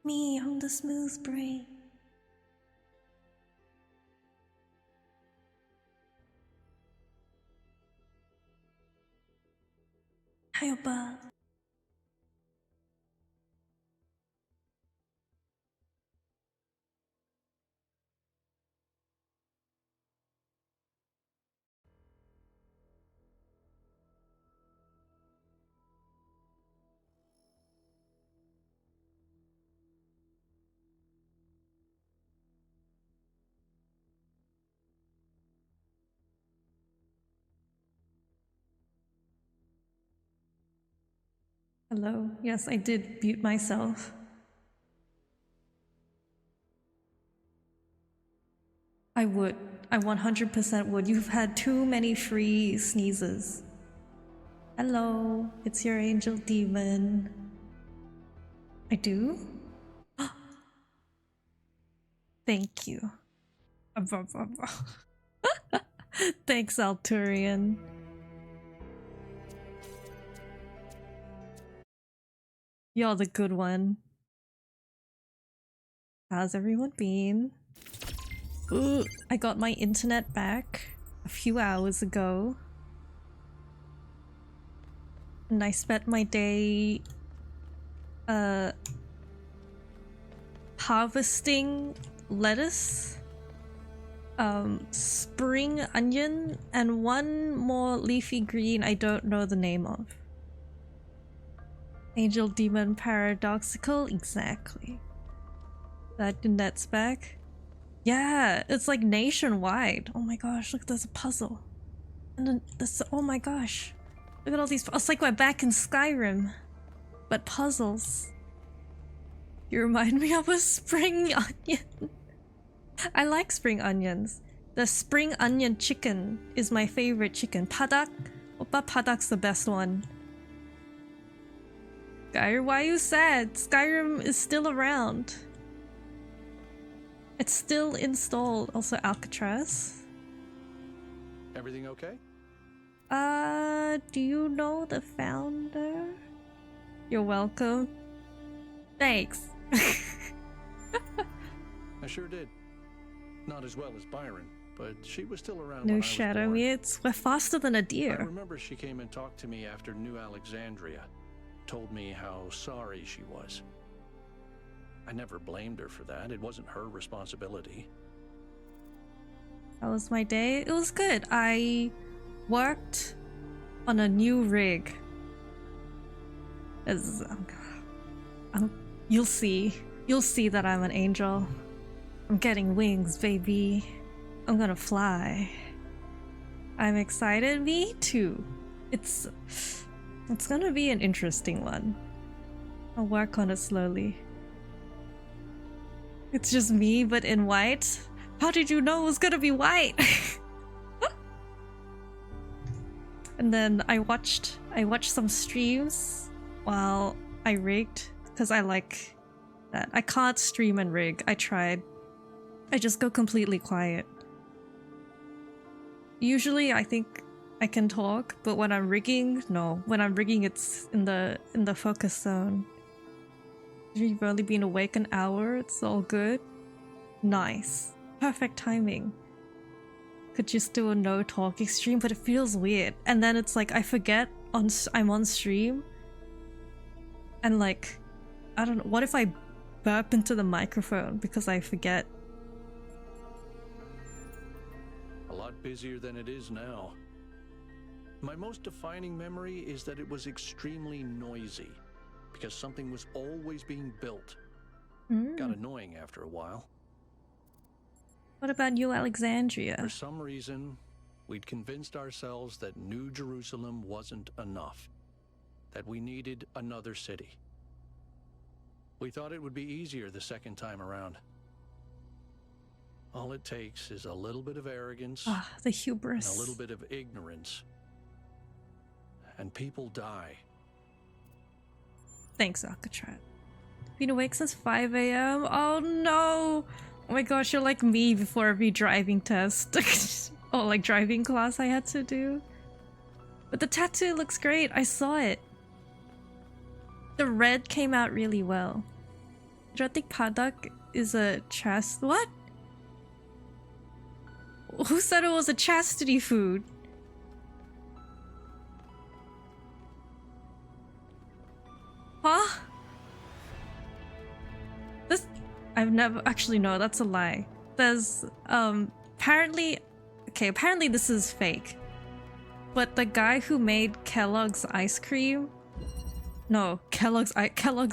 Me on the smooth brain. Hi, Opa. Hello. Yes, I did mute myself. I would. I 100% would. You've had too many free sneezes. Hello, it's your angel demon. I do? Thank you. Thanks, Alturian. You're the good one. How's everyone been? Ooh, I got my internet back a few hours ago. And I spent my day harvesting lettuce, spring onion, and one more leafy green I don't know the name of. Angel demon paradoxical? Exactly. That net's back? Yeah, it's like nationwide. Oh my gosh, look, there's a puzzle. And then this, oh my gosh. Look at all these, it's like we're back in Skyrim. But puzzles. You remind me of a spring onion. I like spring onions. The spring onion chicken is my favorite chicken. Padak? Oppa Padak's the best one. Skyrim, why are you sad? Skyrim is still around. It's still installed. Also Alcatraz. Everything okay? Do you know the founder? You're welcome. Thanks. I sure did. Not as well as Byron, but she was still around No when I was shadow born. meets. We're faster than a I deer. remember she came and talked to me after New Alexandria. Told me how sorry she was. I never blamed her for that. It wasn't her responsibility. How was my day? It was good. I worked on a new rig. You'll see. You'll see that I'm an angel. I'm getting wings, baby. I'm gonna fly. I'm excited. Me too. It's gonna be an interesting one. I'll work on it slowly. It's just me, but in white. How did you know it was gonna be white? And then I watched some streams while I rigged, because I like that. I can't stream and rig. I tried. I just go completely quiet. Usually I think I can talk, but when I'm rigging, no. When I'm rigging, it's in the focus zone. You've only been awake an hour, it's all good. Nice. Perfect timing. Could just do a no talking stream, but it feels weird. And then it's like I forget I'm on stream. And like, I don't know, what if I burp into the microphone because I forget? A lot busier than it is now. My most defining memory is that it was extremely noisy, because something was always being built. Got annoying after a while. What about New Alexandria? For some reason, we'd convinced ourselves that New Jerusalem wasn't enough, that we needed another city. We thought it would be easier the second time around. All it takes is a little bit of arrogance, The hubris. and a little bit of ignorance, and people die. Thanks, Alcatraz. Been awake since 5 AM? Oh no! Oh my gosh, you're like me before every driving test. Oh, like driving class I had to do. But the tattoo looks great, I saw it. The red came out really well. I don't think padak is a chast. What? Who said it was a chastity food? Huh? This I've never actually no, that's a lie. There's apparently apparently this is fake. But the guy who made Kellogg's ice cream, no, Kellogg's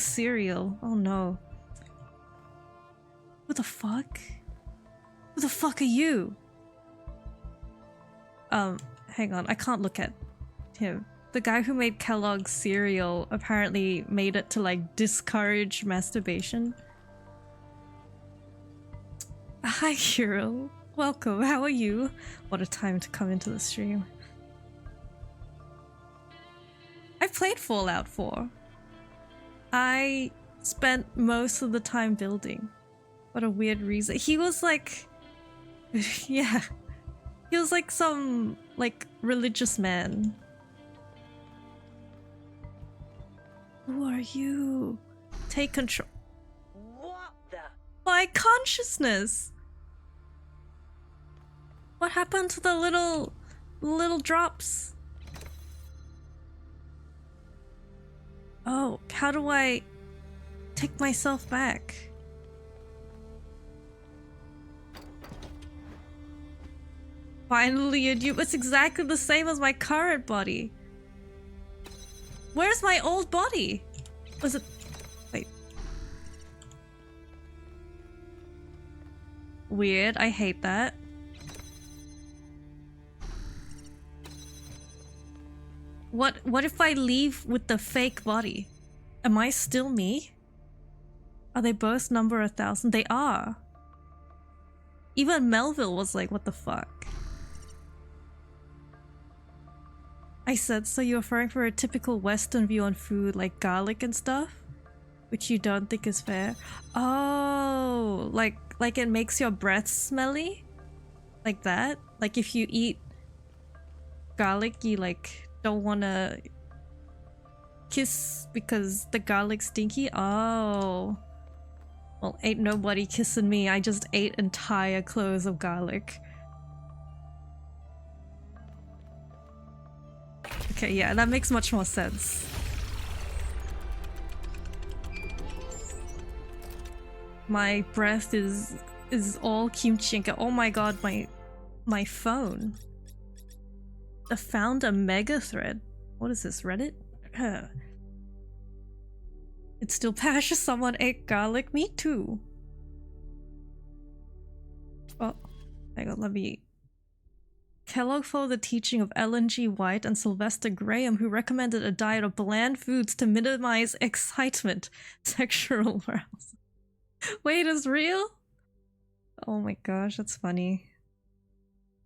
cereal. Oh no. Who the fuck? Who the fuck are you? Hang on, I can't look at him. The guy who made Kellogg's cereal apparently made it to like discourage masturbation. Hi Hero, welcome, how are you? What a time to come into the stream. I played Fallout 4. I spent most of the time building. What a weird reason. He was like... yeah. He was like some, like, religious man. Who are you? Take control. What the? My consciousness! What happened to the little drops? Oh, how do I take myself back? Finally, it's exactly the same as my current body. Where's my old body? Was it... wait. Weird, I hate that. What if I leave with the fake body? Am I still me? Are they both number 1,000? They are. Even Melville was like, what the fuck? I said, so you're referring for a typical Western view on food like garlic and stuff? Which you don't think is fair? Oh, like it makes your breath smelly? Like that? Like if you eat garlic, you like don't wanna kiss because the garlic's stinky? Oh. Well, ain't nobody kissing me. I just ate entire cloves of garlic. Okay, yeah, that makes much more sense. My breath is all kimchi and oh my god, my phone. I found a mega thread. What is this, Reddit? It's still passion someone ate garlic. Me too. Oh, hang on, let me... Kellogg followed the teaching of Ellen G. White and Sylvester Graham, who recommended a diet of bland foods to minimize excitement, sexual arousal. Wait, is real? Oh my gosh, that's funny.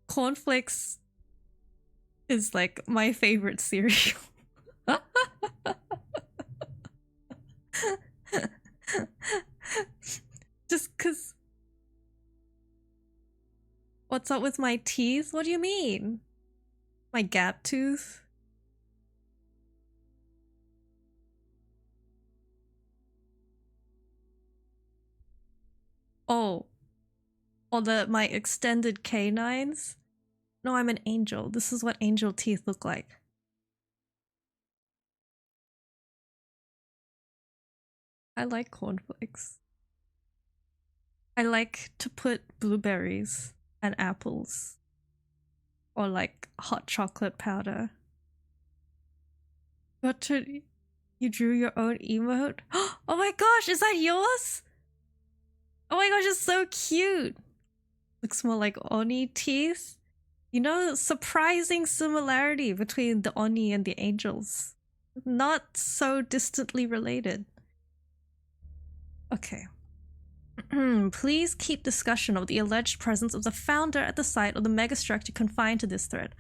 Cornflakes is like my favorite cereal. Just cause... What's up with my teeth? What do you mean? My gap tooth? Oh. Or my extended canines? No, I'm an angel. This is what angel teeth look like. I like cornflakes. I like to put blueberries and apples. Or like hot chocolate powder. You drew your own emote? Oh my gosh, is that yours? Oh my gosh, it's so cute. Looks more like Oni teeth. You know, surprising similarity between the Oni and the angels. Not so distantly related. Okay. Please keep discussion of the alleged presence of the founder at the site of the megastructure confined to this thread.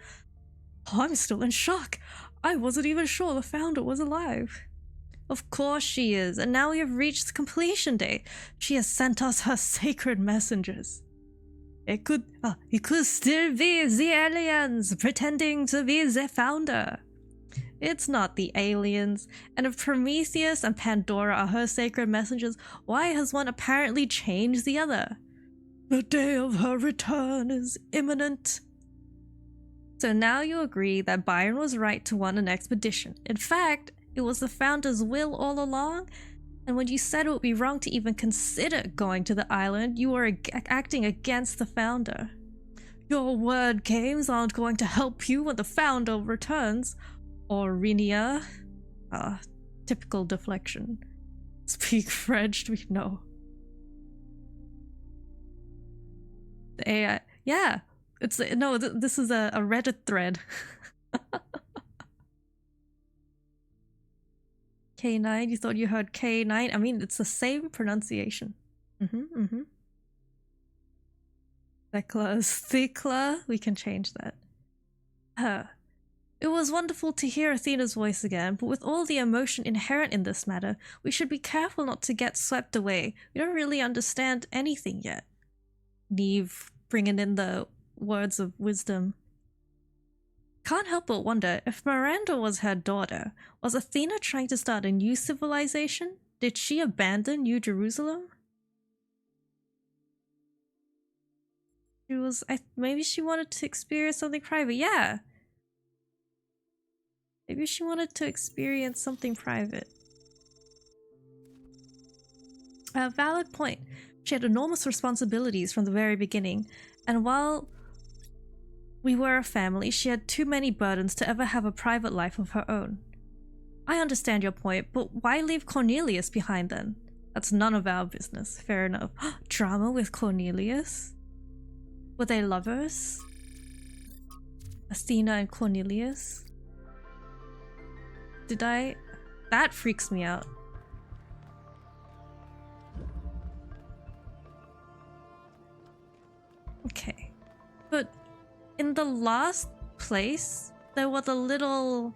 Oh, I'm still in shock. I wasn't even sure the founder was alive. Of course she is, and now we have reached the completion day. She has sent us her sacred messengers. It could still be the aliens pretending to be the founder. It's not the aliens, and if Prometheus and Pandora are her sacred messengers, why has one apparently changed the other? The day of her return is imminent. So now you agree that Byron was right to want an expedition. In fact, it was the Founder's will all along, and when you said it would be wrong to even consider going to the island, you were acting against the Founder. Your word games aren't going to help you when the Founder returns. Aurinia. Typical deflection. Speak French, we know. The AI. Yeah, it's no. This is a Reddit thread. K9. You thought you heard K9? I mean, it's the same pronunciation. Thekla is Thekla. We can change that. It was wonderful to hear Athena's voice again, but with all the emotion inherent in this matter, we should be careful not to get swept away. We don't really understand anything yet. Neve bringing in the words of wisdom. Can't help but wonder, if Miranda was her daughter, was Athena trying to start a new civilization? Did she abandon New Jerusalem? She was... maybe she wanted to experience something private. Yeah! Maybe she wanted to experience something private. A valid point. She had enormous responsibilities from the very beginning, and while we were a family, she had too many burdens to ever have a private life of her own. I understand your point, but why leave Cornelius behind then? That's none of our business. Fair enough. Drama with Cornelius? Were they lovers? Athena and Cornelius? Did I? That freaks me out. Okay. But in the last place, there were the little...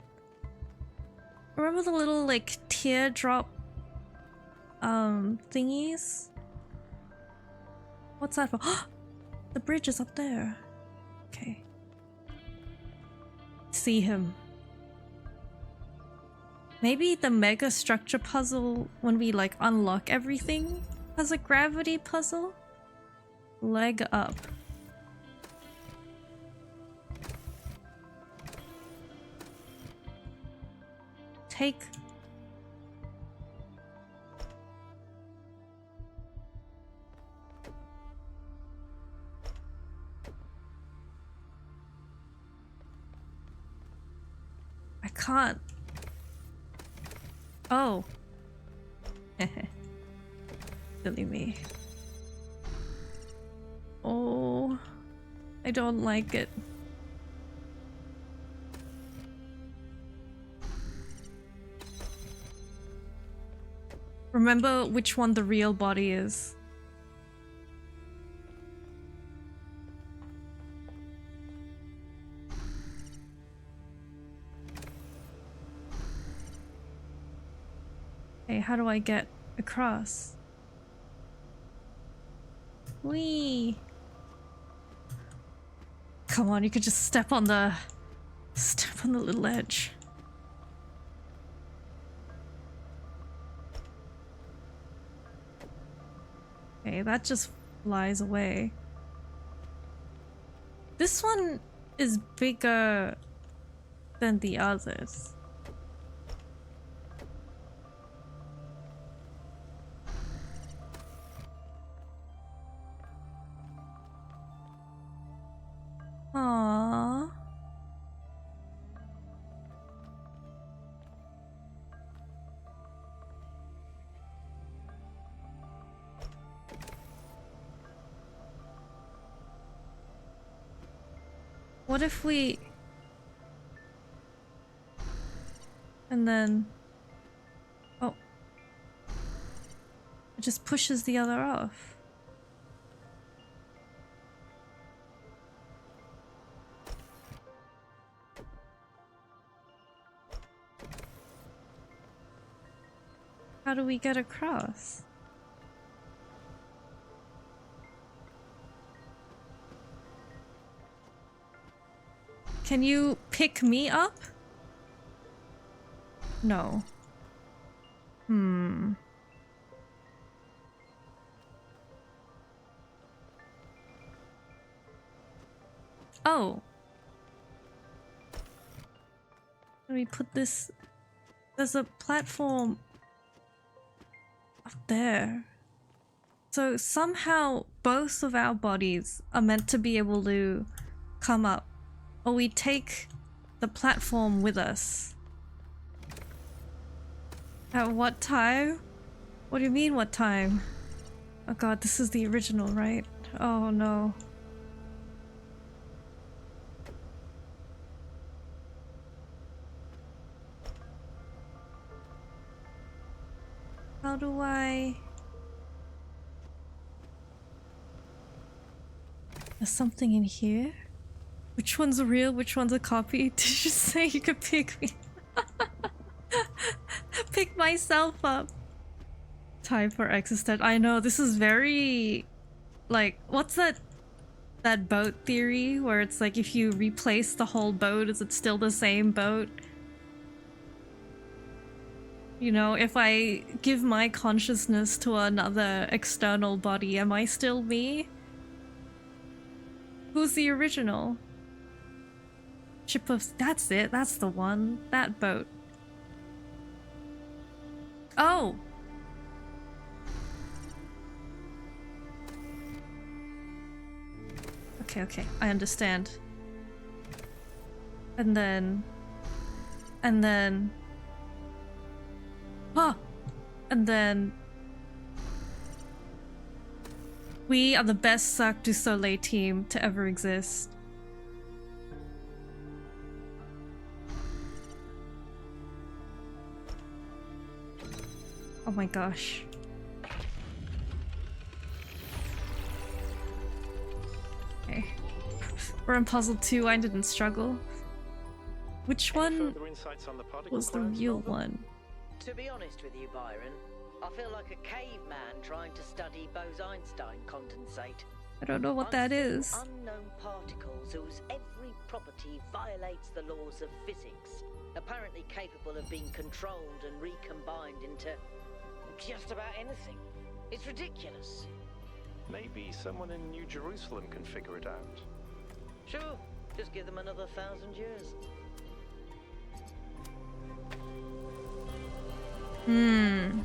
Remember the little, like, teardrop thingies? What's that for? The bridge is up there. Okay. See him. Maybe the megastructure puzzle, when we like unlock everything, has a gravity puzzle? Leg up. Take... I can't. Oh. Silly me. Oh. I don't like it. Remember which one the real body is. Hey, how do I get across? Whee! Come on, you could just step on the little edge. Okay, that just flies away. This one is bigger than the others. Aww. What if we... And then... Oh. It just pushes the other off. How do we get across? Can you pick me up? No. Oh. Let me put this. There's a platform up there. So somehow both of our bodies are meant to be able to come up. Or we take the platform with us. At what time? What do you mean, what time? Oh god, this is the original, right? Oh no. How do I... There's something in here? Which one's real? Which one's a copy? Did you say you could pick me? Pick myself up. Time for existent. I know, this is very... Like, what's that boat theory where it's like if you replace the whole boat, is it still the same boat? You know, if I give my consciousness to another external body, am I still me? Who's the original? Ship of... That's it, that's the one. That boat. Oh! Okay, okay, I understand. And then... Huh! And then... We are the best Cirque du Soleil team to ever exist. Oh my gosh. Okay. We're in puzzle 2, I didn't struggle. Which one was the real one? To be honest with you, Byron, I feel like a caveman trying to study Bose-Einstein condensate. I don't know what that is. Unknown particles whose every property violates the laws of physics, apparently capable of being controlled and recombined into just about anything. It's ridiculous. Maybe someone in New Jerusalem can figure it out. Sure, just give them another 1,000 years. Hmm.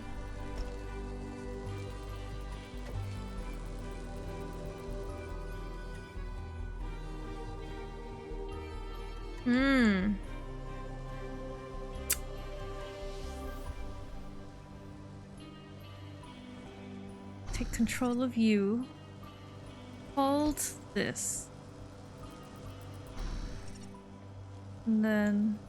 Hmm. Take control of you. Hold this. And then...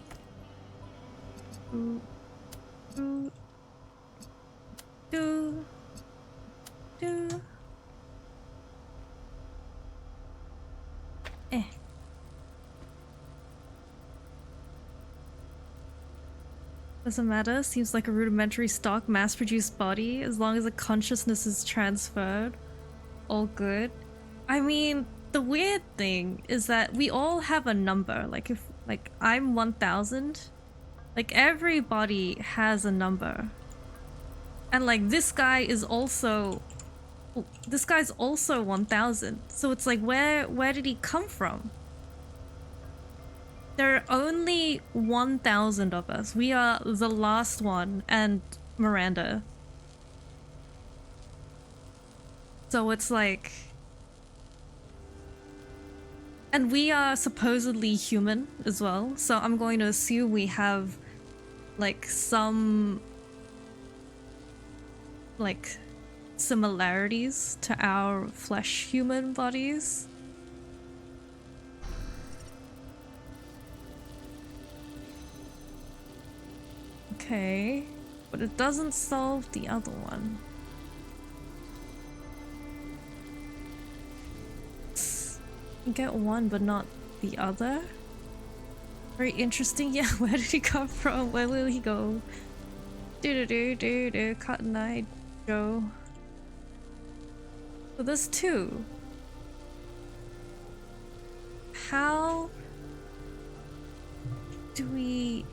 Do. Eh. Doesn't matter, seems like a rudimentary stock mass-produced body, as long as the consciousness is transferred. All good. I mean, the weird thing is that we all have a number, like if, like, I'm 1000, like everybody has a number. And like this guy is also, this guy's also 1000, so it's like where did he come from? There are only 1000 of us. We are the last one, and Miranda. So it's like... And we are supposedly human as well, so I'm going to assume we have like some like similarities to our flesh human bodies. Okay, but it doesn't solve the other one. You get one but not the other? Very interesting. Yeah, where did he come from? Where will he go? Do Cotton Eye Joe. So there's two. How do we...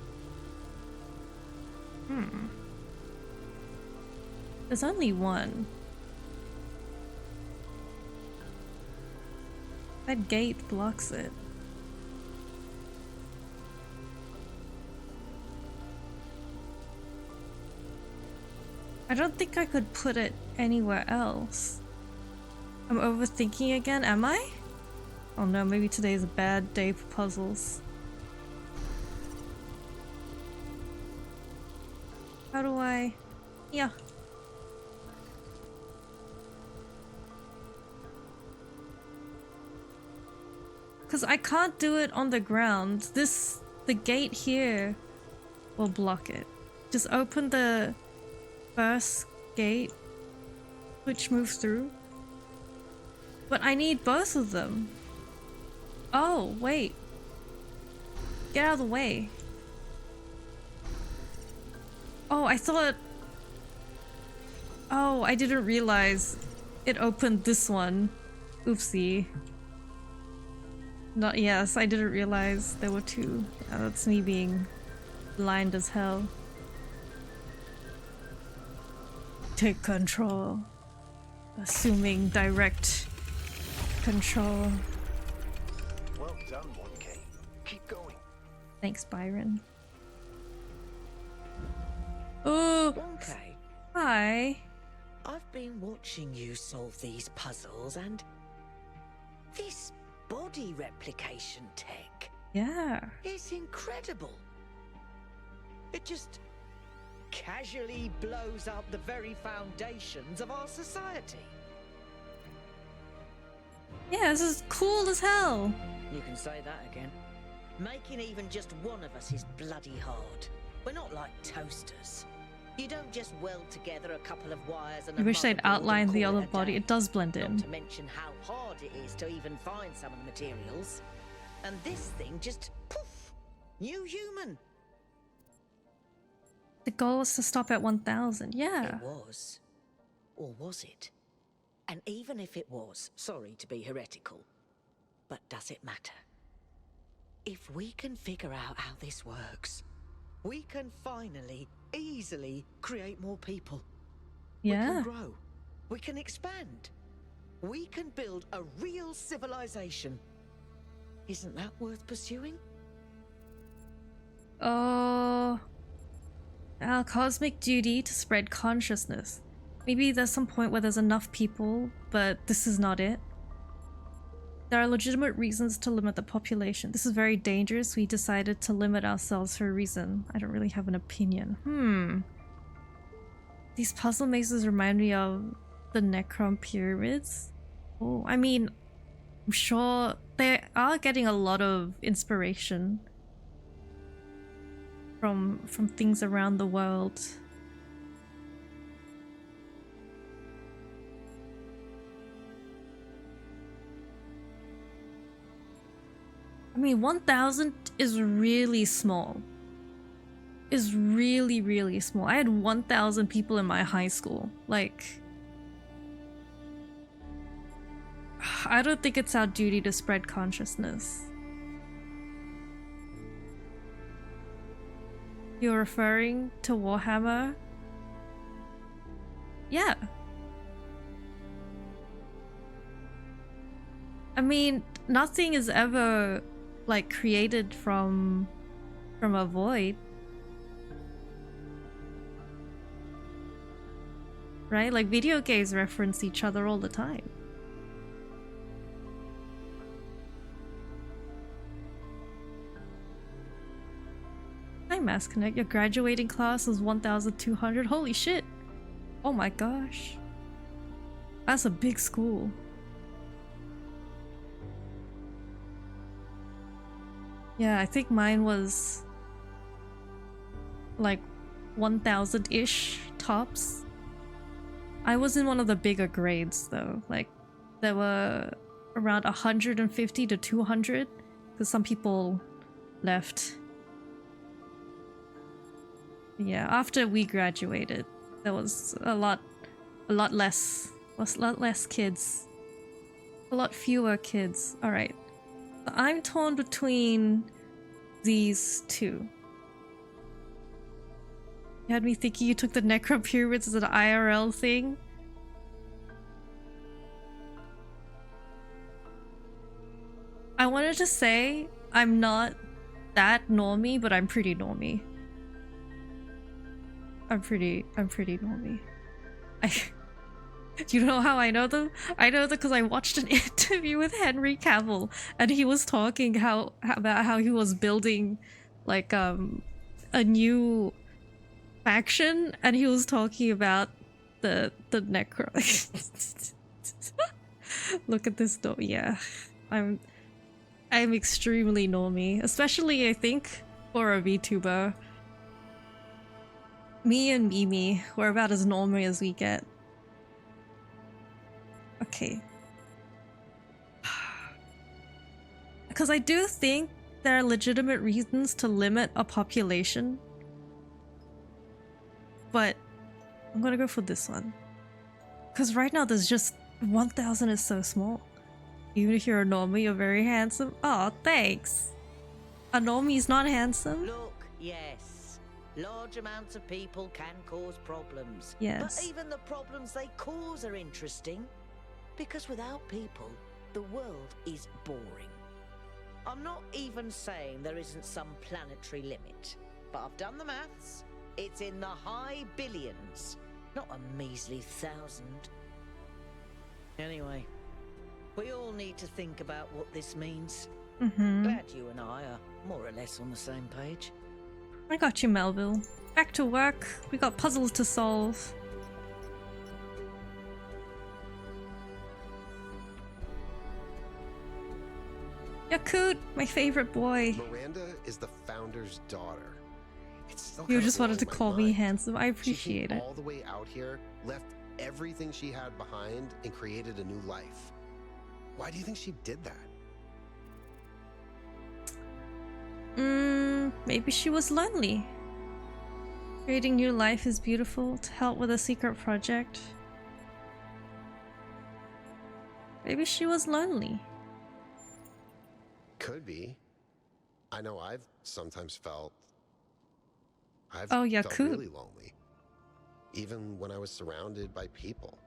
There's only one. That gate blocks it. I don't think I could put it anywhere else. I'm overthinking again, am I? Oh no, maybe today is a bad day for puzzles. How do I... Yeah. Because I can't do it on the ground. The gate here will block it. Just open the first gate, which moves through. But I need both of them. Oh, wait. Get out of the way. Oh, I thought... Oh, I didn't realize it opened this one. Oopsie. Not yes, I didn't realize there were two. That's me being blind as hell. Take control. Assuming direct control. Well done, 1K. Keep going. Thanks, Byron. Oh, 1K, hi. I've been watching you solve these puzzles, and this body replication tech Yeah. is incredible. It just casually blows up the very foundations of our society. Yeah, this is cool as hell. You can say that again. Making even just one of us is bloody hard. We're not like toasters. You don't just weld together a couple of wires and I a wish they'd motherboard and outlined the call other it a body. day. It does blend in. Not to mention how hard it is to even find some of the materials. And this thing just poof, new human. The goal was to stop at 1,000. Yeah. It was. Or was it? And even if it was, sorry to be heretical, but does it matter? If we can figure out how this works, we can finally, easily create more people. We Yeah. can grow. We can expand. We can build a real civilization. Isn't that worth pursuing? Oh. Our cosmic duty to spread consciousness. Maybe there's some point where there's enough people, but this is not it. There are legitimate reasons to limit the population. This is very dangerous. We decided to limit ourselves for a reason. I don't really have an opinion. These puzzle mazes remind me of the Necron pyramids. Oh, I mean, I'm sure they are getting a lot of inspiration from things around the world. I mean, 1,000 is really small. Is really, really small. I had 1,000 people in my high school. Like, I don't think it's our duty to spread consciousness. You're referring to Warhammer? Yeah. I mean, nothing is ever like created from a void. Right? Like video games reference each other all the time. Hi Mass Connect, your graduating class is 1,200. Holy shit. Oh my gosh. That's a big school. Yeah, I think mine was like 1,000-ish tops. I was in one of the bigger grades though. Like there were around 150 to 200 because some people left. Yeah, after we graduated, there was a lot less kids. A lot fewer kids. All right. I'm torn between these two. You had me thinking you took the Necro Pyramids as an IRL thing. I wanted to say I'm not that normie, but I'm pretty normie. I'm pretty normie. Do you know how I know them? I know them because I watched an interview with Henry Cavill, and he was talking about how he was building like a new faction, and he was talking about the Necro. Look at this door. Yeah, I'm extremely normie, especially I think for a VTuber. Me and Mimi, we're about as normie as we get. Okay. Because I do think there are legitimate reasons to limit a population. But I'm gonna go for this one. Because right now there's just 1,000 is so small. Even if you're a normie, you're very handsome. Oh, thanks. A normie's not handsome? Look, yes. Large amounts of people can cause problems. Yes. But even the problems they cause are interesting. Because without people, the world is boring. I'm not even saying there isn't some planetary limit. But I've done the maths. It's in the high billions, not a measly 1,000. Anyway, we all need to think about what this means. Glad you and I are more or less on the same page. I got you, Melville. Back to work. We got puzzles to solve. Yakut, my favorite boy. Miranda is the founder's daughter. It's still You kinda just wanted to blowing my call me mind. handsome. I She appreciate came it. all the way out here, left everything she had behind, and created a new life. Why do you think she did that? Maybe she was lonely. Creating new life is beautiful. To help with a secret project. Maybe she was lonely. Could be. I know I've sometimes felt. I've Oh, yeah, felt cool. really lonely. Even when I was surrounded by people.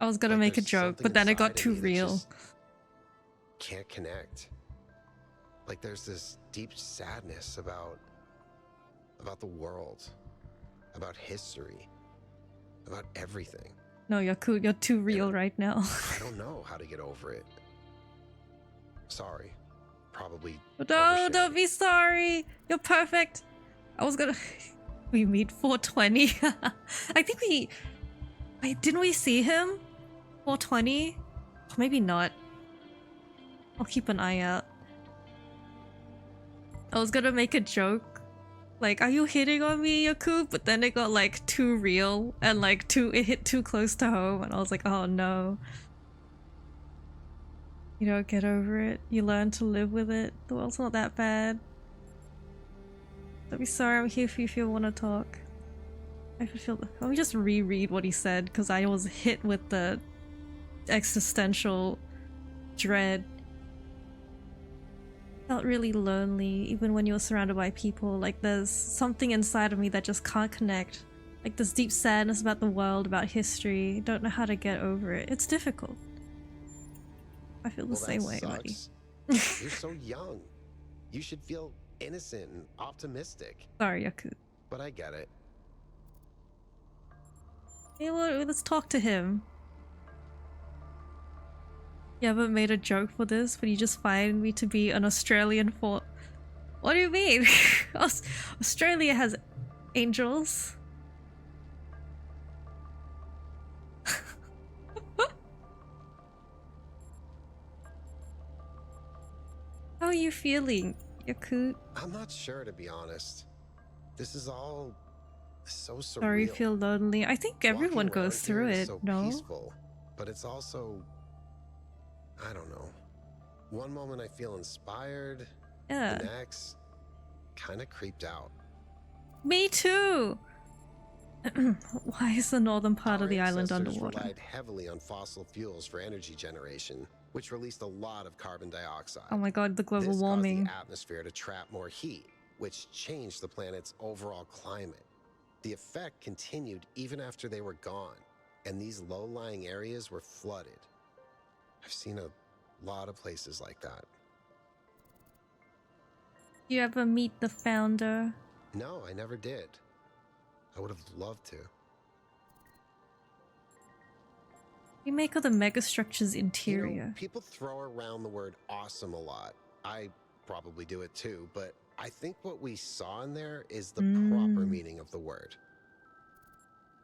I was gonna Like, make a there's joke, something but then it got inside of too me that real. just can't connect. Like there's this deep sadness about the world, about history, about everything. No, Yakut, you're too real right now. I don't know how to get over it. Sorry. Probably. No, oversharing. don't be sorry. You're perfect. I was gonna. We meet 420. I think we. Wait, didn't we see him? 420? Or maybe not. I'll keep an eye out. I was gonna make a joke. Like, are you hitting on me, Yakub? But then it got like too real and like it hit too close to home, and I was like, oh no. You don't get over it. You learn to live with it. The world's not that bad. Don't be sorry, I'm here for you if you want to talk. I feel. Let me just reread what he said because I was hit with the existential dread. Felt really lonely even when you were surrounded by people. Like there's something inside of me that just can't connect. Like this deep sadness about the world, about history. Don't know how to get over it. It's difficult. I feel the Well, same that way, buddy. sucks. You're so young. You should feel innocent and optimistic. Sorry, Yakut. But I get it. Hey, well, let's talk to him. You haven't made a joke for this, but you just find me to be an Australian for... What do you mean? Australia has angels. How are you feeling, Yakut? I'm not sure, to be honest. This is all so surreal. Sorry you feel lonely. I think everyone Walking goes around through here is it, so no? peaceful, but it's also, I don't know. One moment I feel inspired, Yeah. the next, kind of creeped out. Me too! Why is the northern part of the Our island ancestors underwater? relied heavily on fossil fuels for energy generation, which released a lot of carbon dioxide. Oh my god, the global This warming. caused the atmosphere to trap more heat, which changed the planet's overall climate. The effect continued even after they were gone, and these low-lying areas were flooded. I've seen a lot of places like that. You ever meet the founder? No, I never did. I would have loved to. We make of the megastructure's interior. You know, people throw around the word awesome a lot. I probably do it too, but I think what we saw in there is the proper meaning of the word.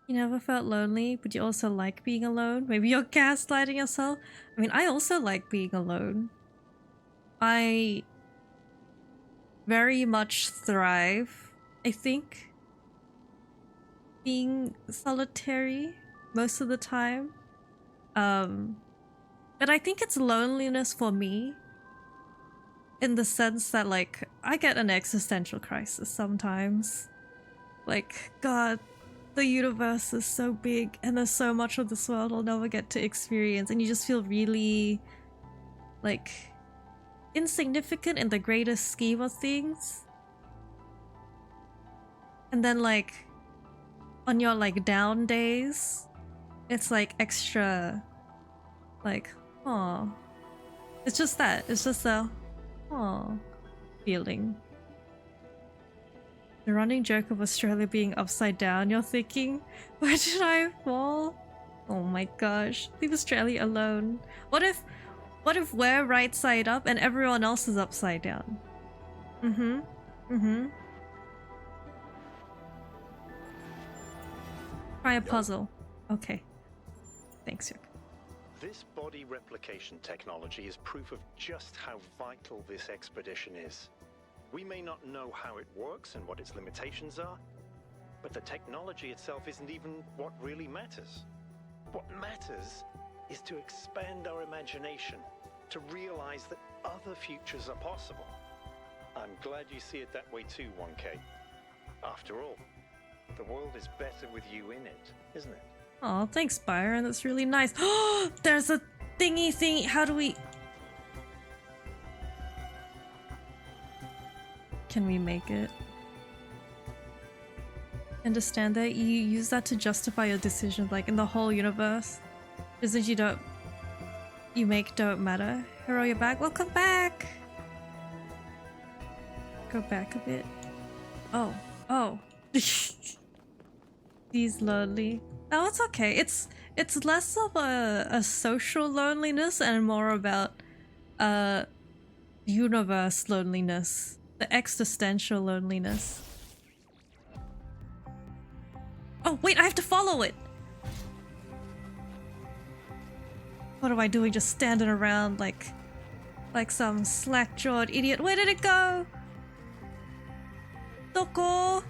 You never felt lonely, but you also like being alone? Maybe you're gaslighting yourself? I mean, I also like being alone. I very much thrive, I think, being solitary most of the time. But I think it's loneliness for me in the sense that, like, I get an existential crisis sometimes. Like, God, the universe is so big and there's so much of this world I'll never get to experience, and you just feel really, like, insignificant in the greater scheme of things. And then, like, on your, like, down days, it's, like, extra, like, aw. It's just that. It's just a aw feeling. The running joke of Australia being upside down, you're thinking, where did I fall? Oh my gosh, leave Australia alone. What if we're right side up and everyone else is upside down? Try a puzzle. Okay. Thanks, Yuk. This body replication technology is proof of just how vital this expedition is. We may not know how it works and what its limitations are, but the technology itself isn't even what really matters. What matters is to expand our imagination, to realize that other futures are possible. I'm glad you see it that way too, 1K. After all, the world is better with you in it, isn't it? Oh, thanks, Byron. That's really nice. Oh, there's a thingy. How do we... Can we make it? Understand that you use that to justify your decisions, like in the whole universe. Decisions you make don't matter. Hero, you're back. Welcome back. Go back a bit. Oh. He's lonely. Oh, it's okay. It's less of a social loneliness and more about universe loneliness. The existential loneliness. Oh, wait, I have to follow it! What am I doing, just standing around like some slack-jawed idiot? Where did it go? Doko!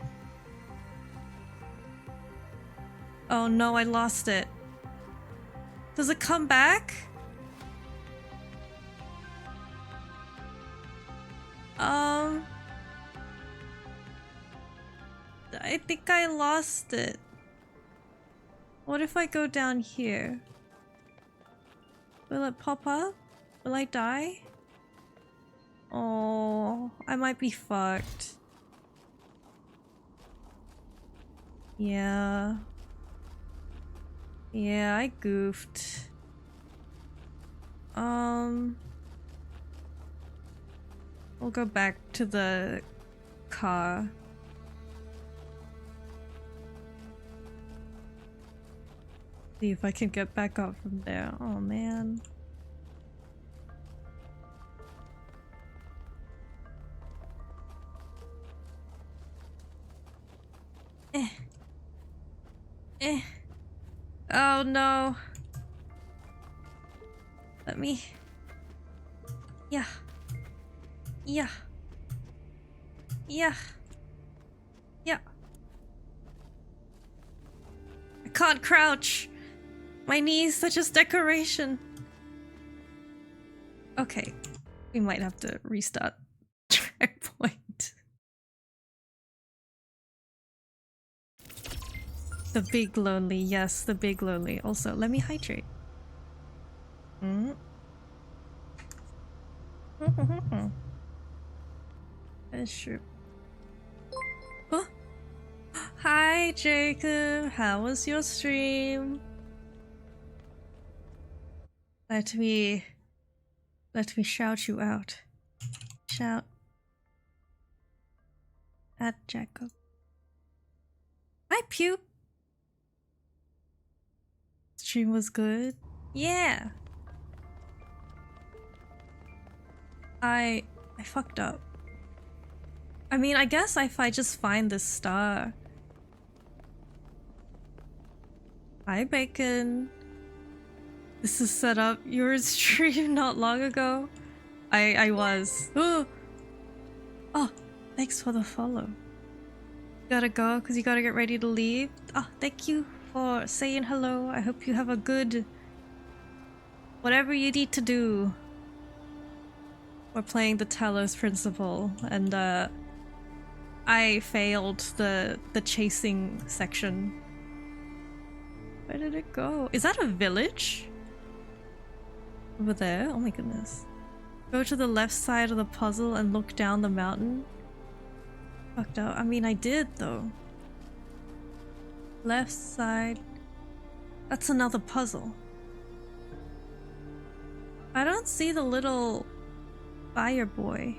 Oh no, I lost it. Does it come back? I think I lost it. What if I go down here? Will it pop up? Will I die? Oh, I might be fucked. Yeah. Yeah, I goofed. We'll go back to the car. See if I can get back up from there. Oh man. Oh no. Let me... Yeah. I can't crouch. My knees are just decoration. Okay. We might have to restart checkpoint. The big lonely. Yes, the big lonely. Also, let me hydrate. That's true. Oh. Hi. Hi Jacob, how was your stream? Let me shout you out. Shout at Jacob. Hi Pew. Stream was good. Yeah. I fucked up. I mean, I guess if I just find this star. Hi Bacon. This is set up. Your stream not long ago. I was. Oh, thanks for the follow. Gotta go because you gotta get ready to leave. Oh, thank you for saying hello. I hope you have a good whatever you need to do. We're playing the Talos principle, and I failed the chasing section. Where did it go? Is that a village? Over there? Oh my goodness. Go to the left side of the puzzle and look down the mountain. Fucked up. I mean, I did though. Left side. That's another puzzle. I don't see the little fire boy.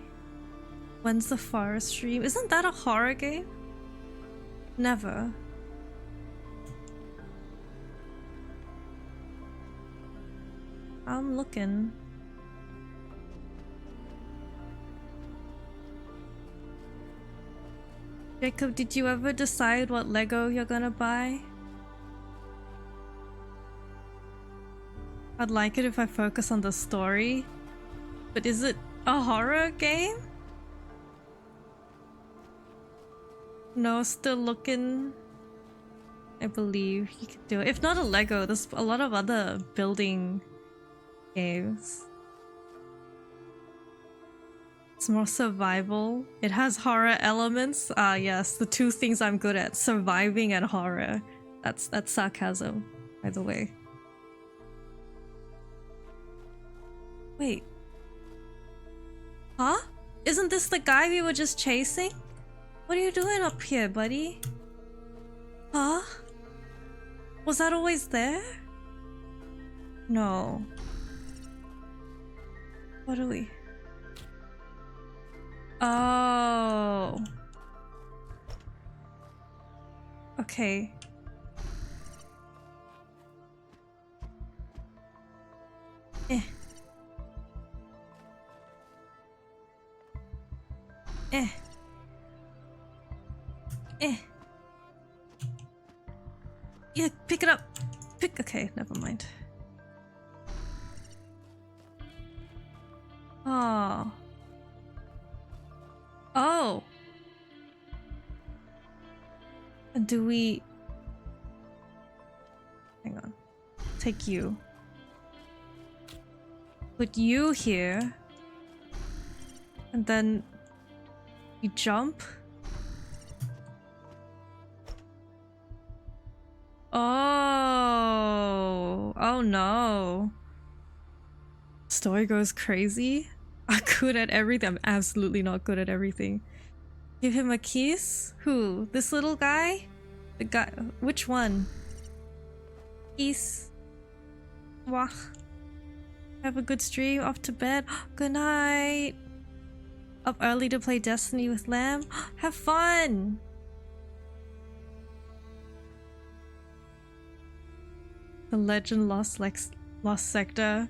When's the forest stream? Isn't that a horror game? Never. I'm looking. Jacob, did you ever decide what Lego you're gonna buy? I'd like it if I focus on the story. But is it a horror game? No, still looking. I believe you can do it. If not a Lego, there's a lot of other building games. It's more survival. It has horror elements. Yes, the two things I'm good at, surviving and horror. That's sarcasm, by the way. Wait. Huh? Isn't this the guy we were just chasing? What are you doing up here, buddy? Huh? Was that always there? No. What are we? Oh. Okay. Eh. Eh. Eh. Yeah, pick it up. Okay, never mind. Oh. Oh. And do we... Hang on. Take you. Put you here. And then... You jump? Oh. Oh no. Story goes crazy. I'm good at everything. I'm absolutely not good at everything. Give him a kiss? Who? This little guy? The guy? Which one? Kiss. Wah. Have a good stream. Off to bed. Good night. Up early to play Destiny with Lamb. Have fun. The legend lost sector.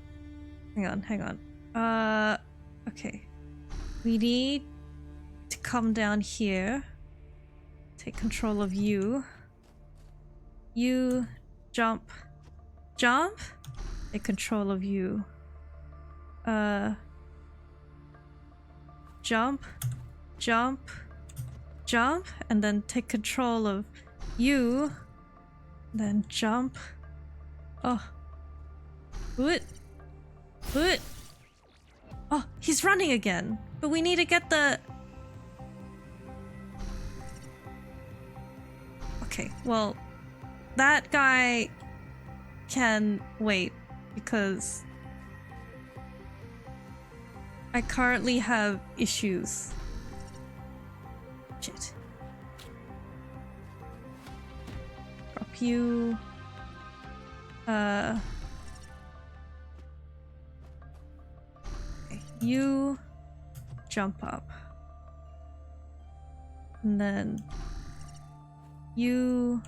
Hang on. Okay. We need to come down here. Take control of you. You jump. Jump? Take control of you. Jump. Jump. Jump. And then take control of you. Then jump. Oh. What? What? Oh, he's running again. But we need to get the... Okay, well, that guy can wait because I currently have issues. Shit. help you. Okay, you jump up. And then you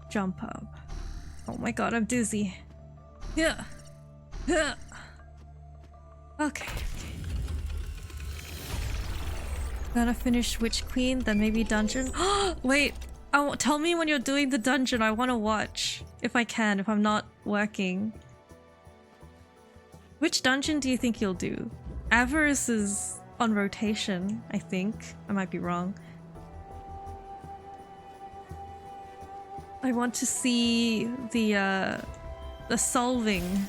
jump up. Oh my god, I'm dizzy. Yeah. Yeah. Okay. Gotta finish Witch Queen, then maybe dungeon. Wait, tell me when you're doing the dungeon. I want to watch if I can, if I'm not working. Which dungeon do you think you'll do? Avarice is on rotation, I think. I might be wrong. I want to see the solving.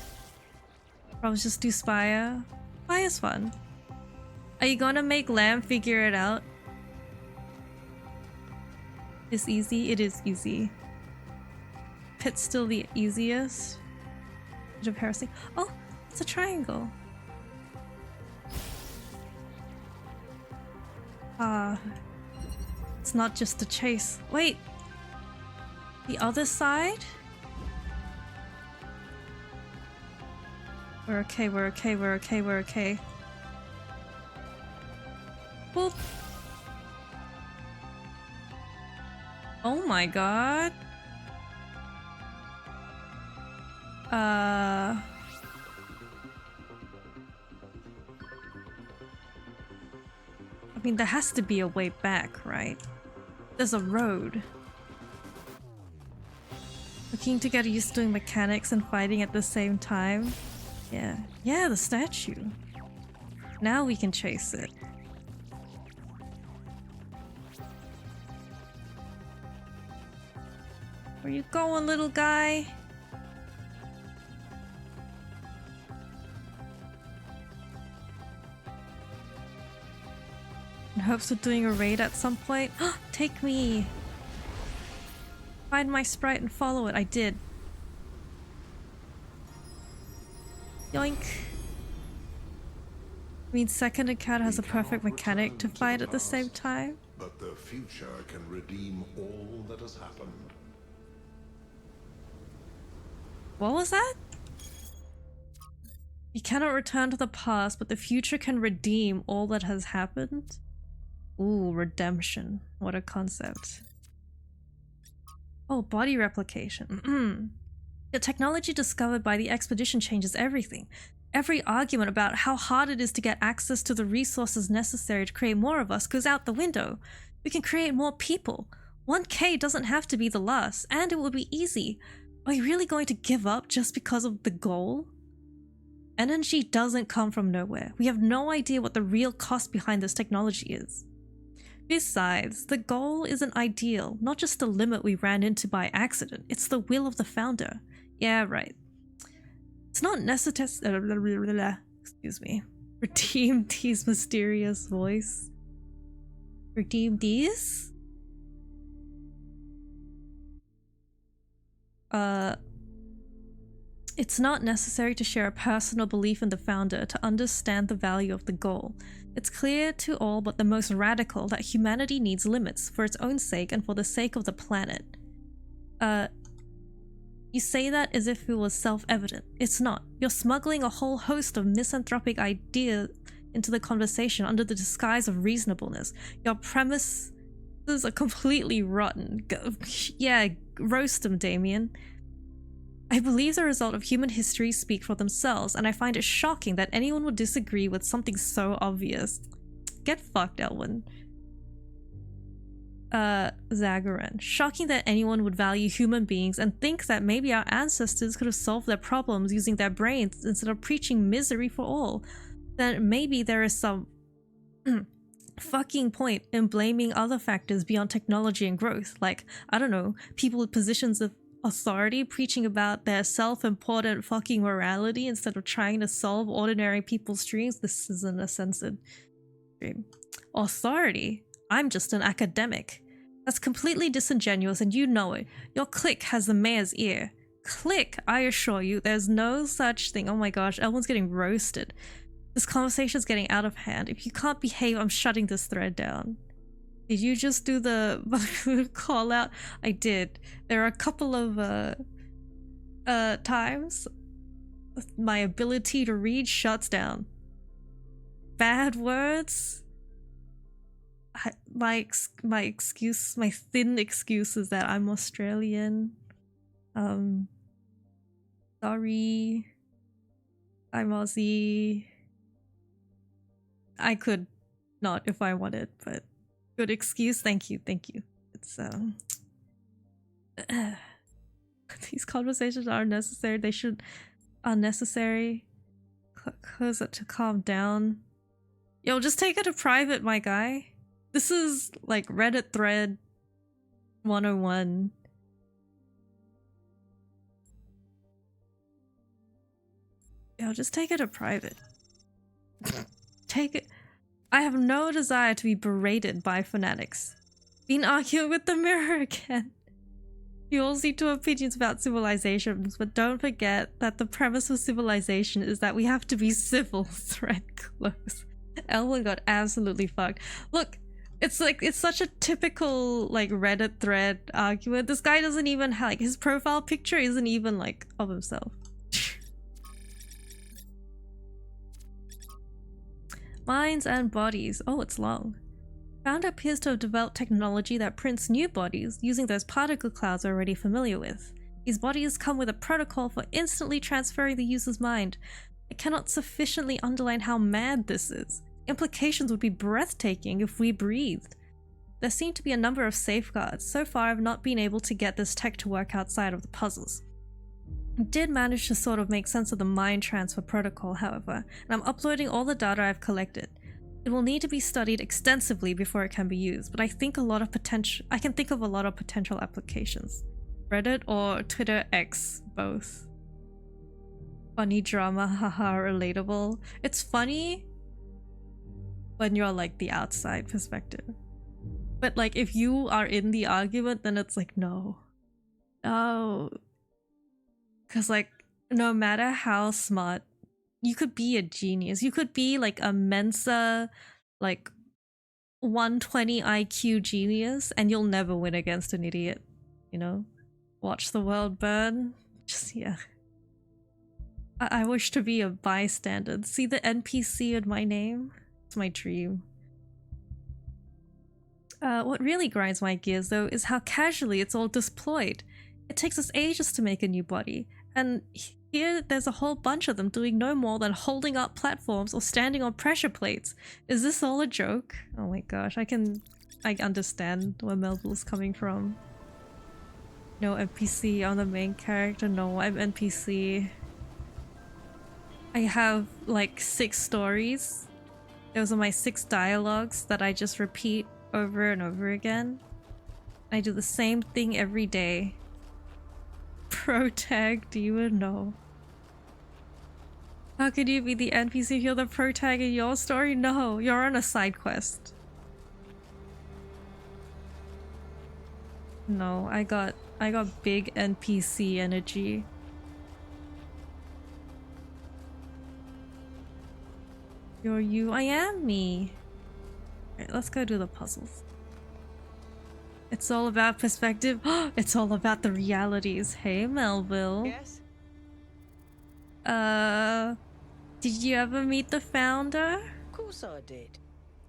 Probably just do Spire. Spire's fun. Are you gonna make Lamb figure it out? It's easy. It is easy. Pit's still the easiest. Age of Heresy. Oh, it's a triangle. It's not just a chase. Wait. The other side? We're okay, we're okay, we're okay, we're okay. Boop. Oh my god. I mean, there has to be a way back, right? There's a road. Looking to get used to doing mechanics and fighting at the same time. Yeah. Yeah, the statue. Now we can chase it. Where you going, little guy? In hopes of doing a raid at some point. Take me! Find my sprite and follow it. I did. Yoink. I mean, second encounter has a perfect mechanic to fight at the same time. But the future can redeem all that has happened. What was that? You cannot return to the past, but the future can redeem all that has happened? Ooh, redemption. What a concept. Oh, body replication. The technology discovered by the expedition changes everything. Every argument about how hard it is to get access to the resources necessary to create more of us goes out the window. We can create more people. 1K doesn't have to be the last, and it will be easy. Are you really going to give up just because of the goal? Energy doesn't come from nowhere. We have no idea what the real cost behind this technology is. Besides, the goal isn't ideal, not just the limit we ran into by accident. It's the will of the founder. Yeah, right. It's not necessary. Excuse me. Redeem D's mysterious voice. Redeem D's? It's not necessary to share a personal belief in the founder to understand the value of the goal. It's clear to all but the most radical that humanity needs limits for its own sake and for the sake of the planet. You say that as if it was self-evident. It's not. You're smuggling a whole host of misanthropic ideas into the conversation under the disguise of reasonableness. Your premises are completely rotten. Yeah, roast them, Damien. I believe the result of human history speak for themselves, and I find it shocking that anyone would disagree with something so obvious. Get fucked, Elwyn. Zagaran. Shocking that anyone would value human beings and think that maybe our ancestors could have solved their problems using their brains instead of preaching misery for all. Then maybe there is some fucking point in blaming other factors beyond technology and growth, like, I don't know, people with positions of authority preaching about their self-important fucking morality instead of trying to solve ordinary people's dreams. This isn't a censored stream. Authority? I'm just an academic. That's completely disingenuous and you know it. Your clique has the mayor's ear. Clique, I assure you, there's no such thing. Oh my gosh, everyone's getting roasted. This conversation's getting out of hand. If you can't behave, I'm shutting this thread down. Did you just do the call out? I did. There are a couple of times my ability to read shuts down. Bad words. My excuse, my thin excuse is that I'm Australian. Sorry. I'm Aussie. I could not if I wanted, but good excuse. Thank you. It's these conversations are unnecessary. They should unnecessary. Cause it to calm down. Yo, just take it to private, my guy. This is like Reddit thread 101. Yo, just take it to private. Take it. I have no desire to be berated by fanatics. Been arguing with the mirror again. You all see two opinions about civilizations, but don't forget that the premise of civilization is that we have to be civil. Thread close. Elwin got absolutely fucked. Look, it's like, it's such a typical like Reddit thread argument. This guy doesn't even have, like, his profile picture isn't even like of himself. Minds and bodies. Oh, it's long. Founder appears to have developed technology that prints new bodies using those particle clouds we're already familiar with. These bodies come with a protocol for instantly transferring the user's mind. I cannot sufficiently underline how mad this is. Implications would be breathtaking if we breathed. There seem to be a number of safeguards. So far, I've not been able to get this tech to work outside of the puzzles. I did manage to sort of make sense of the mind transfer protocol, however, and I'm uploading all the data I've collected. It will need to be studied extensively before it can be used, but I can think of a lot of potential applications. Reddit or Twitter X, both. Funny drama, haha, relatable. It's funny when you're like the outside perspective. But like if you are in the argument, then it's like, no. No. Because like, no matter how smart, you could be a genius. You could be like a Mensa, like 120 IQ genius, and you'll never win against an idiot. You know? Watch the world burn. Just, yeah. I wish to be a bystander. See the NPC in my name? It's my dream. What really grinds my gears, though, is how casually it's all deployed. It takes us ages to make a new body, and here there's a whole bunch of them doing no more than holding up platforms or standing on pressure plates. Is this all a joke? Oh my gosh, I understand where Melville's coming from. No NPC on the main character. No, I'm NPC. I have like 6 stories. Those are my 6 dialogues that I just repeat over and over again. I do the same thing every day. Pro tag Demon? No. How could you be the NPC if you're the pro tag in your story? No, you're on a side quest. No, I got big NPC energy. You're you, I am me. Alright, let's go do the puzzles. It's all about perspective. It's all about the realities. Hey, Melville. Yes? Did you ever meet the founder? Of course I did.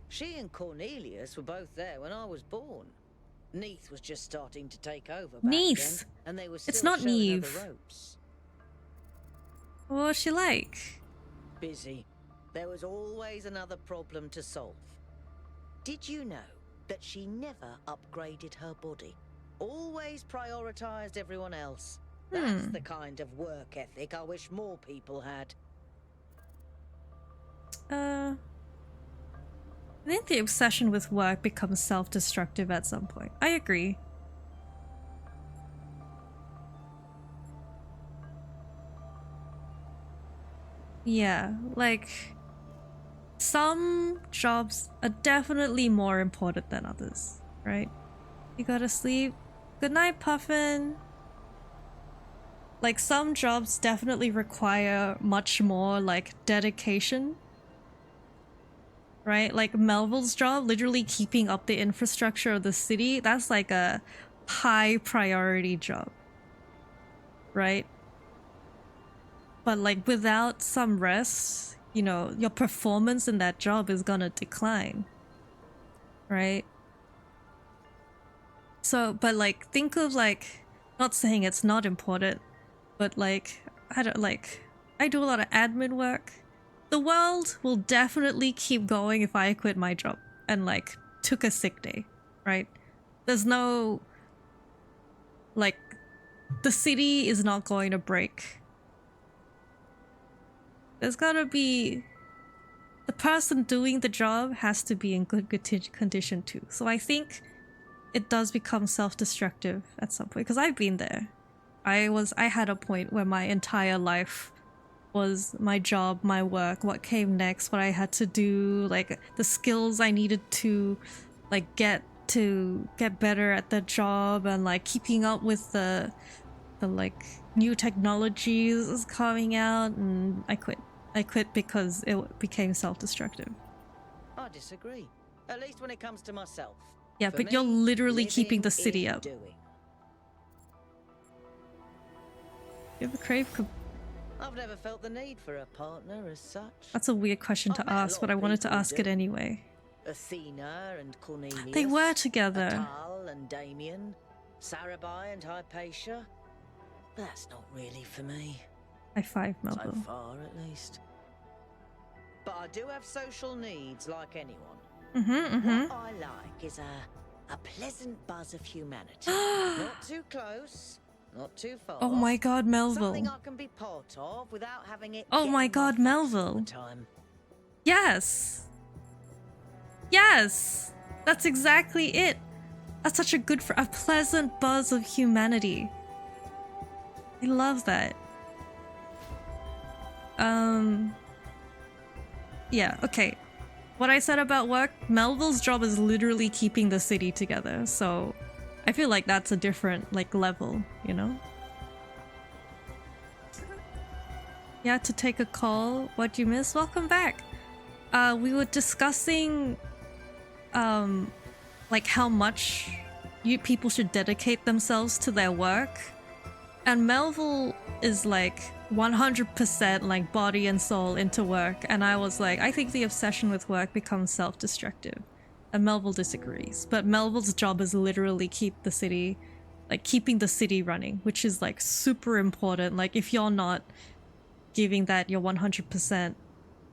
She and Cornelius were both there when I was born. Neith was just starting to take over back Neith. then, and they were still It's not showing her Neve. the ropes. What was she like? Busy. There was always another problem to solve. Did you know that she never upgraded her body? Always prioritized everyone else. That's the kind of work ethic I wish more people had. I think the obsession with work becomes self-destructive at some point. I agree. Yeah, like some jobs are definitely more important than others, right? You gotta sleep. Good night, Puffin. Like some jobs definitely require much more like dedication. right? Like Melville's job, literally keeping up the infrastructure of the city, that's like a high priority job, right? But like without some rest, you know, your performance in that job is gonna decline, right? So, but like think of like, not saying it's not important, but like, I do a lot of admin work. The world will definitely keep going if I quit my job and like took a sick day, right? There's no, like, the city is not going to break. There's gotta be, the person doing the job has to be in good condition too. So I think it does become self-destructive at some point, because I've been there. I had a point where my entire life was my job, my work, what came next, what I had to do, like the skills I needed to like get better at the job, and like keeping up with the like new technologies coming out, and I quit because it became self-destructive. I disagree. At least when it comes to myself. Yeah, For but me, you're literally living keeping the city is up. doing. You have a crave? I've never felt the need for a partner as such. That's a weird question I've to met a ask, lot but I of wanted to people who ask it do. anyway. Athena and Cornelius. They were together. Atal and Damien. Sarabai and Hypatia. That's not really for me. High five, So Melville. far, at least. But I do have social needs like anyone. What I like is a pleasant buzz of humanity. Not too close, not too far. Oh my god, Melville. Something I can be part of without having it. Oh get my in god, face all Melville. the time. Yes! Yes! That's exactly it! That's such a good a pleasant buzz of humanity. I love that. Yeah, okay. What I said about work, Melville's job is literally keeping the city together, so I feel like that's a different, like, level, you know? Yeah, to take a call. What'd you miss? Welcome back! We were discussing, like how much people should dedicate themselves to their work. And Melville is like 100% like body and soul into work. And I was like, I think the obsession with work becomes self-destructive. And Melville disagrees. But Melville's job is literally keeping the city running, which is like super important. Like if you're not giving that your 100%,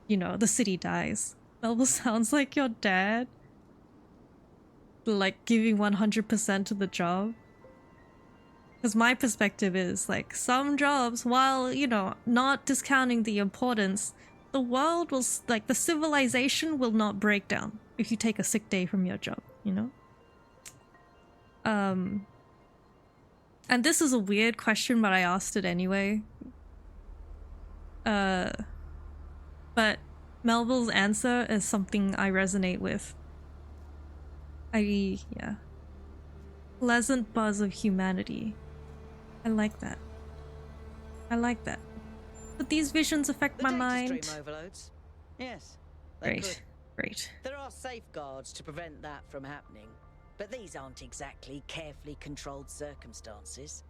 you know, the city dies. Melville sounds like your dad. Like giving 100% to the job. Because my perspective is like some jobs, while, you know, not discounting the importance, the world will, like the civilization will not break down if you take a sick day from your job, you know? And this is a weird question, but I asked it anyway. But Melville's answer is something I resonate with. Yeah. Pleasant buzz of humanity. I like that. I like that. But these visions affect The my data mind. stream overloads. Yes. they Great. could. Great. There are safeguards to prevent that from happening, but these aren't exactly carefully controlled circumstances.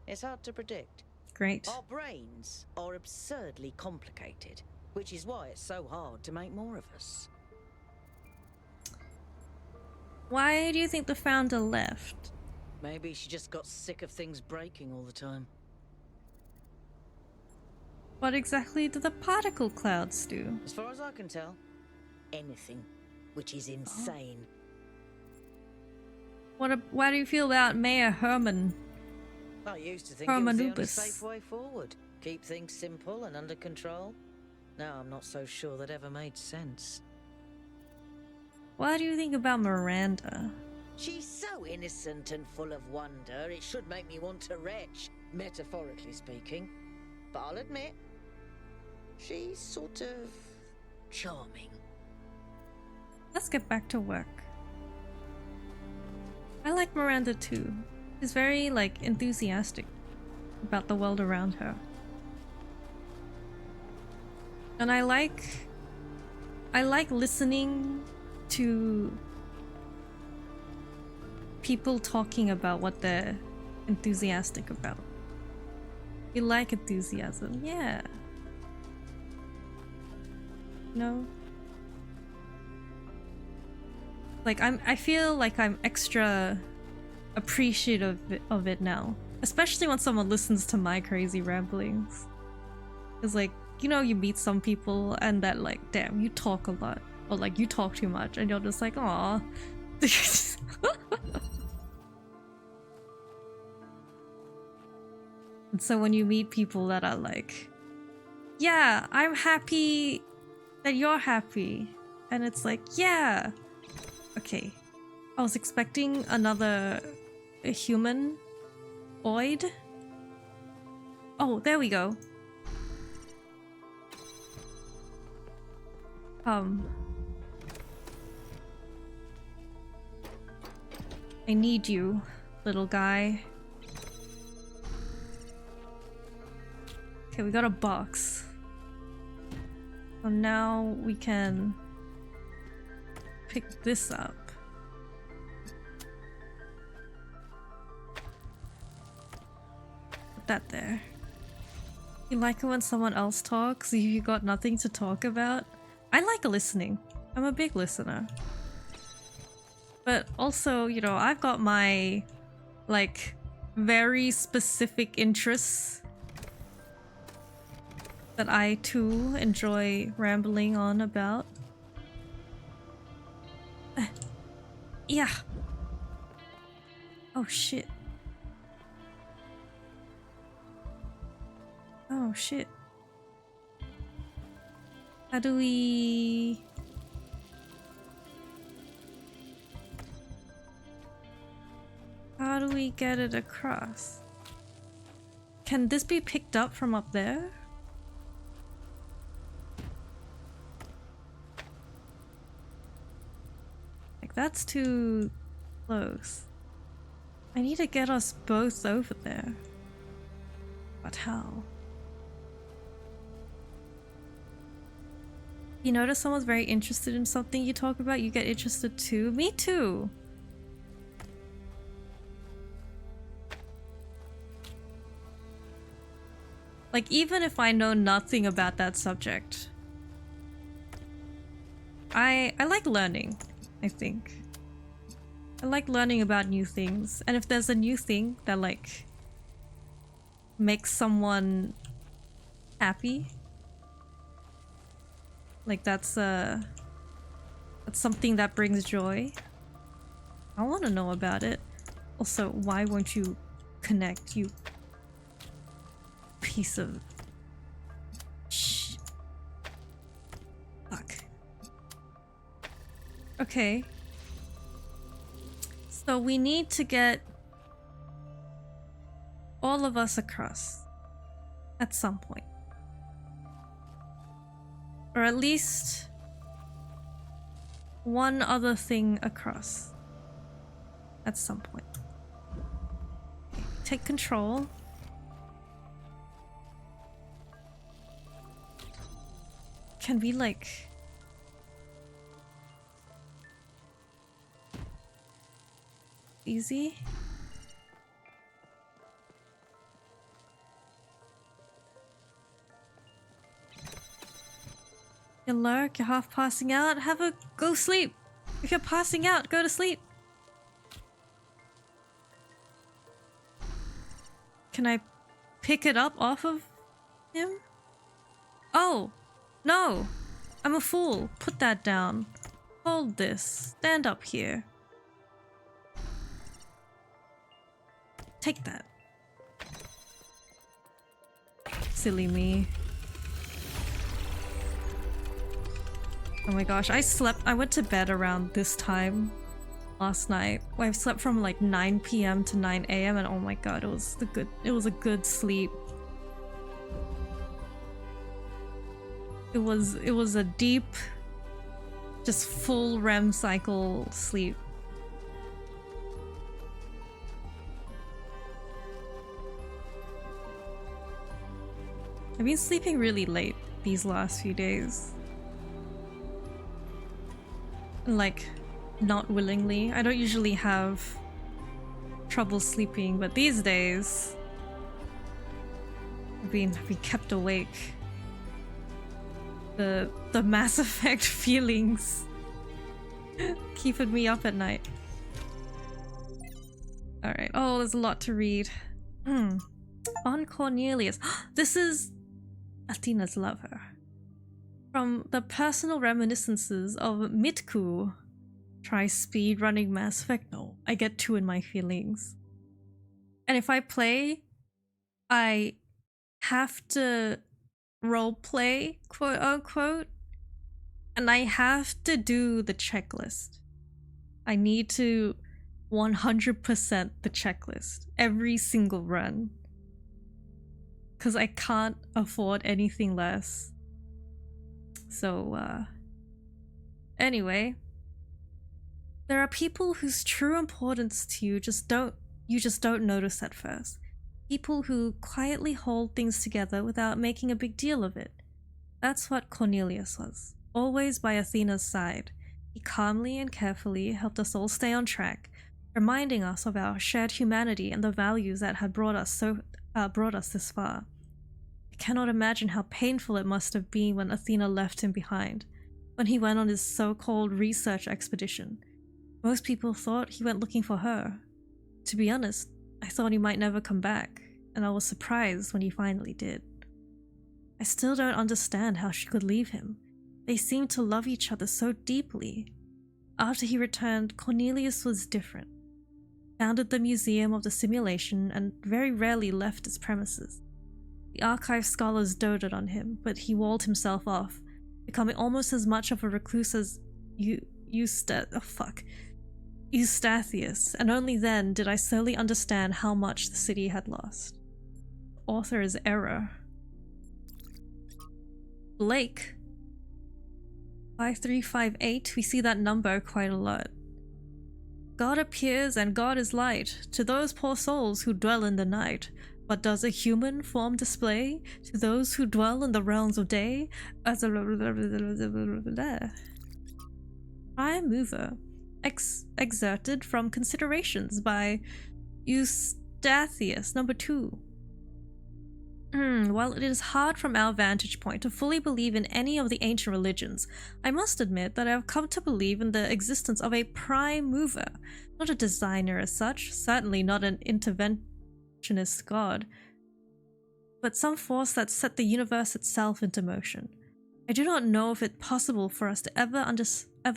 It's hard to predict. Great. Our brains are absurdly complicated, which is why it's so hard to make more of us. Why do you think the founder left? Maybe she just got sick of things breaking all the time. What exactly do the particle clouds do? As far as I can tell, anything, which is insane. Why do you feel about Mayor Herman? I used to think it was the only Hermanubis. safe way forward. Keep things simple and under control. Now I'm not so sure that ever made sense. What do you think about Miranda? She's so innocent and full of wonder, it should make me want to retch, metaphorically speaking. But I'll admit, she's sort of charming. Let's get back to work. I like Miranda too. She's very, like, enthusiastic about the world around her. And I like I like listening to people talking about what they're enthusiastic about. You like enthusiasm, yeah. No? Like I feel like I'm extra appreciative of it now. Especially when someone listens to my crazy ramblings. It's like, you know, you meet some people and that like, damn, you talk a lot. Or like, you talk too much and you're just like, aw. And so when you meet people that are like, yeah, I'm happy that you're happy. And it's like, yeah. Okay. I was expecting another humanoid. Oh, there we go. I need you, little guy. Okay, we got a box. So now we can pick this up. Put that there. You like it when someone else talks? You got nothing to talk about? I like listening. I'm a big listener. But also, you know, I've got my, like, very specific interests that I too enjoy rambling on about. Yeah. Oh shit. Oh shit. How do we... How do we get it across? Can this be picked up from up there? Like, that's too close. I need to get us both over there. But how? You notice someone's very interested in something you talk about, you get interested too? Me too! Like, even if I know nothing about that subject, I like learning, I think. I like learning about new things, and if there's a new thing that, like, makes someone happy, like that's something that brings joy, I want to know about it. Also, why won't you connect, you piece of fuck. Okay. So we need to get all of us across at some point. Or at least one other thing across at some point. Okay. Take control. Can we like... easy? You lurk, you're half passing out, go sleep! If you're passing out, go to sleep! Can I pick it up off of him? Oh! No! I'm a fool. Put that down. Hold this. Stand up here. Take that. Silly me. Oh my gosh, I went to bed around this time last night. I slept from like 9 PM to 9 AM and oh my god, it was a good sleep. It was a deep, just full REM cycle sleep. I've been sleeping really late these last few days. like, not willingly. I don't usually have trouble sleeping, but these days I've been kept awake. The Mass Effect feelings keeping me up at night. Alright, oh, there's a lot to read. On Cornelius. This is Athena's lover. From the personal reminiscences of Mitku. Try speed running Mass Effect. No, I get 2 in my feelings. And if I play, I have to roleplay, quote unquote, and I have to do the checklist. I need to 100% the checklist every single run, because I can't afford anything less. So, anyway, there are people whose true importance to you just don't notice at first. People who quietly hold things together without making a big deal of it. That's what Cornelius was, always by Athena's side. He calmly and carefully helped us all stay on track, reminding us of our shared humanity and the values that had brought us this far. I cannot imagine how painful it must have been when Athena left him behind, when he went on his so-called research expedition. Most people thought he went looking for her. To be honest, I thought he might never come back, and I was surprised when he finally did. I still don't understand how she could leave him. They seemed to love each other so deeply. After he returned, Cornelius was different. Founded the Museum of the Simulation and very rarely left its premises. The archive scholars doted on him, but he walled himself off, becoming almost as much of a recluse as Eustathius, and only then did I slowly understand how much the city had lost. Author's error. Blake. 5358, we see that number quite a lot. God appears and God is light to those poor souls who dwell in the night. What does a human form display to those who dwell in the realms of day? As a prime mover, exerted from considerations by Eustathius, number 2. While it is hard from our vantage point to fully believe in any of the ancient religions, I must admit that I have come to believe in the existence of a prime mover, not a designer as such, certainly not an interventionist god, but some force that set the universe itself into motion. I do not know if it's possible for us to ever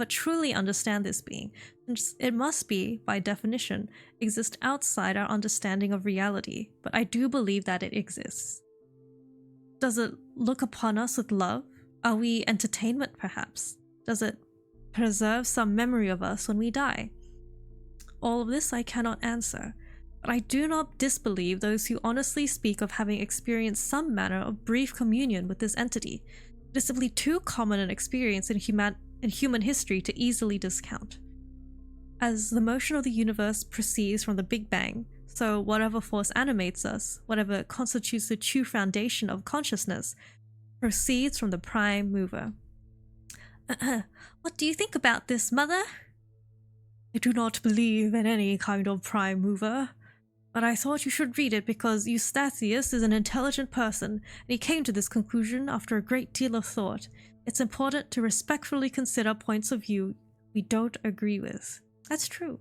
truly understand this being, since it must be, by definition, exist outside our understanding of reality, but I do believe that it exists. Does it look upon us with love? Are we entertainment, perhaps? Does it preserve some memory of us when we die? All of this I cannot answer, but I do not disbelieve those who honestly speak of having experienced some manner of brief communion with this entity. It is simply too common an experience in human history to easily discount. As the motion of the universe proceeds from the Big Bang, so whatever force animates us, whatever constitutes the true foundation of consciousness, proceeds from the prime mover. What do you think about this, Mother? I do not believe in any kind of prime mover, but I thought you should read it because Eustathius is an intelligent person, and he came to this conclusion after a great deal of thought. It's important to respectfully consider points of view we don't agree with. That's true.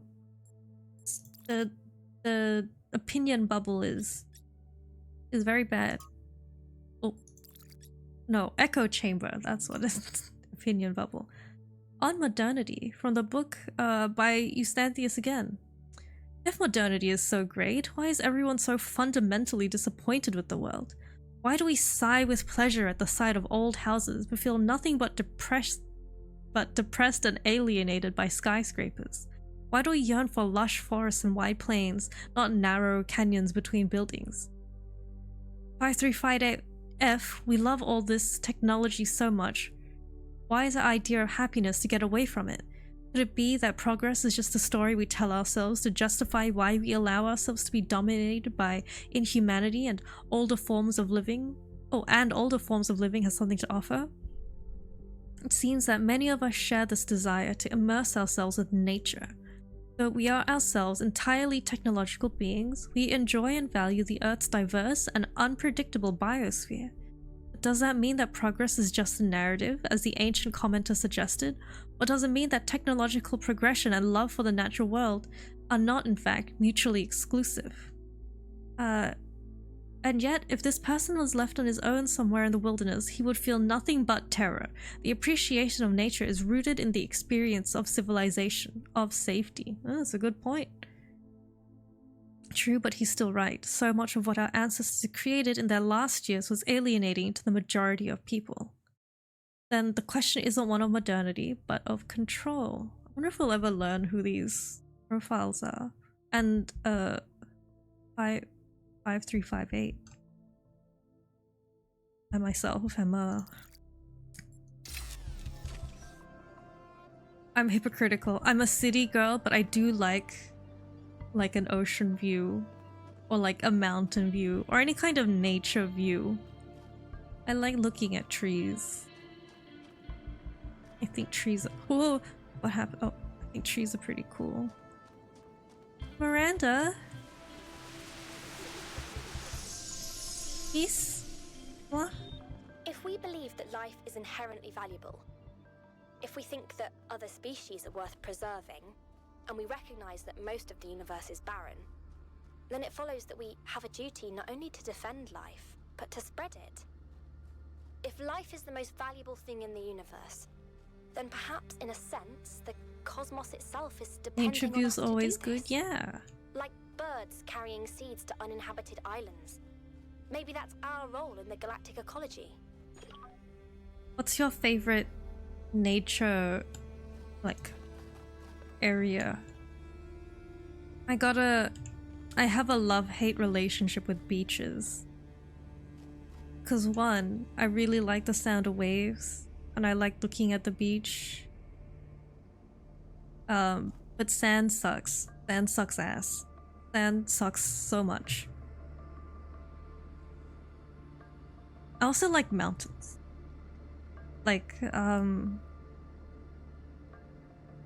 The opinion bubble is very bad. Oh, no, echo chamber. That's what it is. Opinion bubble. On modernity, from the book by Eustathius again. If modernity is so great, why is everyone so fundamentally disappointed with the world? Why do we sigh with pleasure at the sight of old houses, but feel nothing but depressed and alienated by skyscrapers? Why do we yearn for lush forests and wide plains, not narrow canyons between buildings? 5358F, we love all this technology so much. Why is our idea of happiness to get away from it? Could it be that progress is just a story we tell ourselves to justify why we allow ourselves to be dominated by inhumanity and older forms of living? Oh, and older forms of living has something to offer? It seems that many of us share this desire to immerse ourselves with nature. Though we are ourselves entirely technological beings, we enjoy and value the Earth's diverse and unpredictable biosphere. But does that mean that progress is just a narrative, as the ancient commenter suggested? Or does it mean that technological progression and love for the natural world are not, in fact, mutually exclusive? And yet, if this person was left on his own somewhere in the wilderness, he would feel nothing but terror. The appreciation of nature is rooted in the experience of civilization, of safety. Oh, that's a good point. True, but he's still right. So much of what our ancestors created in their last years was alienating to the majority of people. Then the question isn't one of modernity, but of control. I wonder if we'll ever learn who these profiles are. And, 5358. I myself am I'm hypocritical. I'm a city girl, but I do like an ocean view or like a mountain view or any kind of nature view. I like looking at trees. I think trees are cool. What happened? Oh, I think trees are pretty cool. Miranda? Peace? What? If we believe that life is inherently valuable, if we think that other species are worth preserving, and we recognize that most of the universe is barren, then it follows that we have a duty not only to defend life, but to spread it. If life is the most valuable thing in the universe, then perhaps in a sense, the cosmos itself is depending Nature on view's us to do always good, this. yeah. Like birds carrying seeds to uninhabited islands. Maybe that's our role in the galactic ecology. What's your favorite nature, like, area? I have a love-hate relationship with beaches. Cause one, I really like the sound of waves, and I like looking at the beach. But sand sucks. Sand sucks ass. Sand sucks so much. I also like mountains. Like,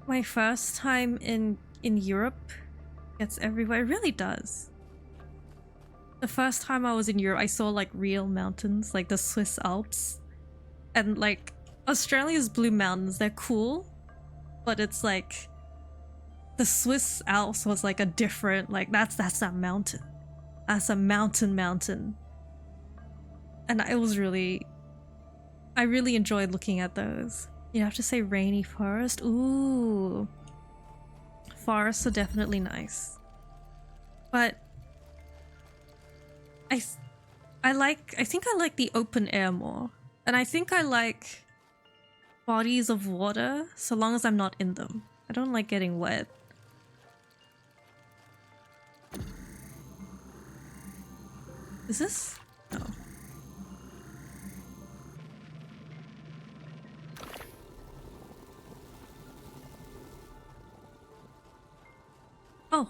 my first time in Europe gets everywhere. It really does. The first time I was in Europe, I saw like real mountains, like the Swiss Alps. And like, Australia's Blue Mountains, they're cool. But it's like, the Swiss Alps was like a different, like, that's a mountain. That's a mountain. And I really enjoyed looking at those. You have to say rainy forest. Ooh. Forests are definitely nice. But I think I like the open air more. And I think I like bodies of water so long as I'm not in them. I don't like getting wet. Is this? No. Oh.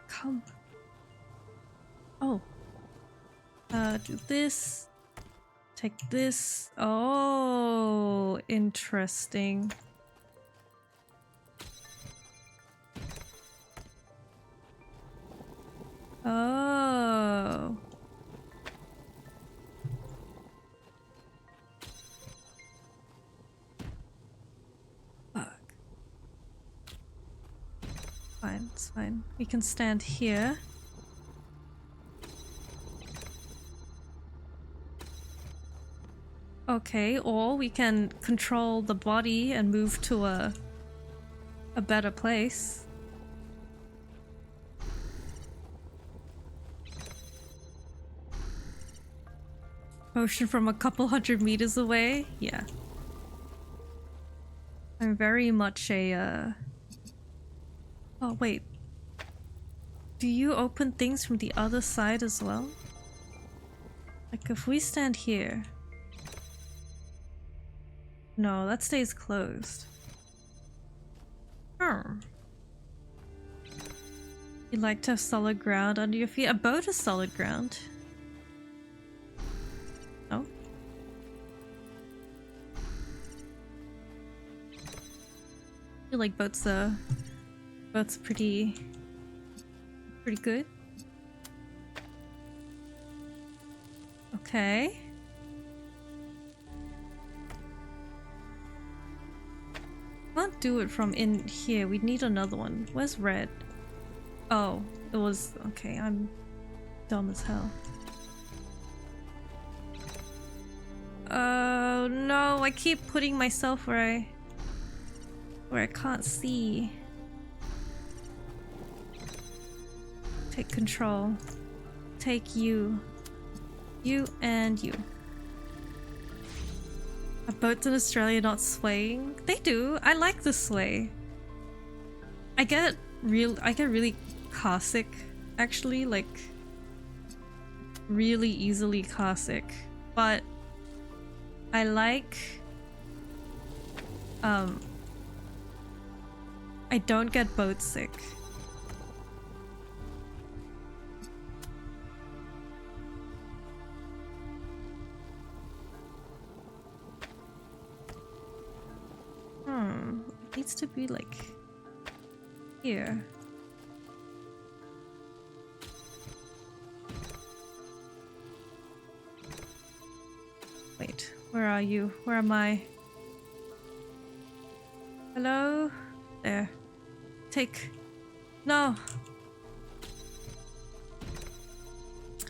Come. Oh. Do this. Take this. Oh, interesting. Oh. Fuck. Fine, it's fine. We can stand here. Okay, or we can control the body and move to a better place. Motion from a couple 100 meters away? Yeah. I'm very much a, Oh, wait. Do you open things from the other side as well? Like, if we stand here... No, that stays closed. You like to have solid ground under your feet? A boat is solid ground. No? feel like boats are pretty good. Okay. Can't do it from in here. We'd need another one. Where's red? Oh, it was okay. I'm dumb as hell. Oh no, I keep putting myself where I can't see. Take control. Take you. You and you. Are boats in Australia not swaying? They do. I like the sway. I get really car sick, actually, like really easily car sick. But I like I don't get boat sick. It needs to be like here. Wait, where are you? Where am I? Hello? There. Take... No!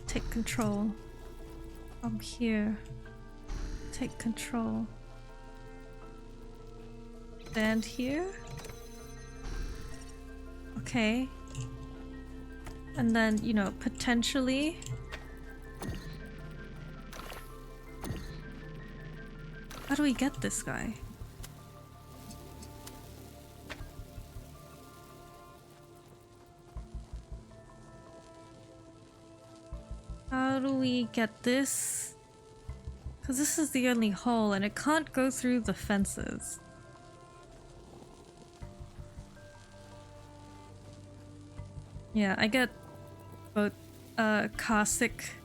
Take control. I'm here. Take control. Stand here? Okay. And then, you know, potentially... How do we get this guy? How do we get this? Because this is the only hole and it can't go through the fences. Yeah, I get both car sick.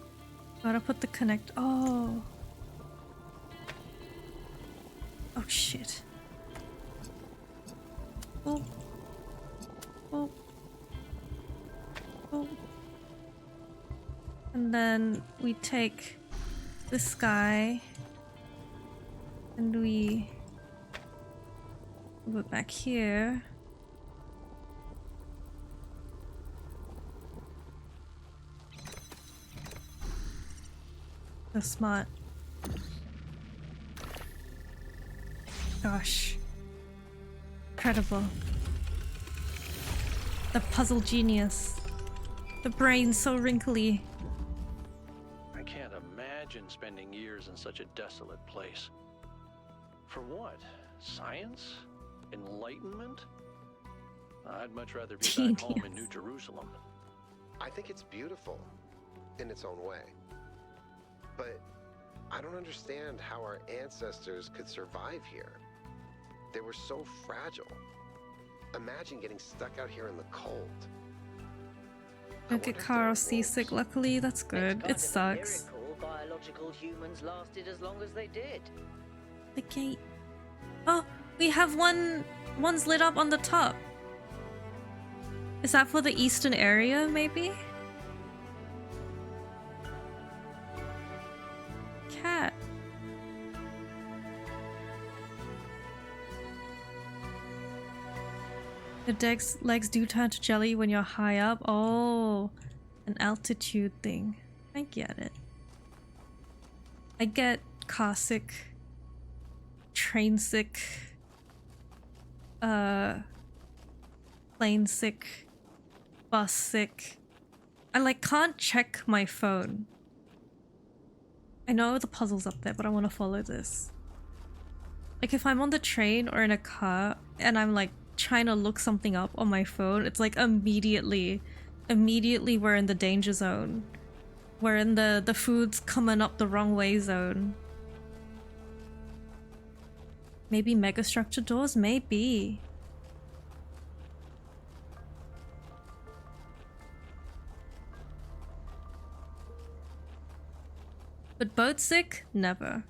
Gotta put the connect. Oh. Oh shit. Oh. Oh. Oh. And then we take this guy and we move it back here. So smart. Gosh. Incredible. The puzzle genius. The brain so wrinkly. I can't imagine spending years in such a desolate place. For what? Science? Enlightenment? I'd much rather be back home in New Jerusalem. I think it's beautiful in its own way. But I don't understand how our ancestors could survive here. They were so fragile. Imagine getting stuck out here in the cold. Don't get car or seasick, luckily. That's good. It sucks. Biological humans lasted as long as they did. The gate. Oh, we have one's lit up on the top. Is that for the eastern area, maybe? Cat. Your legs do turn to jelly when you're high up. Oh, an altitude thing. I get it. I get car sick, train sick, plane sick, bus sick. I like can't check my phone. I know the puzzle's up there, but I want to follow this. Like if I'm on the train or in a car and I'm like trying to look something up on my phone, it's like immediately we're in the danger zone. We're in the food's coming up the wrong way zone. Maybe megastructure doors? Maybe. But boat sick? Never.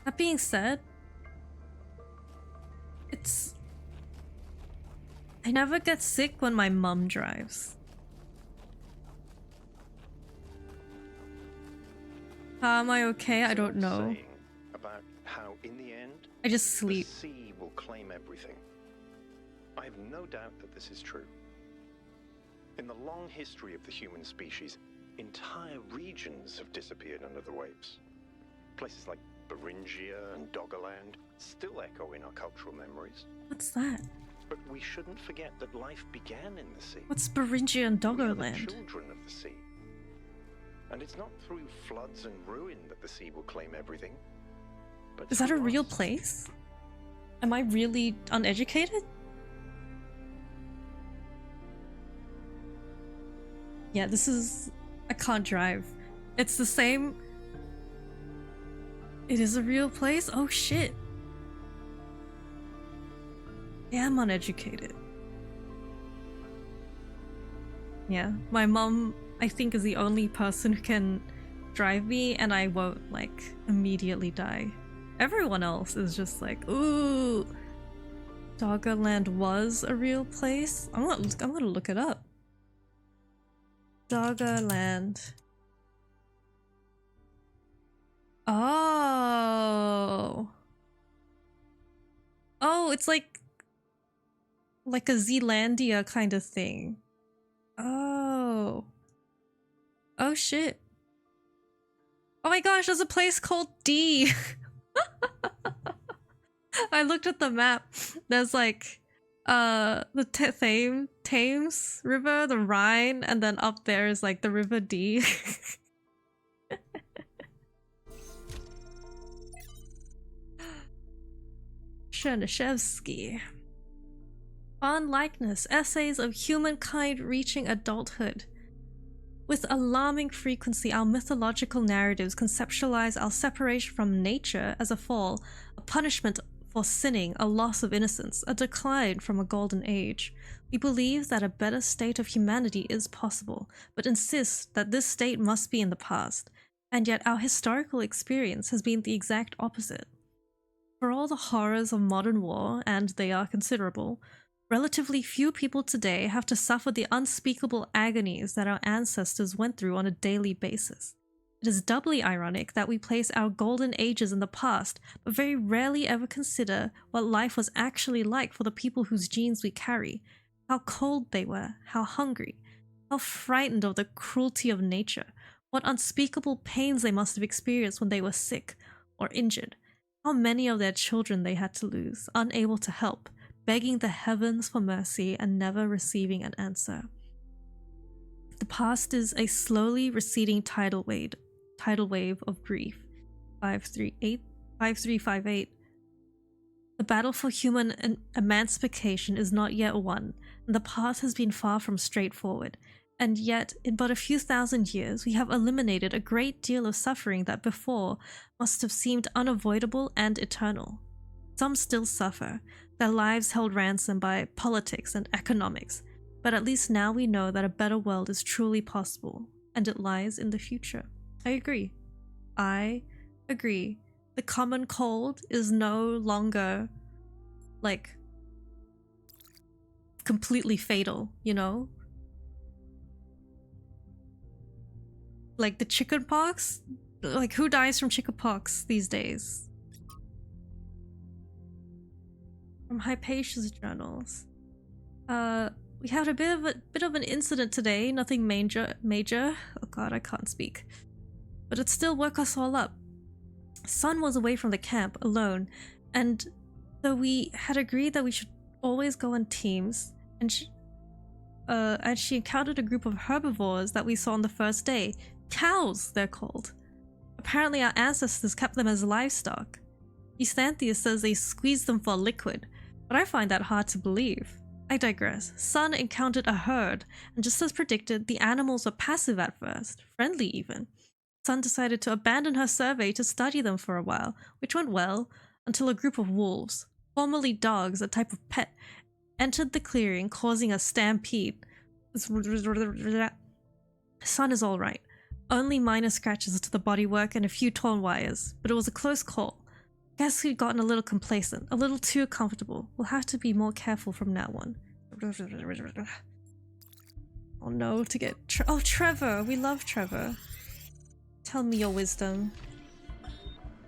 That being said, I never get sick when my mum drives. How am I okay? I don't know. Saying about how, in the end, I just sleep. the sea will claim everything. I have no doubt that this is true. In the long history of the human species, entire regions have disappeared under the waves. Places like Beringia and Doggerland still echo in our cultural memories. What's that? But we shouldn't forget that life began in the sea. What's Beringia and We are the Doggerland? children of the sea. And it's not through floods and ruin that the sea will claim everything. But Is that a through real us. place? Am I really uneducated? Yeah, this is... I can't drive. It's the same... It is a real place? Oh shit. Yeah, I'm uneducated. Yeah, my mom, I think, is the only person who can drive me and I won't, like, immediately die. Everyone else is just like, ooh, Doggerland was a real place? I'm gonna look it up. Doggerland. Oh. Oh, it's like a Zealandia kind of thing. Oh. Oh shit. Oh my gosh, there's a place called D. I looked at the map. There's like the Thames River, the Rhine, and then up there is like the River D. Chernyshevsky. Unlikeness, essays of humankind reaching adulthood. With alarming frequency, our mythological narratives conceptualize our separation from nature as a fall, a punishment for sinning, a loss of innocence, a decline from a golden age. We believe that a better state of humanity is possible, but insist that this state must be in the past, and yet our historical experience has been the exact opposite. For all the horrors of modern war, and they are considerable, relatively few people today have to suffer the unspeakable agonies that our ancestors went through on a daily basis. It is doubly ironic that we place our golden ages in the past, but very rarely ever consider what life was actually like for the people whose genes we carry, how cold they were, how hungry, how frightened of the cruelty of nature, what unspeakable pains they must have experienced when they were sick or injured, how many of their children they had to lose, unable to help, begging the heavens for mercy and never receiving an answer. The past is a slowly receding tidal wave of grief. 5358. The battle for human emancipation is not yet won, and the path has been far from straightforward. And yet, in but a few thousand years, we have eliminated a great deal of suffering that before must have seemed unavoidable and eternal. Some still suffer, their lives held ransom by politics and economics, but at least now we know that a better world is truly possible, and it lies in the future. I agree. The common cold is no longer, like, completely fatal, you know? Like the chickenpox? Like, who dies from chickenpox these days? From Hypatia's journals. We had a bit of an incident today, nothing major. Oh god, I can't speak. But it still woke us all up. Sun was away from the camp, alone, and though we had agreed that we should always go in teams, and she encountered a group of herbivores that we saw on the first day. Cows, they're called. Apparently our ancestors kept them as livestock. Eustanthius says they squeezed them for liquid, but I find that hard to believe. I digress. Sun encountered a herd, and just as predicted, the animals were passive at first, friendly even. Sun decided to abandon her survey to study them for a while, which went well, until a group of wolves, formerly dogs, a type of pet, entered the clearing, causing a stampede. Sun is alright. Only minor scratches to the bodywork and a few torn wires, but it was a close call. Guess we've gotten a little complacent, a little too comfortable. We'll have to be more careful from now on. Oh no, to get oh, Trevor! We love Trevor. Tell me your wisdom.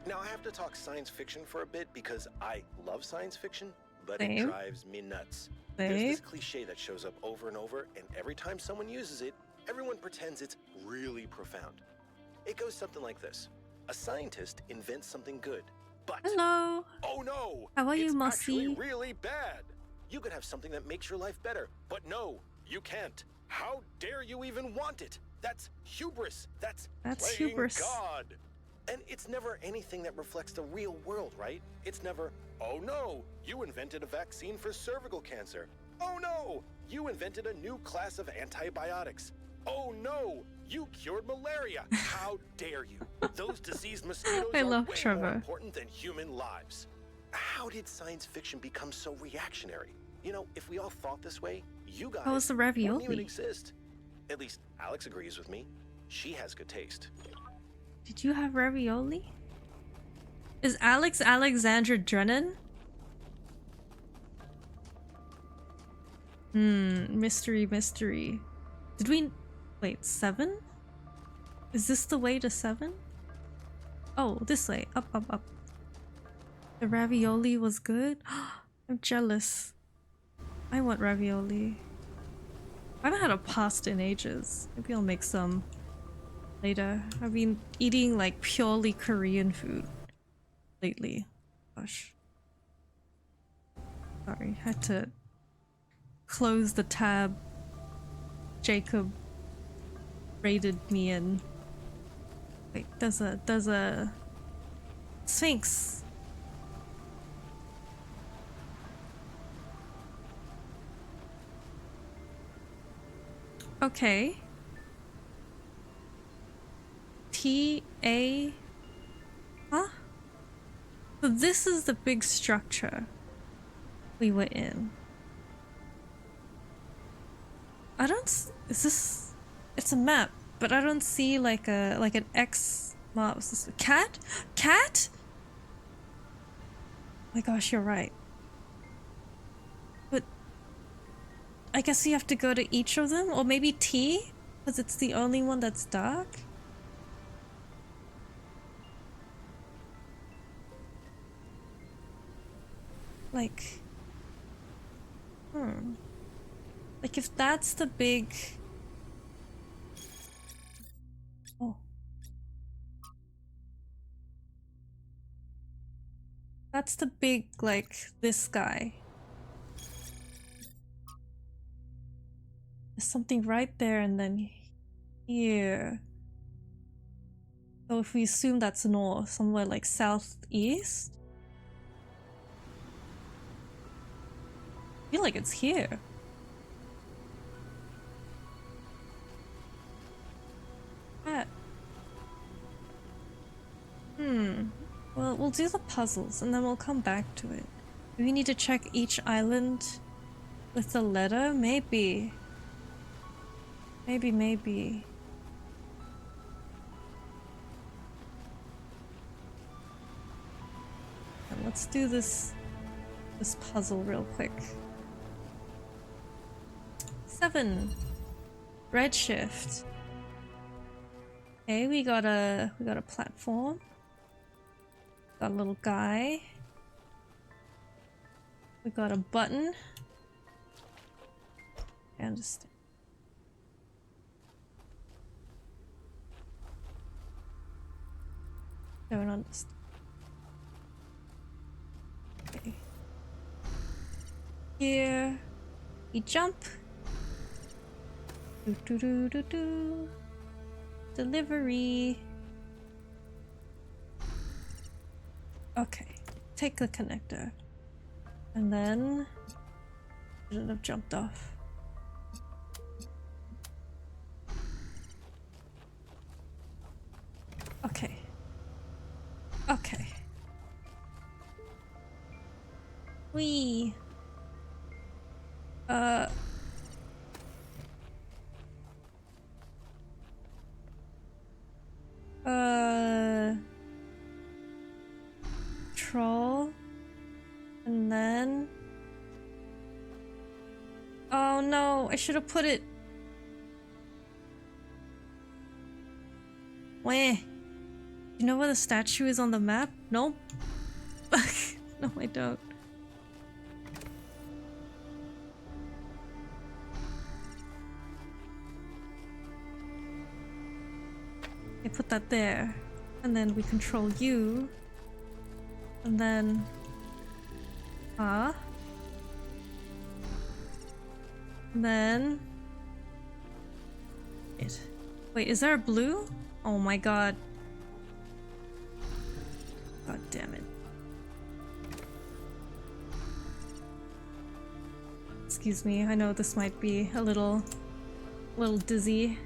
Now I have to talk science fiction for a bit because I love science fiction, but Same. it drives me nuts. There's this cliche that shows up over and over, and every time someone uses it, everyone pretends it's really profound. It goes something like this. A scientist invents something good, but Hello. oh no! How are you, it's Mossy? actually really bad. You could have something that makes your life better, but no, you can't. How dare you even want it? That's hubris. That's playing hubris. God. And it's never anything that reflects the real world, right? It's never, oh no, you invented a vaccine for cervical cancer. Oh no, you invented a new class of antibiotics. Oh no, you cured malaria. How dare you? Those diseased mosquitoes I are love way Trevor. more important than human lives. How did science fiction become so reactionary? You know, if we all thought this way, you guys How was the wouldn't even ravioli? exist. At least Alex agrees with me. She has good taste. Did you have ravioli? Is Alex Alexandra Drennan? Mystery, mystery. Did we... Wait, 7? Is this the way to 7? Oh, this way. Up, up, up. The ravioli was good? I'm jealous. I want ravioli. I haven't had a pasta in ages. Maybe I'll make some later. I've been eating like purely Korean food lately. Gosh. Sorry, had to close the tab. Jacob raided me in. Wait, there's a Sphinx. Okay. T-A... Huh? So this is the big structure we were in. I don't... Is this... It's a map, but I don't see like a... like an X mark. Is this a cat? Cat? Oh my gosh, you're right. But... I guess you have to go to each of them? Or maybe T? Because it's the only one that's dark? Like... Like if that's the big... Oh. That's the big, like, this guy. There's something right there and then here. So if we assume that's north, somewhere like southeast? I feel like it's here. That. Well, we'll do the puzzles and then we'll come back to it. Do we need to check each island with the letter? Maybe. Maybe. And let's do this puzzle real quick. 7. Redshift. Okay, we got a platform. Got a little guy. We got a button. And a stick. Don't understand. Okay. Here we jump. Do. Delivery. Okay, take the connector. And then shouldn't have jumped off. Okay. Okay. We I should have put it. Where? You know where the statue is on the map? Nope. No, I don't. I put that there. And then we control you. And then... And then... Wait, is there a blue? Oh my god. God damn it. Excuse me, I know this might be a little dizzy.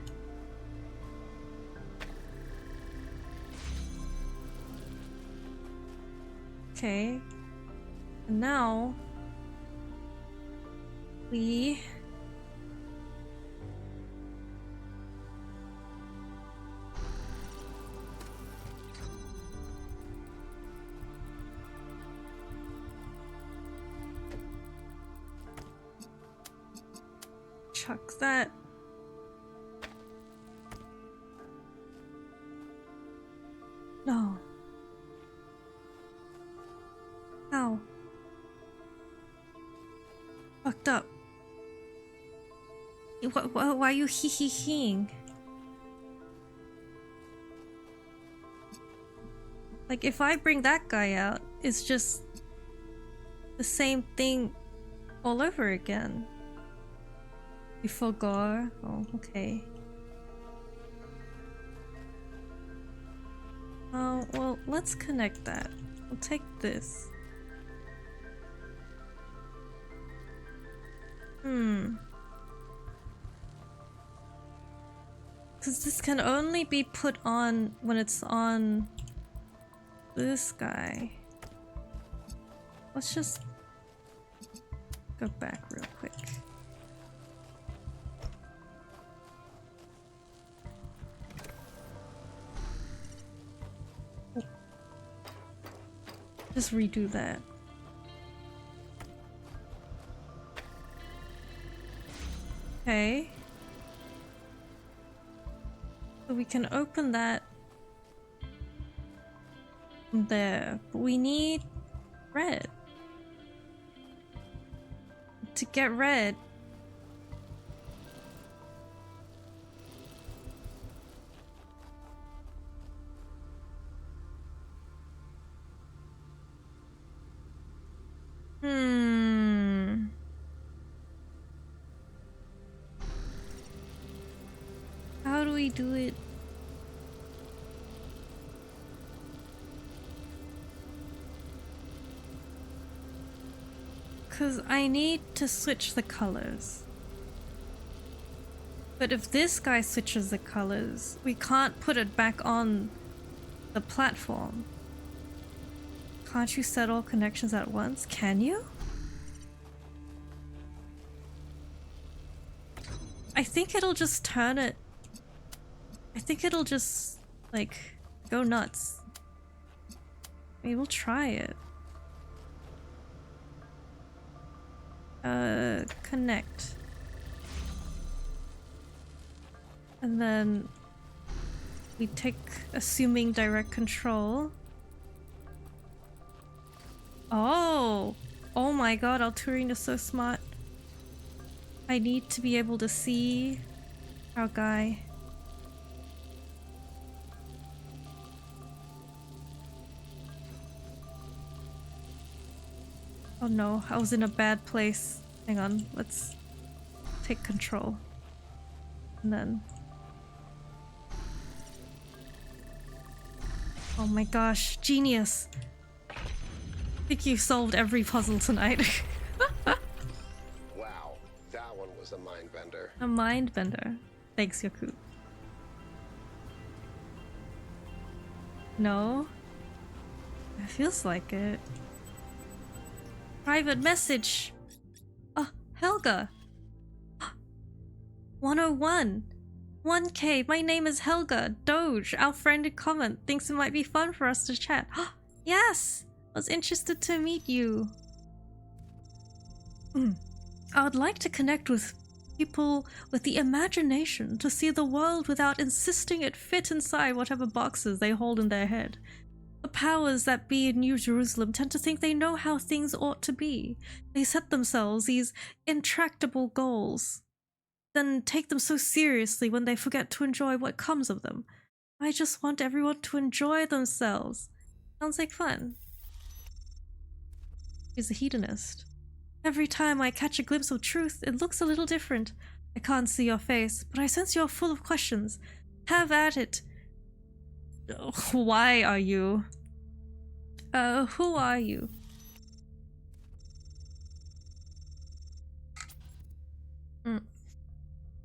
Okay. And now we chuck that. No. Ow. Fucked up. Why are you hee-hee-heeing? Like, if I bring that guy out, it's just the same thing all over again. You forgot? Oh, okay. Oh, well, let's connect that. We'll take this. Because this can only be put on when it's on this guy. Let's just go back real quick. Just redo that. Okay. So we can open that from there, but we need red. To get red, how do we do it? Because I need to switch the colors. But if this guy switches the colors, we can't put it back on the platform. Can't you set all connections at once? Can you? I think it'll just turn it. I think it'll just, like, go nuts. Maybe we'll try it. Connect. And then we take assuming direct control. Oh! Oh my god, Alturine is so smart. I need to be able to see our guy. Oh no, I was in a bad place. Hang on, let's take control. And then... Oh my gosh, genius! I think you solved every puzzle tonight. Wow, that one was a mind bender. A mind bender. Thanks, Yaku. No? It feels like it. Private message! Oh, Helga! 101! 1K, my name is Helga. Doge, our friend in comment, thinks it might be fun for us to chat. Yes! I was interested to meet you. I would like to connect with People with the imagination to see the world without insisting it fit inside whatever boxes they hold in their head. The powers that be in New Jerusalem tend to think they know how things ought to be. They set themselves these intractable goals, then take them so seriously when they forget to enjoy what comes of them. I just want everyone to enjoy themselves. Sounds like fun. He's a hedonist. Every time I catch a glimpse of truth, it looks a little different. I can't see your face, but I sense you're full of questions. Have at it. Why are you? Who are you?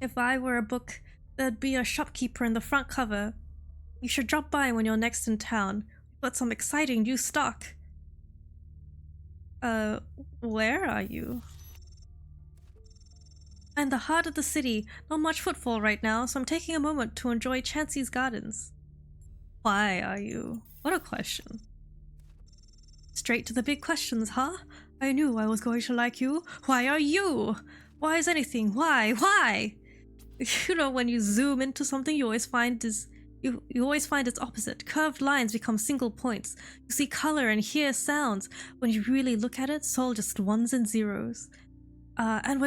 If I were a book, there'd be a shopkeeper in the front cover. You should drop by when you're next in town. We've got some exciting new stock. Where are you? I'm the heart of the city. Not much footfall right now, so I'm taking a moment to enjoy Chansey's gardens. Why are you? What a question. Straight to the big questions, huh? I knew I was going to like you. Why are you? Why is anything? Why? You know, when you zoom into something, you always find its opposite. Curved lines become single points. You see color and hear sounds. When you really look at it, it's all just ones and zeros. And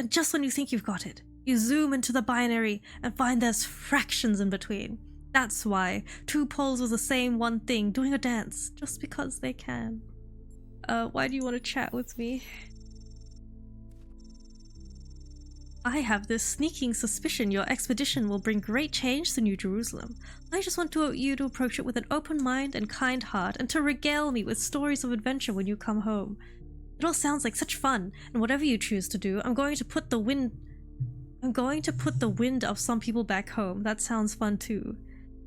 just when you think you've got it, you zoom into the binary and find there's fractions in between. That's why two poles of the same one thing doing a dance just because they can. Why do you want to chat with me? I have this sneaking suspicion your expedition will bring great change to New Jerusalem. I just want you to approach it with an open mind and kind heart, and to regale me with stories of adventure when you come home. It all sounds like such fun, and whatever you choose to do, I'm going to put the wind of some people back home. That sounds fun too.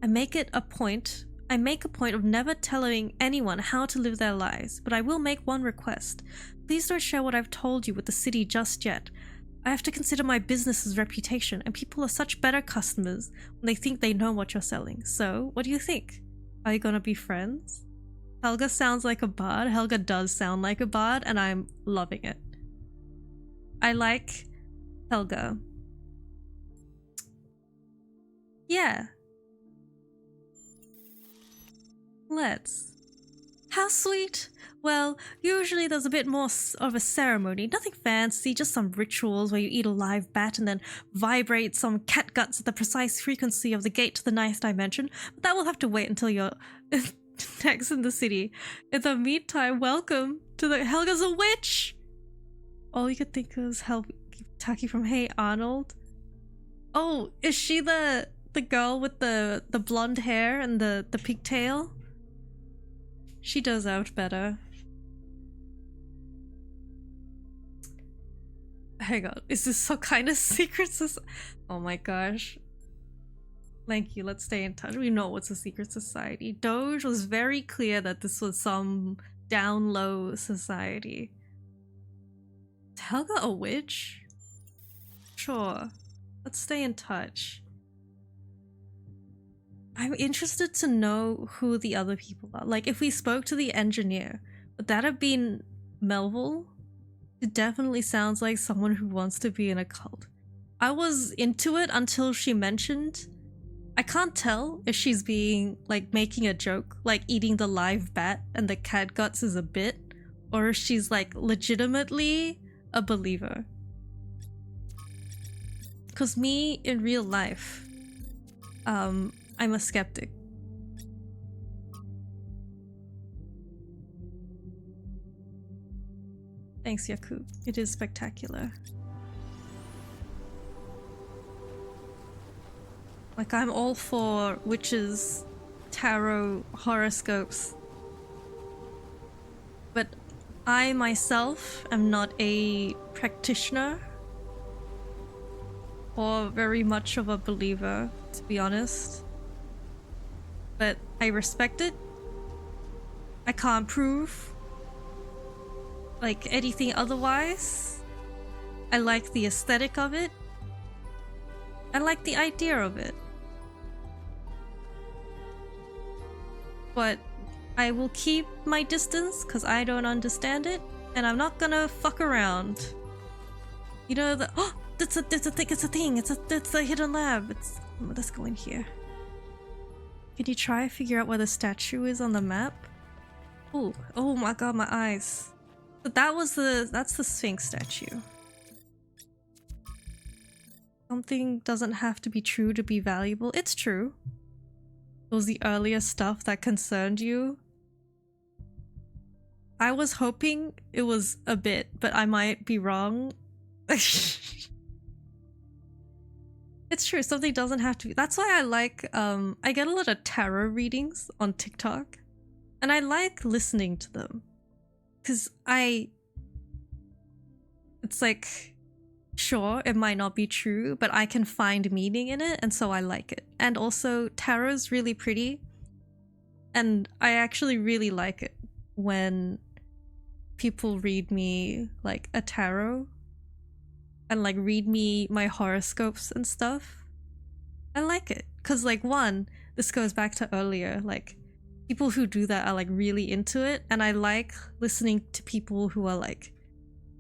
I make a point of never telling anyone how to live their lives, but I will make one request. Please don't share what I've told you with the city just yet. I have to consider my business's reputation, and people are such better customers when they think they know what you're selling. So, what do you think? Are you gonna be friends? Helga sounds like a bard. Helga does sound like a bard, and I'm loving it. I like Helga. Yeah. Let's. How sweet! Well, usually there's a bit more of a ceremony, nothing fancy, just some rituals where you eat a live bat and then vibrate some cat guts at the precise frequency of the gate to the ninth dimension, but that will have to wait until you're next in the city. In the meantime, welcome to the Helga's a witch! All you could think of is Taki from Hey Arnold. Oh, is she the girl with the blonde hair and the pigtail? She does out better. Hang on, is this some kind of secret society? Oh my gosh. Thank you, let's stay in touch. We know what's a secret society. Doge was very clear that this was some down low society. Is Helga a witch? Sure. Let's stay in touch. I'm interested to know who the other people are. Like, if we spoke to the engineer, would that have been Melville? It definitely sounds like someone who wants to be in a cult. I was into it until she mentioned... I can't tell if she's being, like, making a joke, like eating the live bat and the cat guts is a bit, or if she's, like, legitimately a believer. Because me, in real life, I'm a skeptic. Thanks, Yakub. It is spectacular. Like, I'm all for witches, tarot, horoscopes. But I myself am not a practitioner or very much of a believer, to be honest. But I respect it. I can't prove like anything otherwise. I like the aesthetic of it. I like the idea of it. But I will keep my distance because I don't understand it, and I'm not gonna fuck around. You know the it's a thing. It's a hidden lab. Let's go in here. Can you try figure out where the statue is on the map? Oh my god, my eyes. But that's the Sphinx statue. Something doesn't have to be true to be valuable. It's true. It was the earlier stuff that concerned you. I was hoping it was a bit, but I might be wrong. It's true, something doesn't have to be. That's why I like, I get a lot of tarot readings on TikTok. And I like listening to them. Because it's like, sure, it might not be true, but I can find meaning in it, and so I like it. And also, tarot's really pretty. And I actually really like it when people read me, like, a tarot. And, like, read me my horoscopes and stuff. I like it. Because, like, one, this goes back to earlier, like, people who do that are, like, really into it. And I like listening to people who are, like,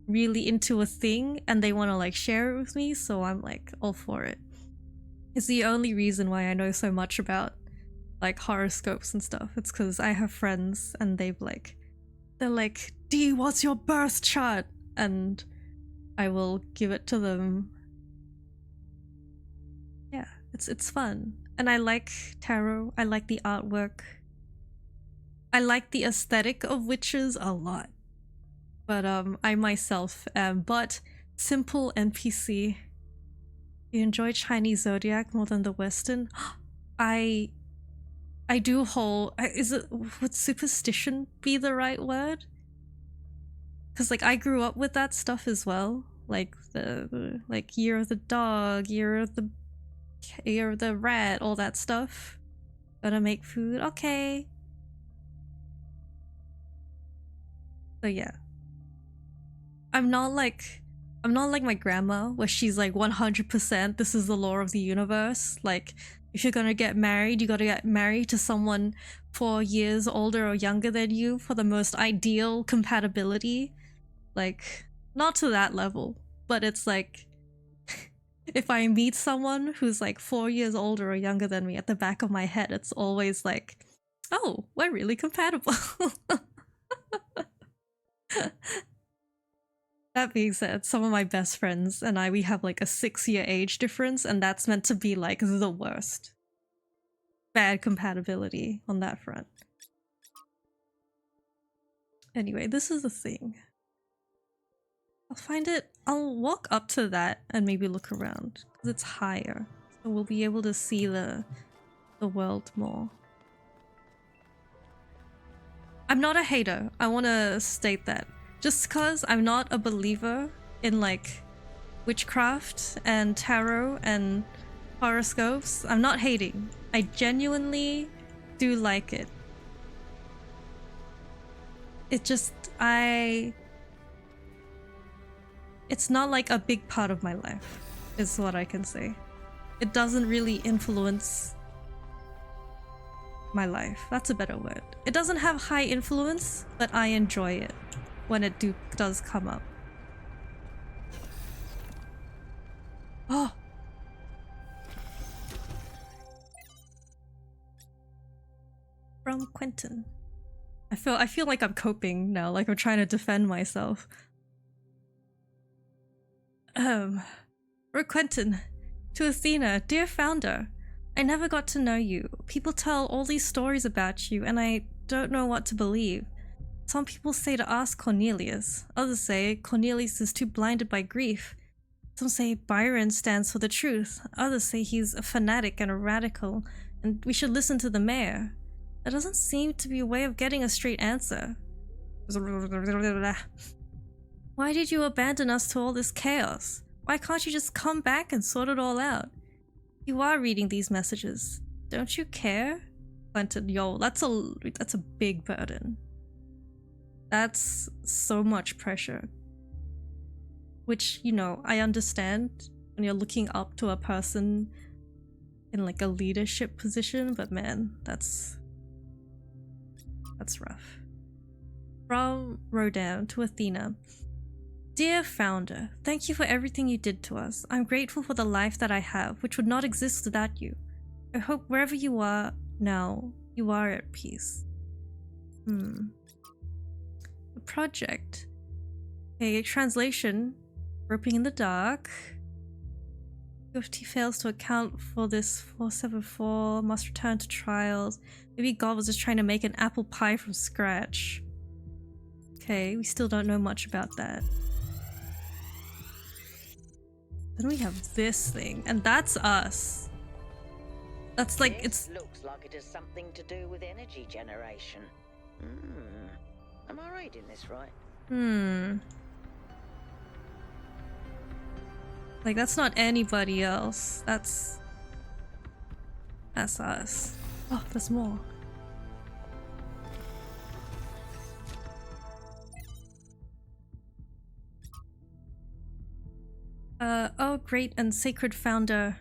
really into a thing and they want to, like, share it with me. So I'm, like, all for it. It's the only reason why I know so much about, like, horoscopes and stuff. It's because I have friends and they're like, D, what's your birth chart? And I will give it to them. Yeah, it's fun. And I like tarot. I like the artwork. I like the aesthetic of witches a lot. But I myself am but simple NPC. You enjoy Chinese zodiac more than the Western? I do hold, would superstition be the right word? Because, like, I grew up with that stuff as well. Like, the like, year of the dog, year of the rat, all that stuff. Gotta make food, okay. So yeah. I'm not like my grandma, where she's like 100% this is the law of the universe. Like, if you're gonna get married, you gotta get married to someone 4 years older or younger than you for the most ideal compatibility. Like, not to that level, but it's like, if I meet someone who's like 4 years older or younger than me, at the back of my head, it's always like, oh, we're really compatible. That being said, some of my best friends and we have like a 6-year age difference, and that's meant to be like the worst. Bad compatibility on that front. Anyway, this is the thing. I'll walk up to that and maybe look around, because it's higher. So we'll be able to see the world more. I'm not a hater, I want to state that. Just because I'm not a believer in, like, witchcraft and tarot and horoscopes, I'm not hating. I genuinely do like it. It just, it's not like a big part of my life, is what I can say. It doesn't really influence my life. That's a better word. It doesn't have high influence, but I enjoy it when it does come up. Oh! From Quentin. I feel like I'm coping now, like I'm trying to defend myself. Quentin. To Athena, dear founder. I never got to know you. People tell all these stories about you, and I don't know what to believe. Some people say to ask Cornelius. Others say Cornelius is too blinded by grief. Some say Byron stands for the truth. Others say he's a fanatic and a radical, and we should listen to the mayor. There doesn't seem to be a way of getting a straight answer. Why did you abandon us to all this chaos? Why can't you just come back and sort it all out? You are reading these messages. Don't you care? Quentin, yo, that's a big burden. That's so much pressure. Which, you know, I understand when you're looking up to a person in like a leadership position, but man, that's rough. From Rodan to Athena. Dear Founder, thank you for everything you did to us. I'm grateful for the life that I have, which would not exist without you. I hope wherever you are now, you are at peace. The project. Okay, translation. Groping in the dark. Pt.4 fails to account for this 474, must return to trials. Maybe God was just trying to make an apple pie from scratch. Okay, we still don't know much about that. Then we have this thing, and that's us. That's like, This it's... looks like it has something to do with energy generation. Am I reading this right? Like, that's not anybody else. That's us. Oh, there's more. Oh great and sacred Founder.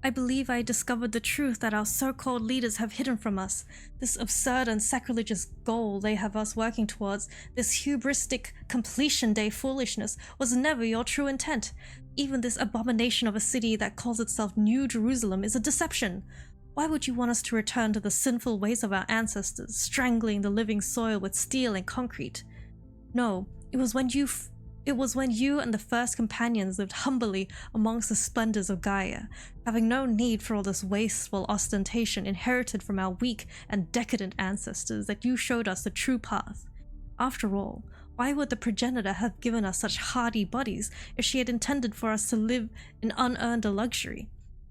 I believe I discovered the truth that our so-called leaders have hidden from us. This absurd and sacrilegious goal they have us working towards, this hubristic completion day foolishness, was never your true intent. Even this abomination of a city that calls itself New Jerusalem is a deception. Why would you want us to return to the sinful ways of our ancestors, strangling the living soil with steel and concrete? No, it was when you and the first companions lived humbly amongst the splendors of Gaia, having no need for all this wasteful ostentation inherited from our weak and decadent ancestors, that you showed us the true path. After all, why would the progenitor have given us such hardy bodies if she had intended for us to live in unearned luxury?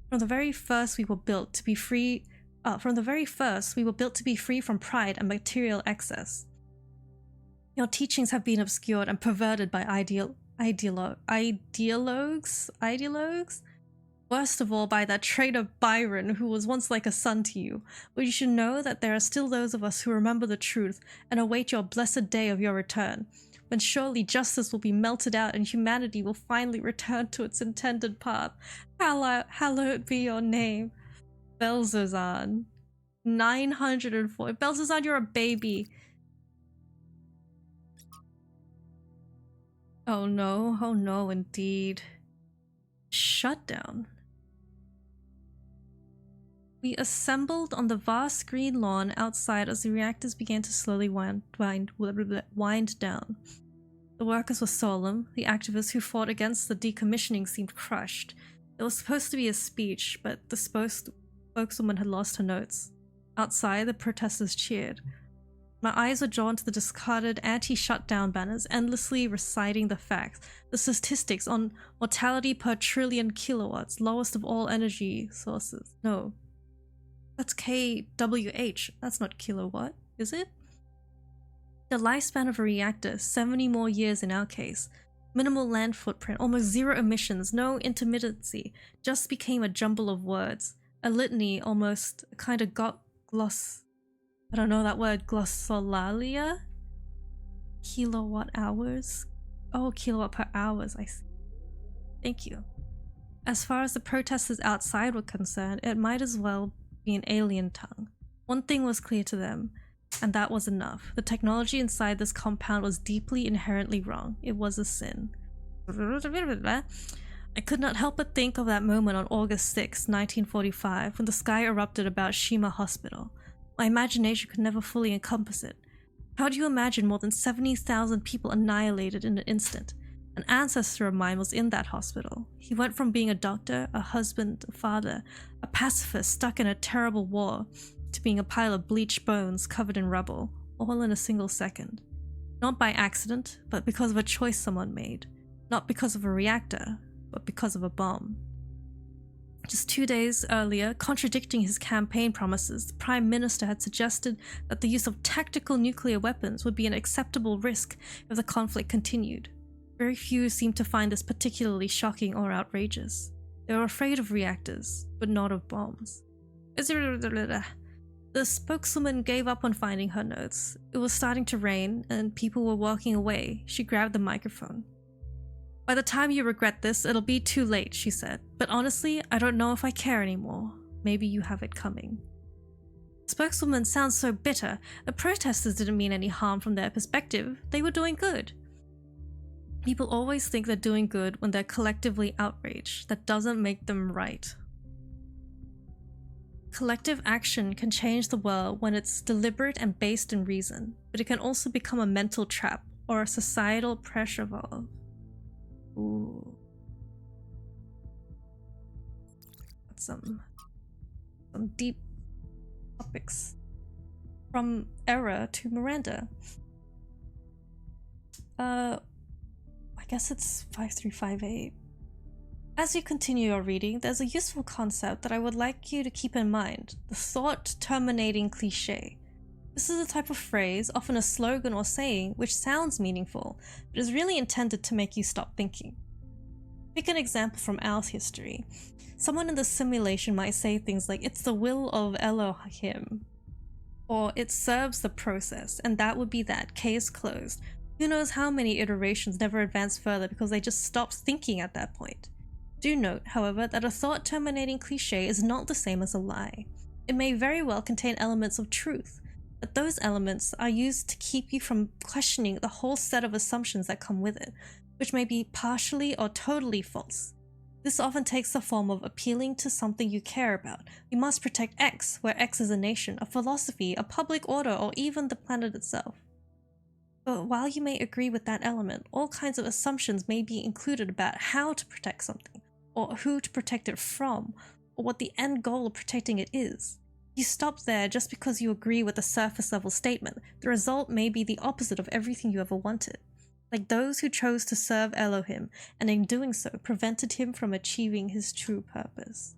From the very first we were built to be free from pride and material excess. Your teachings have been obscured and perverted by ideologues? Worst of all, by that traitor Byron, who was once like a son to you. But you should know that there are still those of us who remember the truth and await your blessed day of your return, when surely justice will be melted out and humanity will finally return to its intended path. Hallowed be your name. Belzazan. 904. Belzazan, you're a baby. Oh no, indeed. Shutdown. We assembled on the vast green lawn outside as the reactors began to slowly wind down. The workers were solemn. The activists who fought against the decommissioning seemed crushed. It was supposed to be a speech, but the spokeswoman had lost her notes. Outside, the protesters cheered. My eyes were drawn to the discarded anti-shutdown banners, endlessly reciting the facts, the statistics on mortality per trillion kilowatts, lowest of all energy sources. No. That's kWh. That's not kilowatt, is it? The lifespan of a reactor, 70 more years in our case. Minimal land footprint, almost zero emissions, no intermittency, just became a jumble of words. A litany, almost a kind of I don't know that word, glossolalia? Kilowatt hours? Oh, kilowatt per hours, I see. Thank you. As far as the protesters outside were concerned, it might as well be an alien tongue. One thing was clear to them, and that was enough. The technology inside this compound was deeply inherently wrong. It was a sin. I could not help but think of that moment on August 6, 1945, when the sky erupted about Shima Hospital. My imagination could never fully encompass it. How do you imagine more than 70,000 people annihilated in an instant? An ancestor of mine was in that hospital. He went from being a doctor, a husband, a father, a pacifist stuck in a terrible war, to being a pile of bleached bones covered in rubble, all in a single second. Not by accident, but because of a choice someone made. Not because of a reactor, but because of a bomb. Just 2 days earlier, contradicting his campaign promises, the Prime Minister had suggested that the use of tactical nuclear weapons would be an acceptable risk if the conflict continued. Very few seemed to find this particularly shocking or outrageous. They were afraid of reactors, but not of bombs. The spokeswoman gave up on finding her notes. It was starting to rain, and people were walking away. She grabbed the microphone. By the time you regret this, it'll be too late, she said. But honestly, I don't know if I care anymore. Maybe you have it coming. The spokeswoman sounds so bitter. The protesters didn't mean any harm from their perspective. They were doing good. People always think they're doing good when they're collectively outraged. That doesn't make them right. Collective action can change the world when it's deliberate and based in reason, but it can also become a mental trap or a societal pressure valve. Ooh. That's some deep topics. From Era to Miranda. I guess it's 5358. As you continue your reading, there's a useful concept that I would like you to keep in mind: the thought-terminating cliche. This is a type of phrase, often a slogan or saying, which sounds meaningful, but is really intended to make you stop thinking. Pick an example from our history. Someone in the simulation might say things like, "It's the will of Elohim," or "It serves the process," and that would be that, case closed. Who knows how many iterations never advance further because they just stopped thinking at that point. Do note, however, that a thought-terminating cliche is not the same as a lie. It may very well contain elements of truth, but those elements are used to keep you from questioning the whole set of assumptions that come with it, which may be partially or totally false. This often takes the form of appealing to something you care about. We must protect X, where X is a nation, a philosophy, a public order, or even the planet itself. But while you may agree with that element, all kinds of assumptions may be included about how to protect something, or who to protect it from, or what the end goal of protecting it is. You stop there just because you agree with a surface level statement. The result may be the opposite of everything you ever wanted. Like those who chose to serve Elohim, and in doing so prevented him from achieving his true purpose.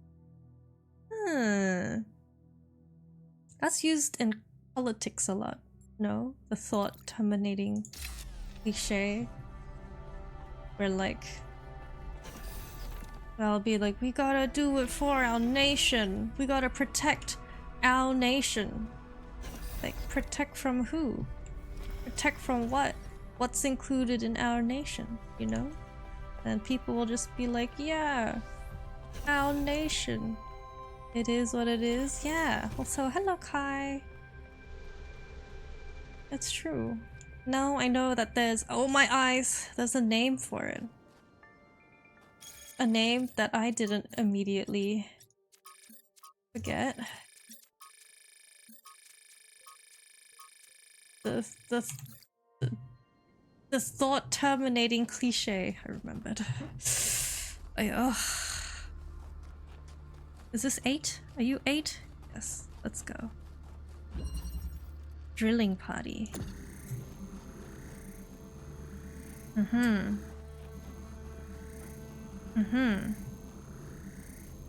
That's used in politics a lot. No, the thought-terminating cliche, where like, I'll be like, we gotta do it for our nation. We gotta protect our nation. Like, protect from who? Protect from what? What's included in our nation, you know? And people will just be like, yeah, our nation. It is what it is, yeah. Also, hello Kai. It's true. No, I know that there's— oh my eyes! There's a name for it. A name that I didn't immediately forget. The thought-terminating cliche. I remembered. Is this 8? Are you 8? Yes, let's go. Drilling party.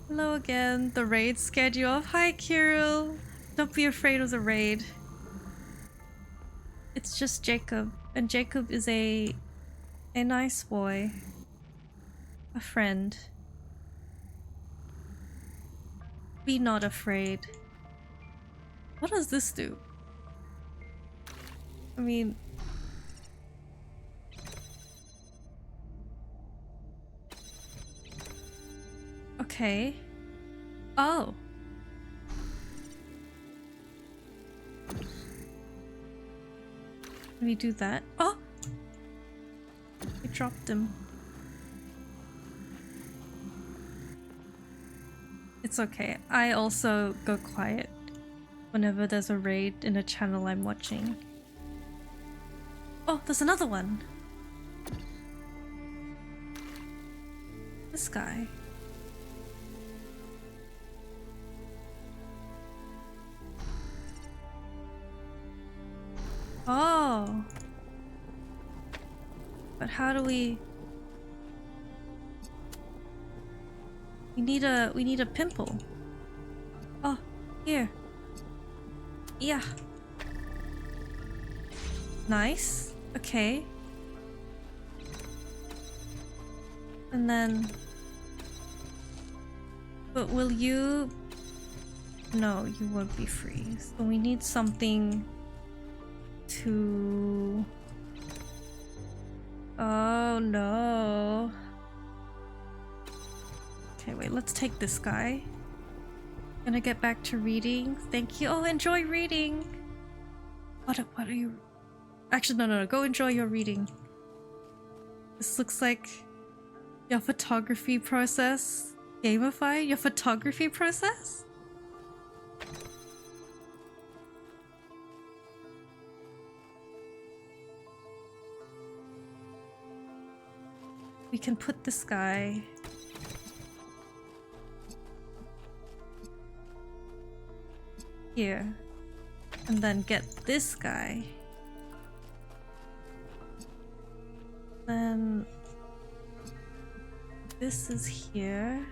Hello again. The raid scared you off. Hi, Kirill. Don't be afraid of the raid. It's just Jacob, and Jacob is a nice boy. A friend. Be not afraid. What does this do? I mean... okay. Oh. Let me do that. Oh! I dropped him. It's okay. I also go quiet whenever there's a raid in a channel I'm watching. Oh, there's another one! This guy. Oh! But how do we... We need a pimple. Oh, here. Yeah. Nice. Okay. And then... but will you... no, you won't be free. So we need something to... oh no. Okay, wait, let's take this guy. Gonna get back to reading. Thank you. Oh, enjoy reading! What are you... actually, no, go enjoy your reading. This looks like your photography process. Gamify your photography process? We can put this guy here and then get this guy. Then this is here.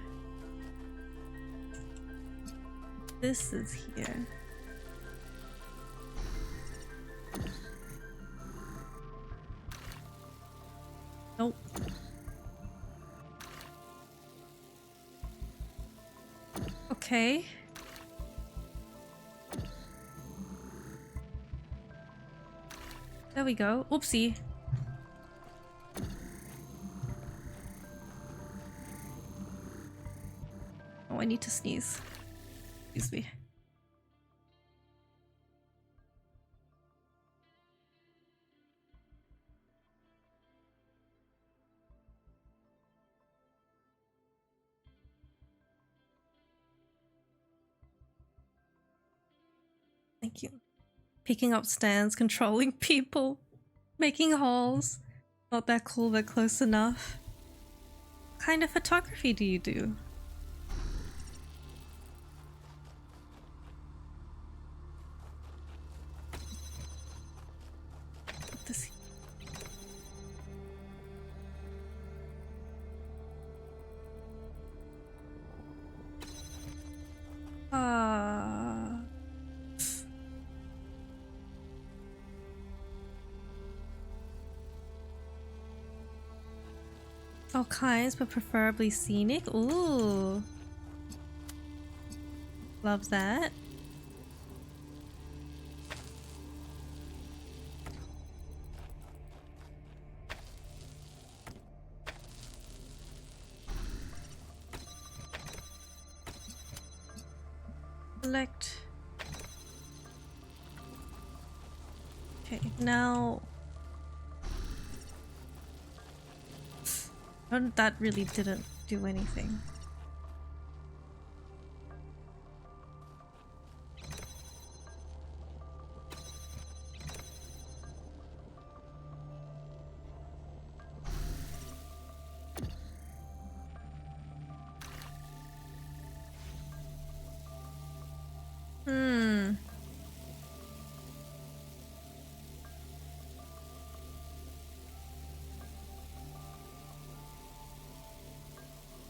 This is here. Nope. Okay. There we go. Oopsie. Oh, I need to sneeze. Excuse me. Thank you. Picking up stands, controlling people, making holes. Not that cool, but close enough. What kind of photography do you do? Put this here. All kinds, but preferably scenic. Ooh. Love that. Select. Okay, now. That really didn't do anything.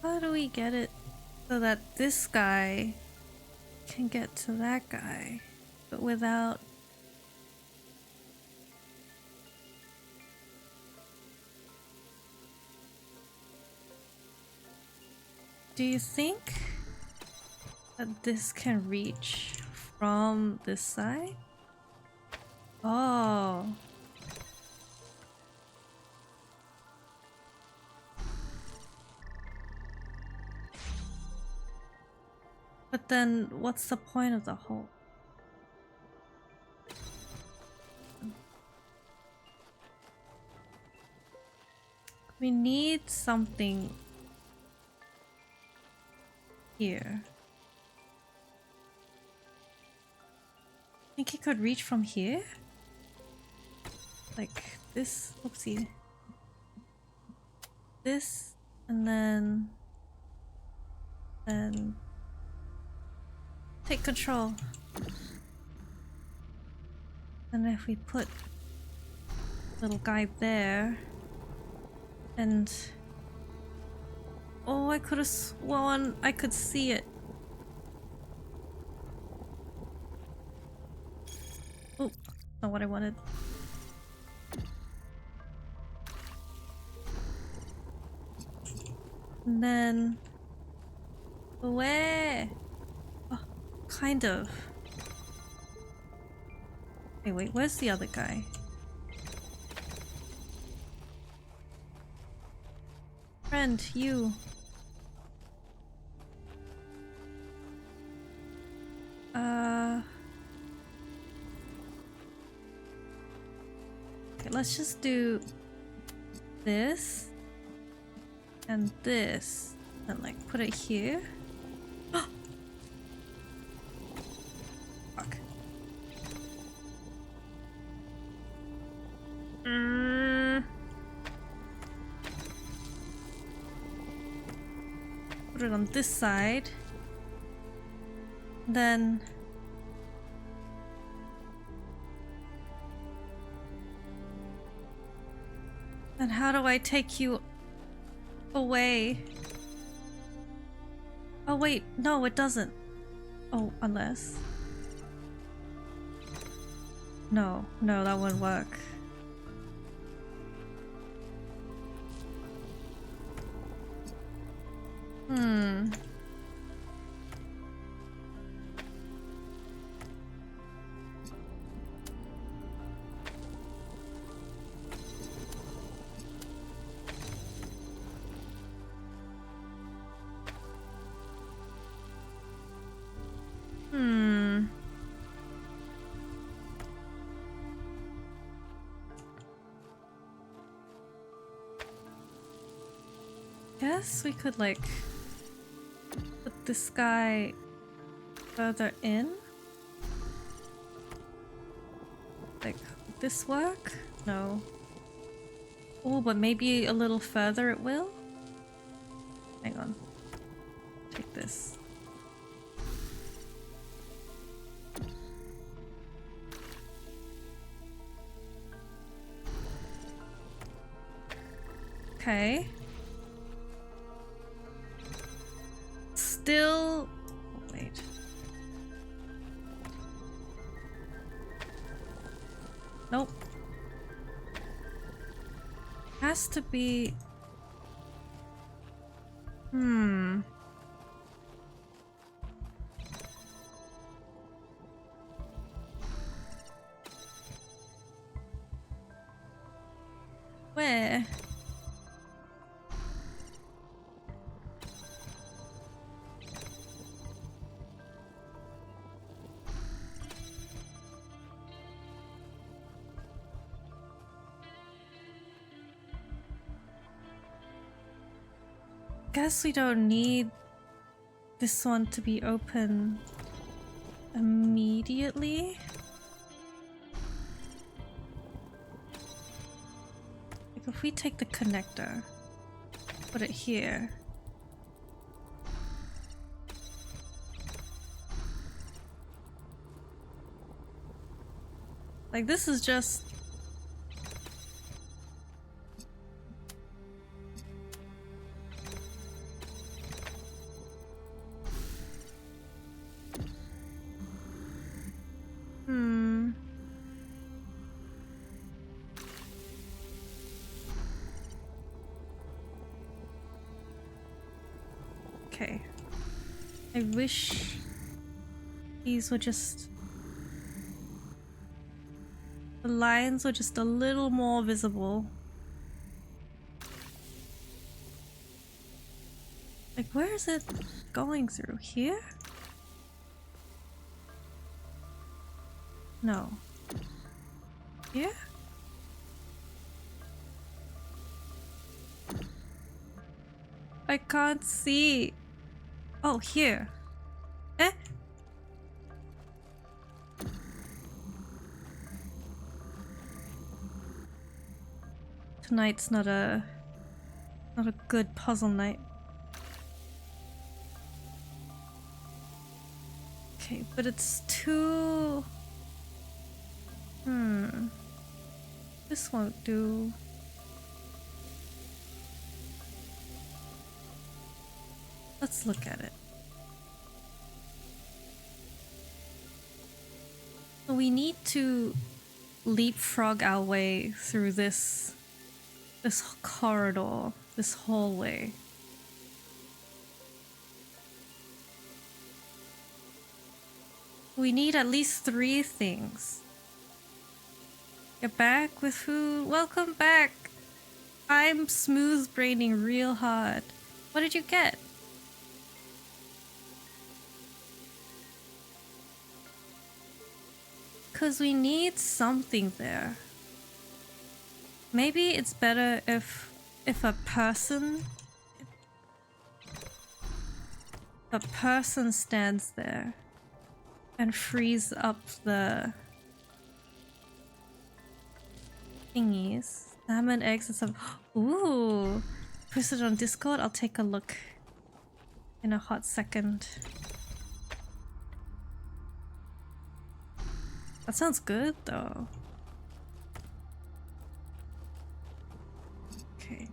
How do we get it so that this guy can get to that guy, but without... Do you think that this can reach from this side? Oh. But then, what's the point of the hole? We need something here. Think he could reach from here? Like this? Oopsie. This, and then take control. And if we put little guy there, and oh, I could have sworn I could see it. Oh, not what I wanted. And then where? Oh, kind of. Hey, wait, where's the other guy? Friend, you. Okay, let's just do this and this and like put it here. Fuck. Put it on this side. Then how do I take you away? Oh wait, no it doesn't. Oh, unless... No, that wouldn't work. Guess we could like put this guy further in. Like, would this work? No. Oh, but maybe a little further it will? Hang on. Take this. Okay. Still... Oh, wait. Nope. Has to be... Where? Guess we don't need this one to be open immediately. Like if we take the connector, put it here. Like this is just... Okay. I wish these were just... The lines were just a little more visible. Like, where is it going through? Here? No. Here? I can't see. Oh, here. Eh? Tonight's not a good puzzle night. Okay, but it's too... This won't do. Let's look at it. So we need to leapfrog our way through this corridor, this hallway. We need at least 3 things. You're back with food? Welcome back! I'm smooth braining real hard. What did you get? Because we need something there. Maybe it's better if if a person stands there and frees up the thingies, salmon eggs and some. Ooh, post it on Discord. I'll take a look in a hot second. That sounds good though. Okay.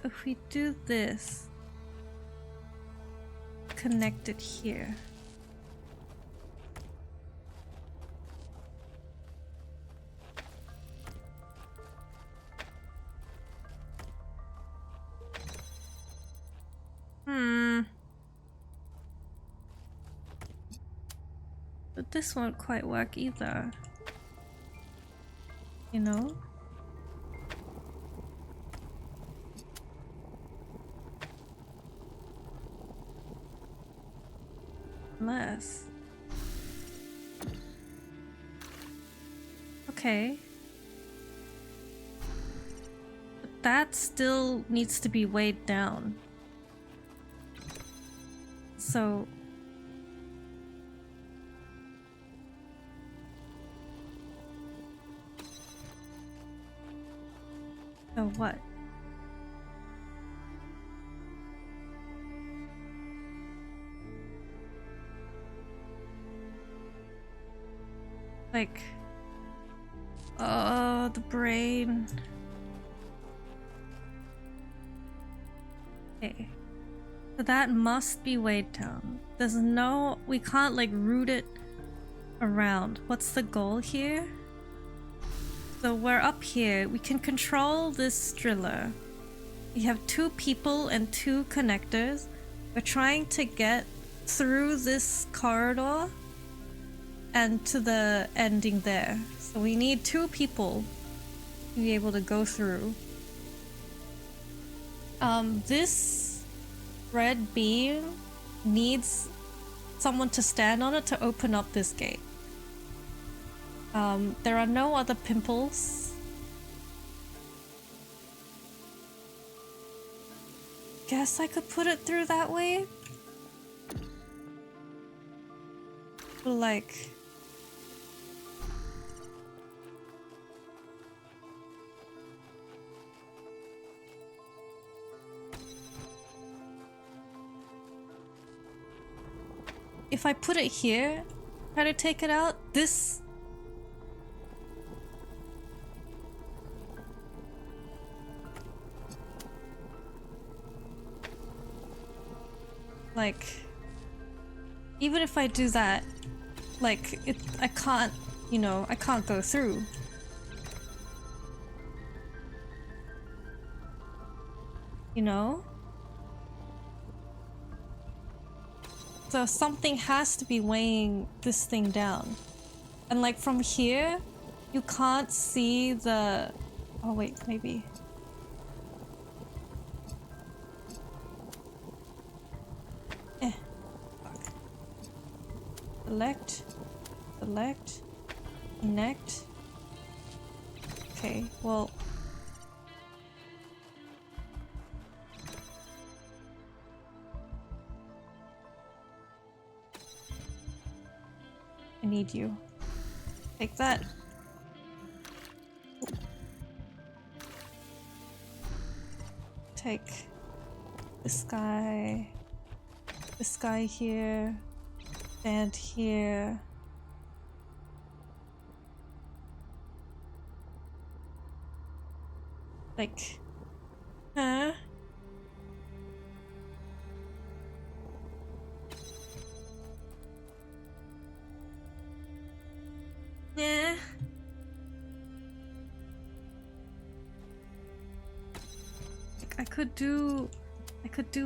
If we do this, connect it here. But this won't quite work either. You know? Unless... Okay. But that still needs to be weighed down. So... So what? Like... Oh, the brain. Okay. So that must be weighed down. There's no... We can't like root it around. What's the goal here? So we're up here. We can control this driller. We have 2 people and 2 connectors. We're trying to get through this corridor and to the ending there. So we need 2 people to be able to go through. This red beam needs someone to stand on it to open up this gate. There are no other pimples. Guess I could put it through that way? Like... If I put it here, try to take it out, this... Like, even if I do that, like, I can't, you know, I can't go through. You know? So something has to be weighing this thing down. And like from here, you can't see the... Oh wait, maybe. Select, select, connect. Okay, well. I need you. Take that. Take this guy here. Stand here. Like, huh? Yeah. Like, I could do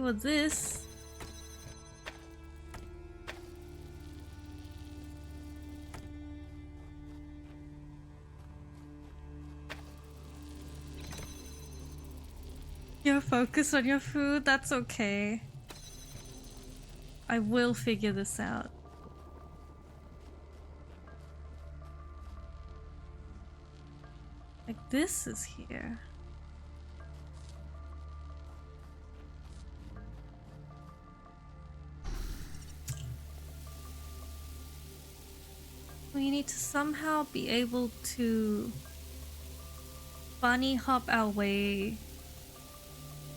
with this. You're focused on your food? That's okay. I will figure this out. Like this is here. We need to somehow be able to bunny hop our way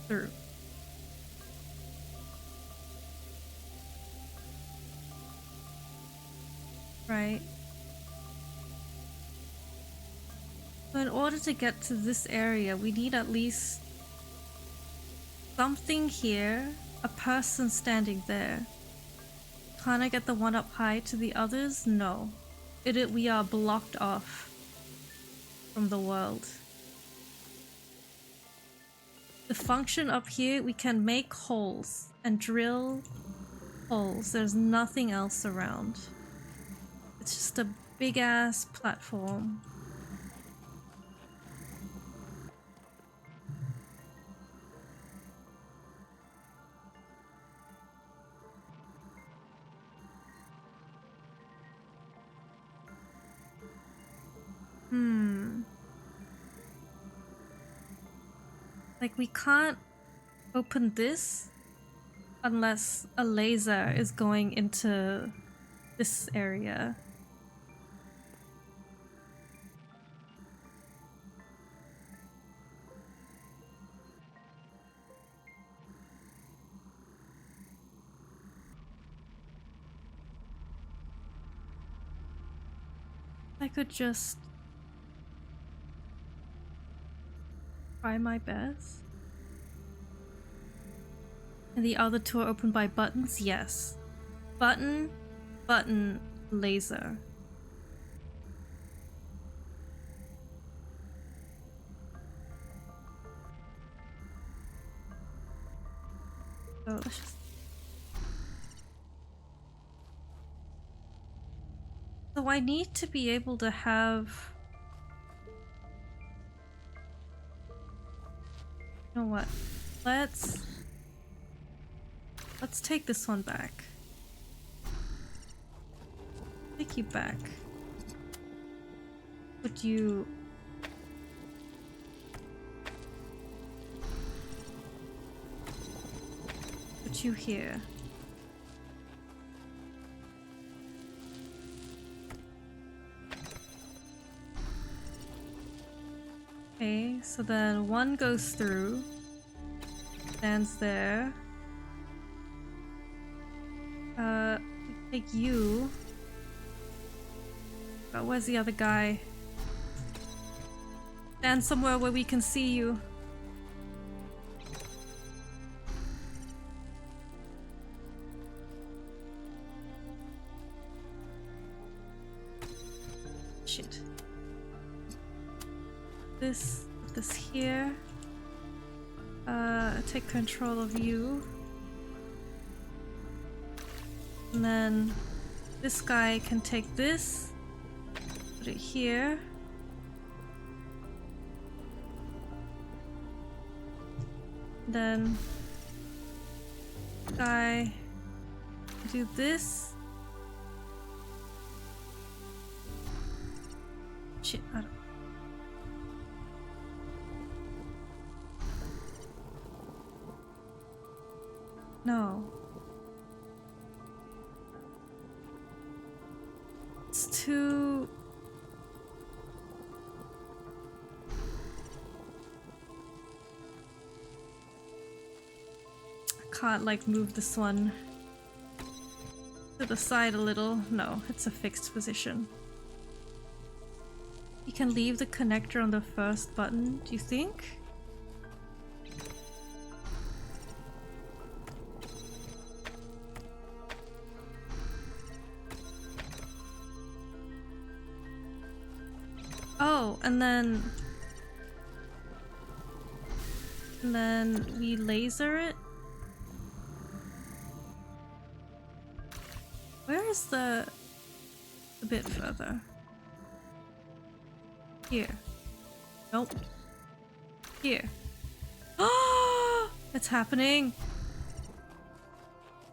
through. Right? So in order to get to this area, we need at least something here, a person standing there. Can't I get the one up high to the others? No. We are blocked off from the world. The function up here, we can make holes and drill holes. There's nothing else around. It's just a big ass platform. Like, we can't open this unless a laser is going into this area. I could just try my best. And the other two are opened by buttons? Yes. Button, button, laser. So let's just... So I need to be able to have... You know what? Let's take this one back. Take you back. Put you... Put you here. Okay, so then one goes through, stands there. Take you. But where's the other guy? Stand somewhere where we can see you. Shit. This here. Take control of you. And then this guy can take this, put it here. Then guy do this. Shit, I don't... No. It's too... I can't like move this one to the side a little. No, it's a fixed position. You can leave the connector on the first button, do you think? Oh, and then we laser it. Where is the a bit further? Here. Nope. Here. Oh, it's happening.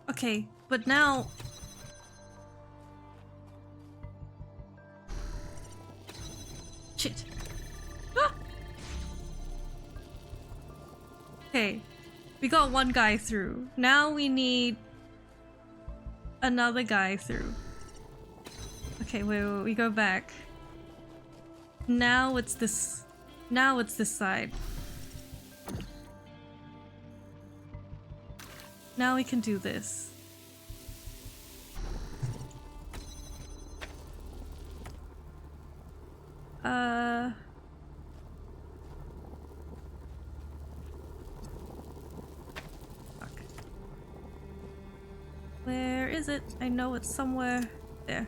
Okay, but now shit. Ah! Okay, we got one guy through. Now we need another guy through. Okay, wait, we go back. Now it's this. Now it's this side. Now we can do this. Fuck. Where is it? I know it's somewhere there.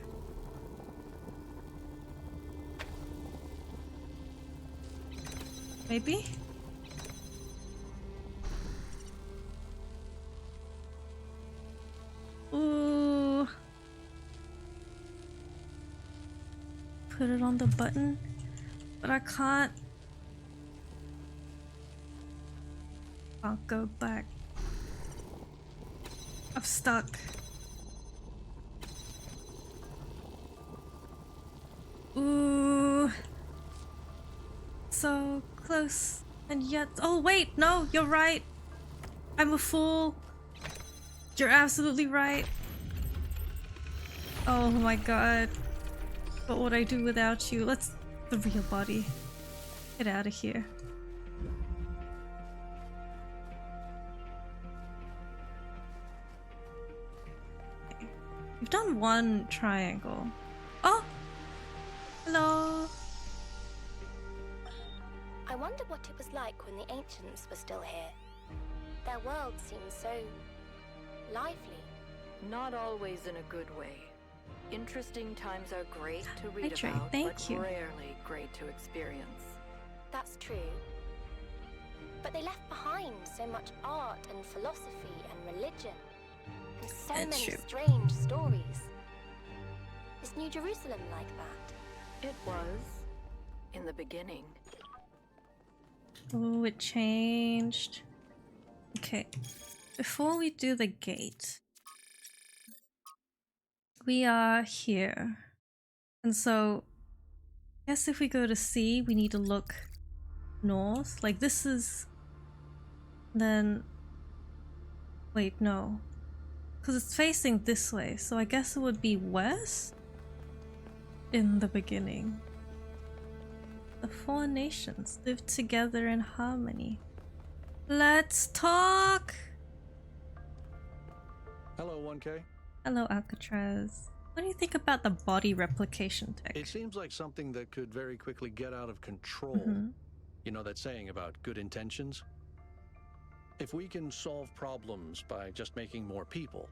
Maybe? Ooh. Put it on the button, but I can't. I'll go back. I'm stuck. Ooh. So close. And yet. Oh, wait. No, you're right. I'm a fool. You're absolutely right. Oh my god. What would I do without you? Let's. The real body. Get out of here. Okay. We've done one triangle. Oh! Hello! I wonder what it was like when the ancients were still here. Their world seems so lively. Not always in a good way. Interesting times are great to Hi, read Trey. about, Thank but you. rarely great to experience. That's true. But they left behind so much art and philosophy and religion. And so That's many true. strange stories. Is New Jerusalem like that? It was in the beginning. Oh, it changed. Okay. Before we do the gate, we are here. And so, I guess if we go to C, we need to look north. Like this is... Then... Wait, no. Because it's facing this way, so I guess it would be west? In the beginning. The four nations live together in harmony. Let's talk! Hello, 1K. Hello, Alcatraz. What do you think about the body replication tech? It seems like something that could very quickly get out of control. Mhm. You know that saying about good intentions? If we can solve problems by just making more people,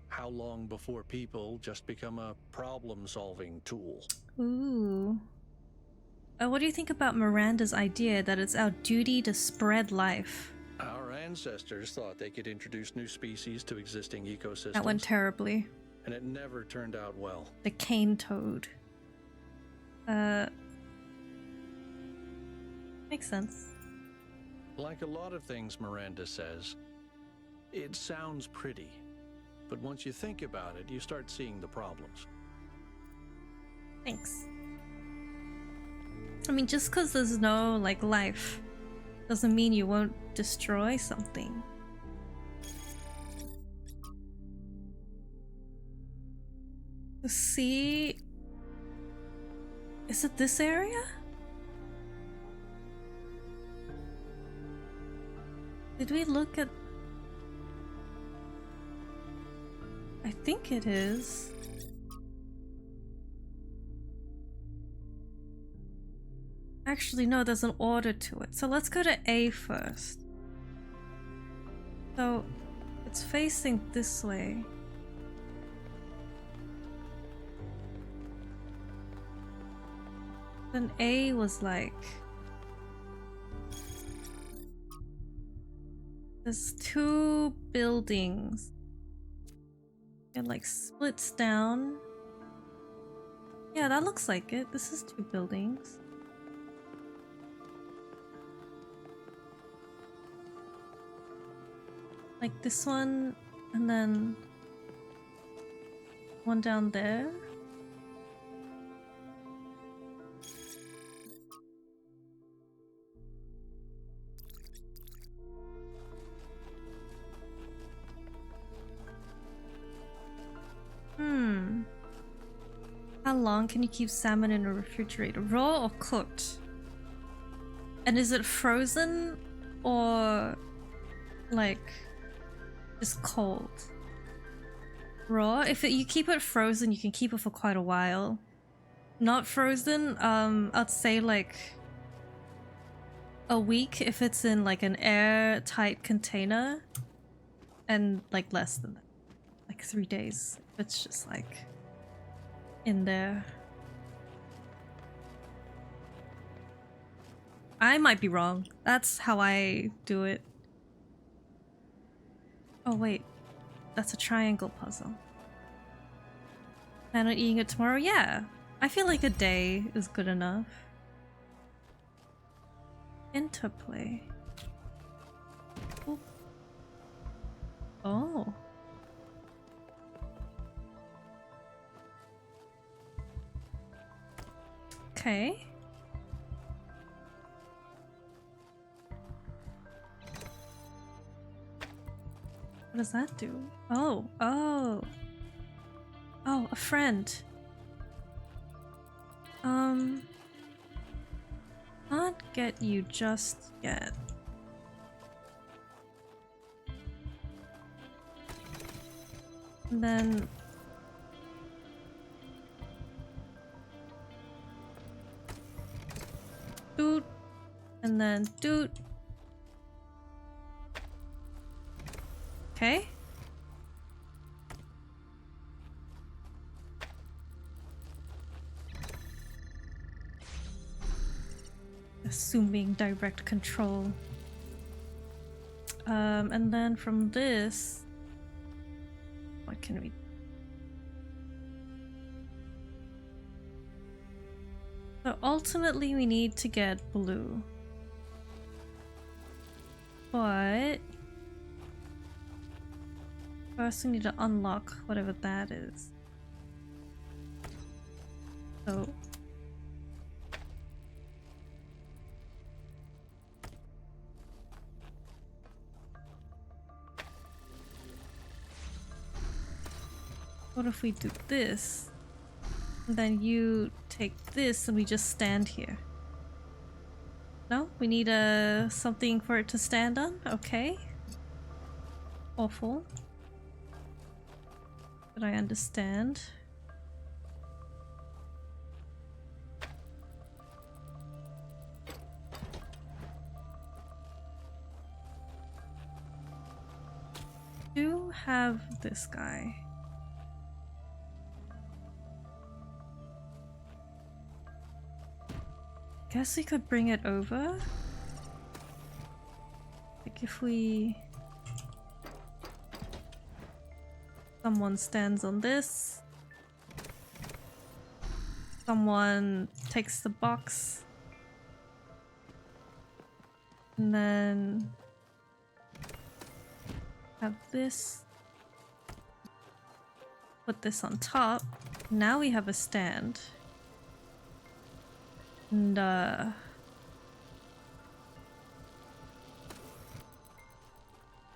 how long before people just become a problem-solving tool? Ooh. What do you think about Miranda's idea that it's our duty to spread life? Our ancestors thought they could introduce new species to existing ecosystems. That went terribly. And it never turned out well. The cane toad. Makes sense. Like a lot of things Miranda says, it sounds pretty. But once you think about it, you start seeing the problems. Thanks. I mean, just because there's no, like, life doesn't mean you won't destroy something. See? Is it this area? Did we look at... I think it is. Actually, no, there's an order to it. So let's go to A first. So, it's facing this way. Then A was like... There's two buildings. It like splits down. Yeah, that looks like it. This is two buildings. Like this one, and then one down there. How long can you keep salmon in a refrigerator? Raw or cooked? And is it frozen or like just cold? Raw? If you keep it frozen, you can keep it for quite a while. Not frozen, I'd say like a week if it's in like an airtight container, and like less than that, like 3 days if it's just like in there. I might be wrong. That's how I do it. Oh wait, that's a triangle puzzle. Plan on eating it tomorrow? Yeah. I feel like a day is good enough. Interplay. Oh. Oh. Okay. What does that do? Oh, oh. Oh, a friend. Can't get you just yet. And then doot, and then doot. Okay. Assuming direct control. And then from this, what can we? So ultimately we need to get blue. But first we need to unlock whatever that is. So what if we do this? And then you take this and we just stand here. No? We need something for it to stand on? Okay. Awful. But I understand. Do have this guy. Guess we could bring it over. Like if we... Someone stands on this. Someone takes the box. And then... have this. Put this on top. Now we have a stand. And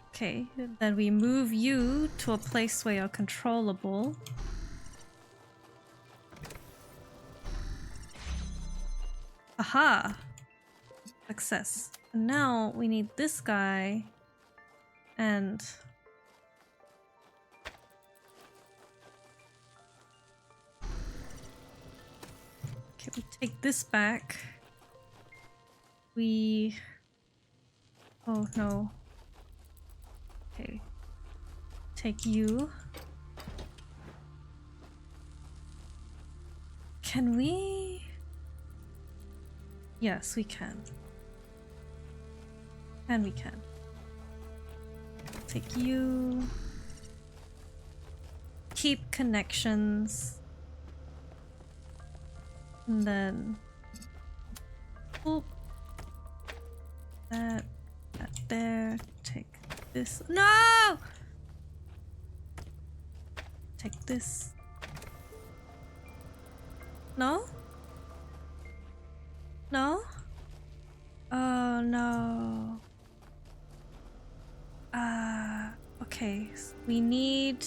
okay, then we move you to a place where you're controllable. Aha! Success. And now we need this guy and okay, we take this back. We... oh no. Okay. Take you. Can we... yes, we can. And we can. Take you. Keep connections. And then... oh. That there. Take this. No! Take this. No? No? Oh no. Okay. So we need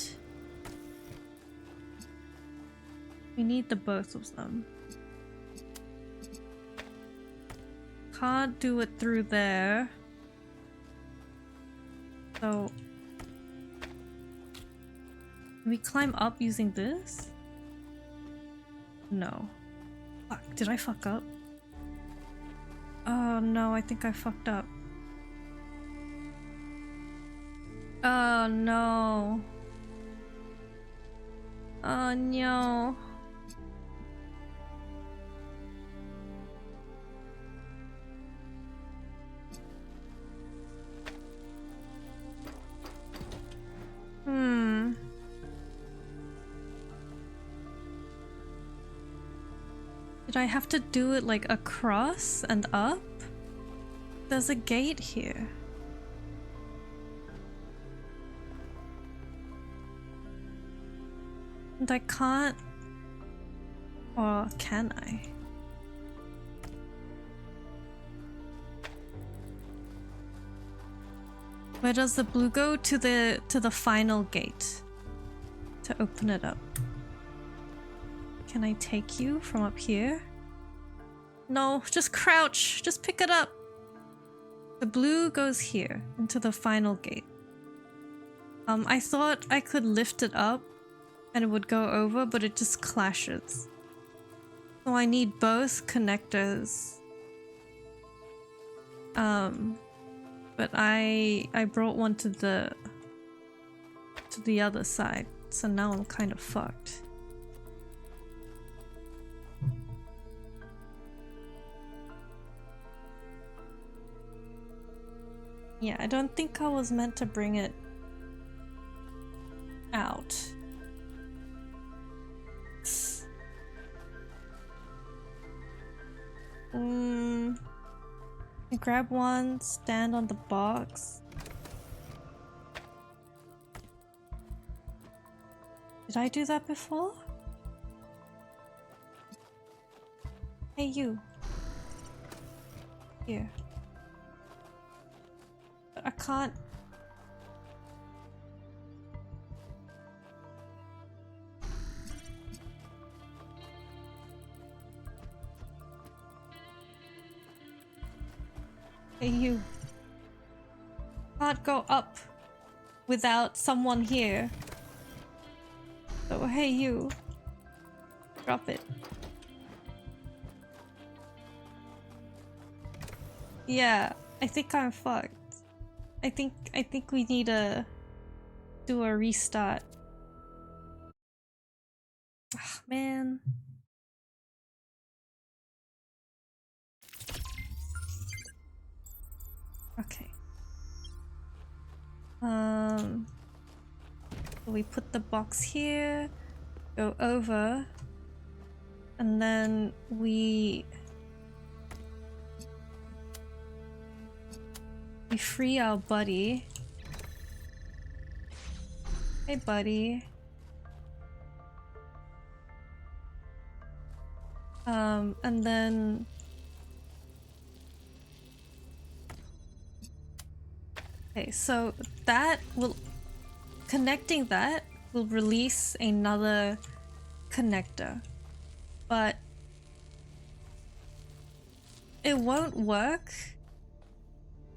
We need the both of them. Can't do it through there. So... Can we climb up using this? No. Fuck, did I fuck up? Oh no, I think I fucked up. Oh no. Oh no. Did I have to do it like across and up? There's a gate here. And I can't... Or can I? Where does the blue go? To the final gate. To open it up. Can I take you from up here? No, just crouch. Just pick it up. The blue goes here, into the final gate. I thought I could lift it up and it would go over, but it just clashes. So I need both connectors. But I brought one to the other side, so now I'm kind of fucked. Yeah, I don't think I was meant to bring it out. Grab one, stand on the box. Did I do that before? Hey you. Here. But I can't. Hey you. Can't go up without someone here. So hey you. Drop it. Yeah, I think I'm fucked. I think we need to do a restart. Ah, man. Okay. We put the box here, go over, and then we free our buddy. Hey buddy. And then okay, so that will connecting that will release another connector, but it won't work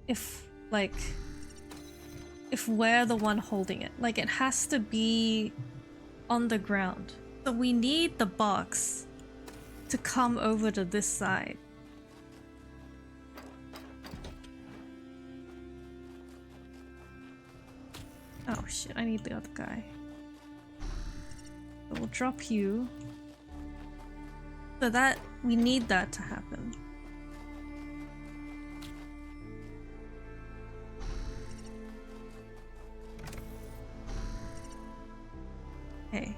if we're the one holding it. Like, it has to be on the ground. So we need the box to come over to this side. Oh shit, I need the other guy. So we'll drop you. So that, we need that to happen. Okay.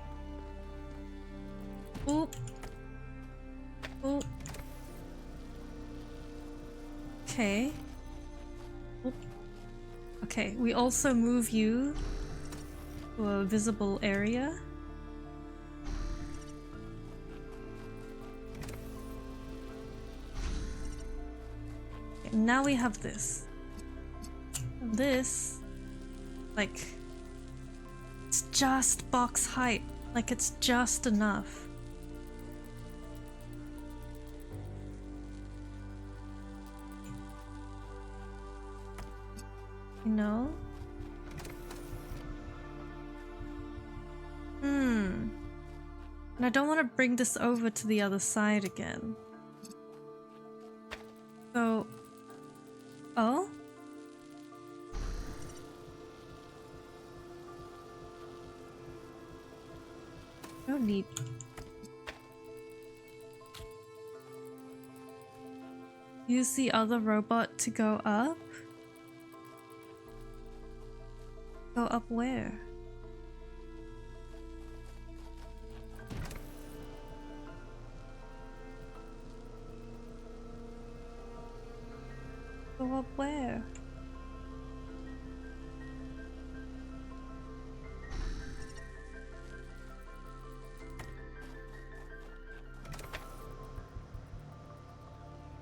Oop. Oop. Okay. Oop. Okay, we also move you to a visible area. Okay, now we have this. And this, like, it's just box height. Like, it's just enough. You know? And I don't want to bring this over to the other side again. So... Oh? No need. Use the other robot to go up? Go up where? Go up where?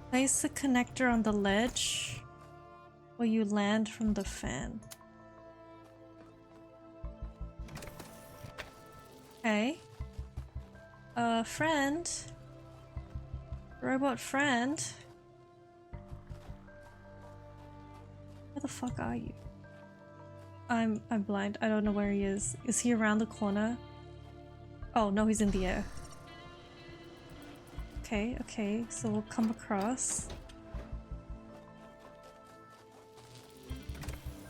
Place the connector on the ledge, or you land from the fan. Okay. Friend? Robot friend? Where the fuck are you? I'm blind. I don't know where he is. Is he around the corner? Oh, no, he's in the air. Okay, okay, so we'll come across.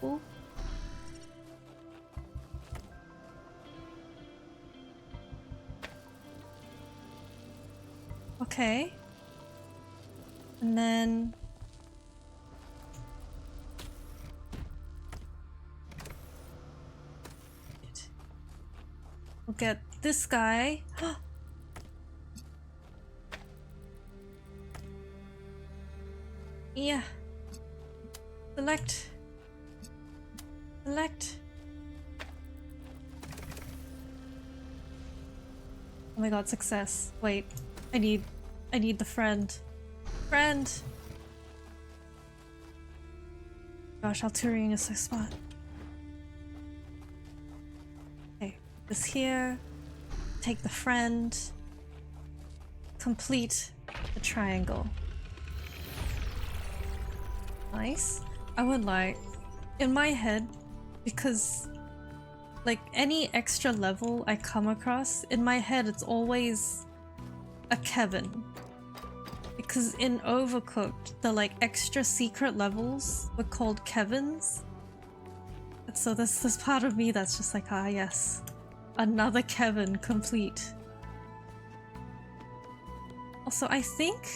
Ooh. Okay. And then... we'll get this guy. Yeah. Select. Select. Oh my god, success. Wait. I need the friend. Friend! Gosh, Alturing is so smart. Okay, this here. Take the friend. Complete the triangle. Nice. I wouldn't lie. In my head, because like any extra level I come across, in my head it's always a Kevin. Because in Overcooked, the like extra secret levels were called Kevins. And so there's this part of me that's just like, ah yes, another Kevin complete. Also, I think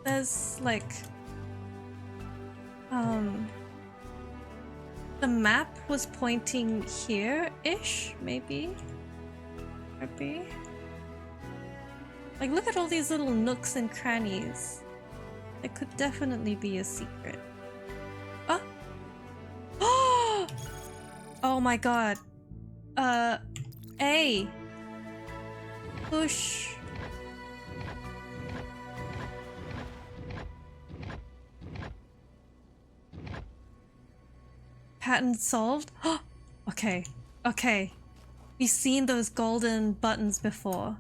there's like the map was pointing here-ish, maybe? Maybe? Like, look at all these little nooks and crannies. It could definitely be a secret. Oh! Oh my god. A. Push. Pattern solved? Okay, okay. We've seen those golden buttons before.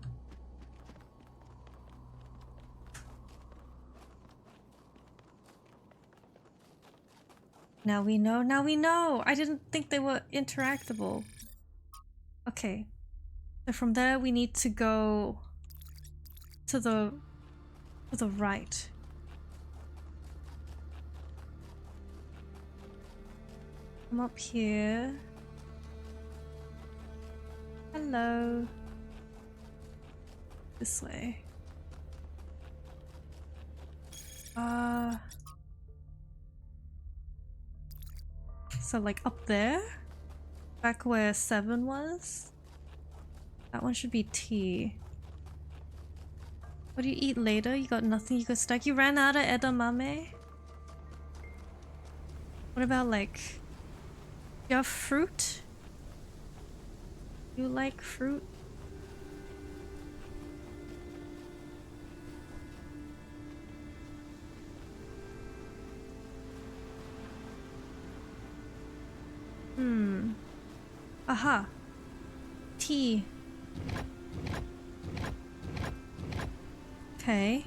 Now we know, now we know! I didn't think they were interactable. Okay. So from there we need to go to the right. Come up here. Hello. This way. So like up there? Back where 7 was? That one should be T. What do you eat later? You got nothing you could stack? You ran out of edamame? What about like... you have fruit? You like fruit? Aha. Tea. Okay.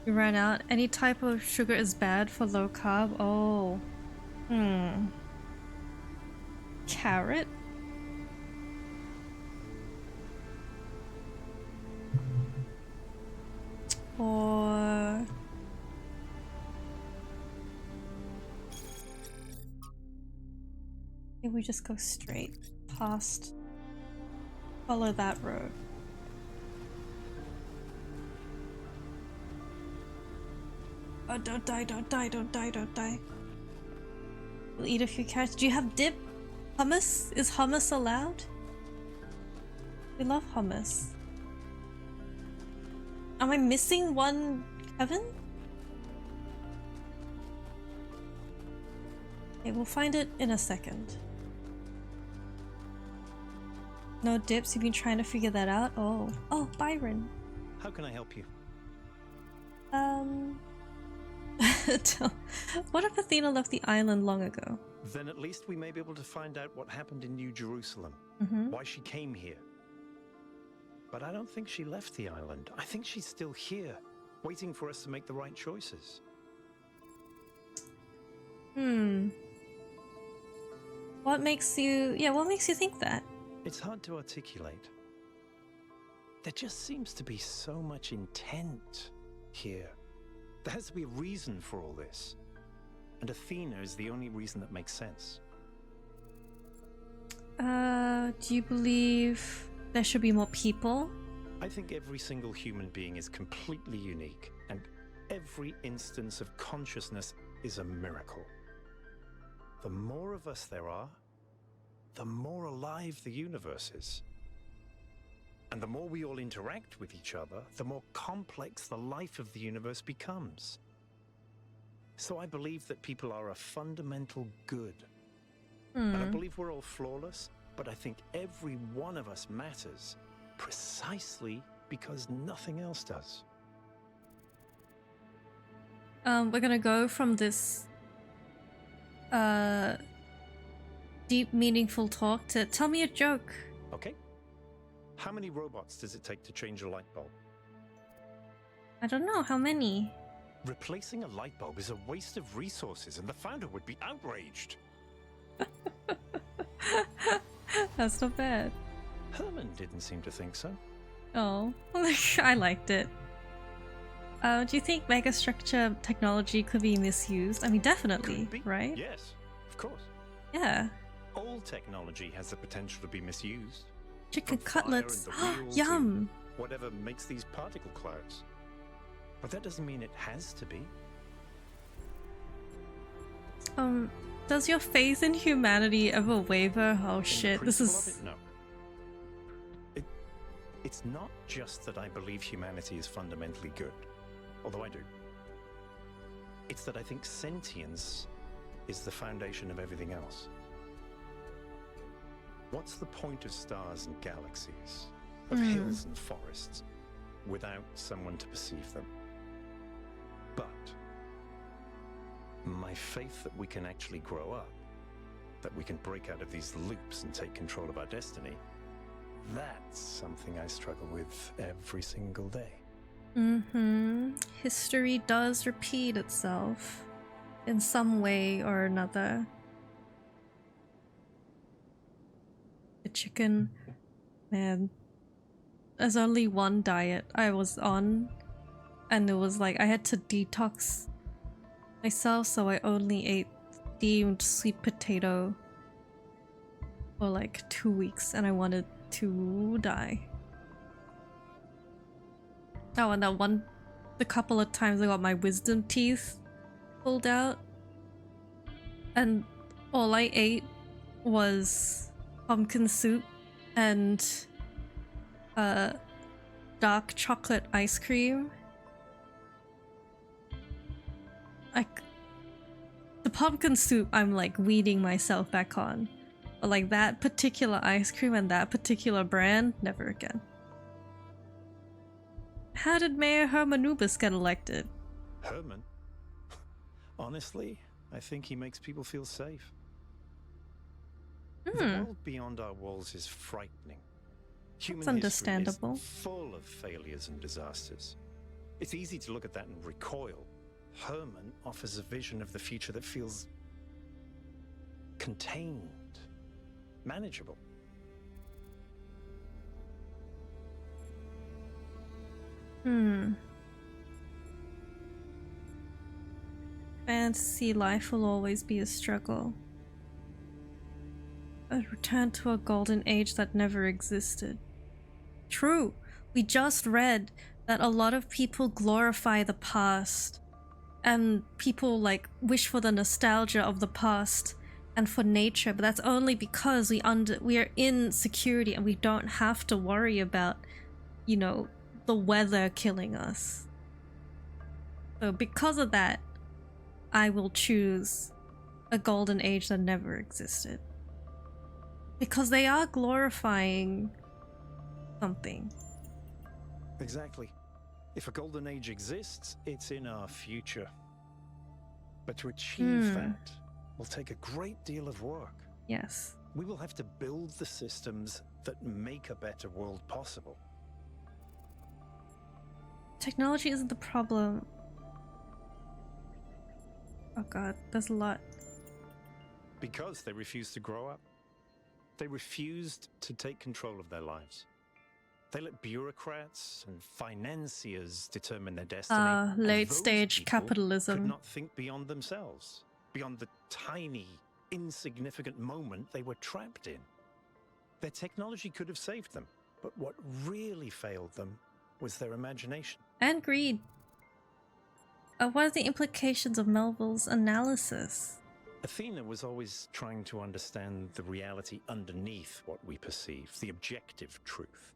You ran out. Any type of sugar is bad for low carb? Oh. Carrot? Or... maybe we just go straight past. Follow that road. Oh, don't die, don't die, don't die, don't die. We'll eat a few carrots. Do you have dip? Hummus? Is hummus allowed? We love hummus. Am I missing one, Kevin? Okay, we'll find it in a second. No dips? You've been trying to figure that out? Oh. Oh, Byron. How can I help you? What if Athena left the island long ago? Then at least we may be able to find out what happened in New Jerusalem. Why she came here. But I don't think she left the island. I think she's still here, waiting for us to make the right choices. What makes you... yeah, what makes you think that? It's hard to articulate. There just seems to be so much intent here. There has to be a reason for all this. And Athena is the only reason that makes sense. Do you believe there should be more people? I think every single human being is completely unique, and every instance of consciousness is a miracle. The more of us there are, the more alive the universe is. And the more we all interact with each other, the more complex the life of the universe becomes. So I believe that people are a fundamental good. And I believe we're all flawless, but I think every one of us matters precisely because nothing else does. We're gonna go from this deep, meaningful talk to tell me a joke. Okay. How many robots does it take to change a light bulb? I don't know, how many? Replacing a light bulb is a waste of resources, and the founder would be outraged. That's not bad. Herman didn't seem to think so. Oh, I liked it. Do you think megastructure technology could be misused? I mean, definitely, right? Yes, of course. Yeah. All technology has the potential to be misused. Chicken From cutlets. fire and the wheels Yum. to whatever makes these particle clouds. But that doesn't mean it has to be. Does your faith in humanity ever waver? Oh In shit, the this principle is... of it, no. It's not just that I believe humanity is fundamentally good, although I do. It's that I think sentience is the foundation of everything else. What's the point of stars and galaxies, of hills and forests, without someone to perceive them? But my faith that we can actually grow up, that we can break out of these loops and take control of our destiny, that's something I struggle with every single day. History does repeat itself in some way or another. The chicken, man. There's only one diet I was on, and it was like I had to detox myself, so I only ate steamed sweet potato for like 2 weeks, and I wanted to die. Oh, and the couple of times I got my wisdom teeth pulled out, and all I ate was pumpkin soup and dark chocolate ice cream. The pumpkin soup I'm like weeding myself back on, but like that particular ice cream and that particular brand, never again. How did Mayor Hermanubis get elected? Herman? Honestly, I think he makes people feel safe. The world beyond our walls is frightening. Human understandable. history is full of failures and disasters. It's easy to look at that and recoil. Herman offers a vision of the future that feels contained, manageable. Fantasy life will always be a struggle. A return to a golden age that never existed. True. We just read that a lot of people glorify the past, and people like wish for the nostalgia of the past and for nature, but that's only because we are in security and we don't have to worry about, you know, the weather killing us. So because of that, I will choose a golden age that never existed. Because they are glorifying something. Exactly. If a golden age exists, it's in our future. But to achieve that will take a great deal of work. Yes. We will have to build the systems that make a better world possible. Technology isn't the problem. Oh god, there's a lot. Because they refused to grow up. They refused to take control of their lives. They let bureaucrats and financiers determine their destiny. And Late those stage people capitalism. could not think beyond themselves, beyond the tiny, insignificant moment they were trapped in. Their technology could have saved them, but what really failed them was their imagination. And greed. What are the implications of Melville's analysis? Athena was always trying to understand the reality underneath what we perceive, the objective truth.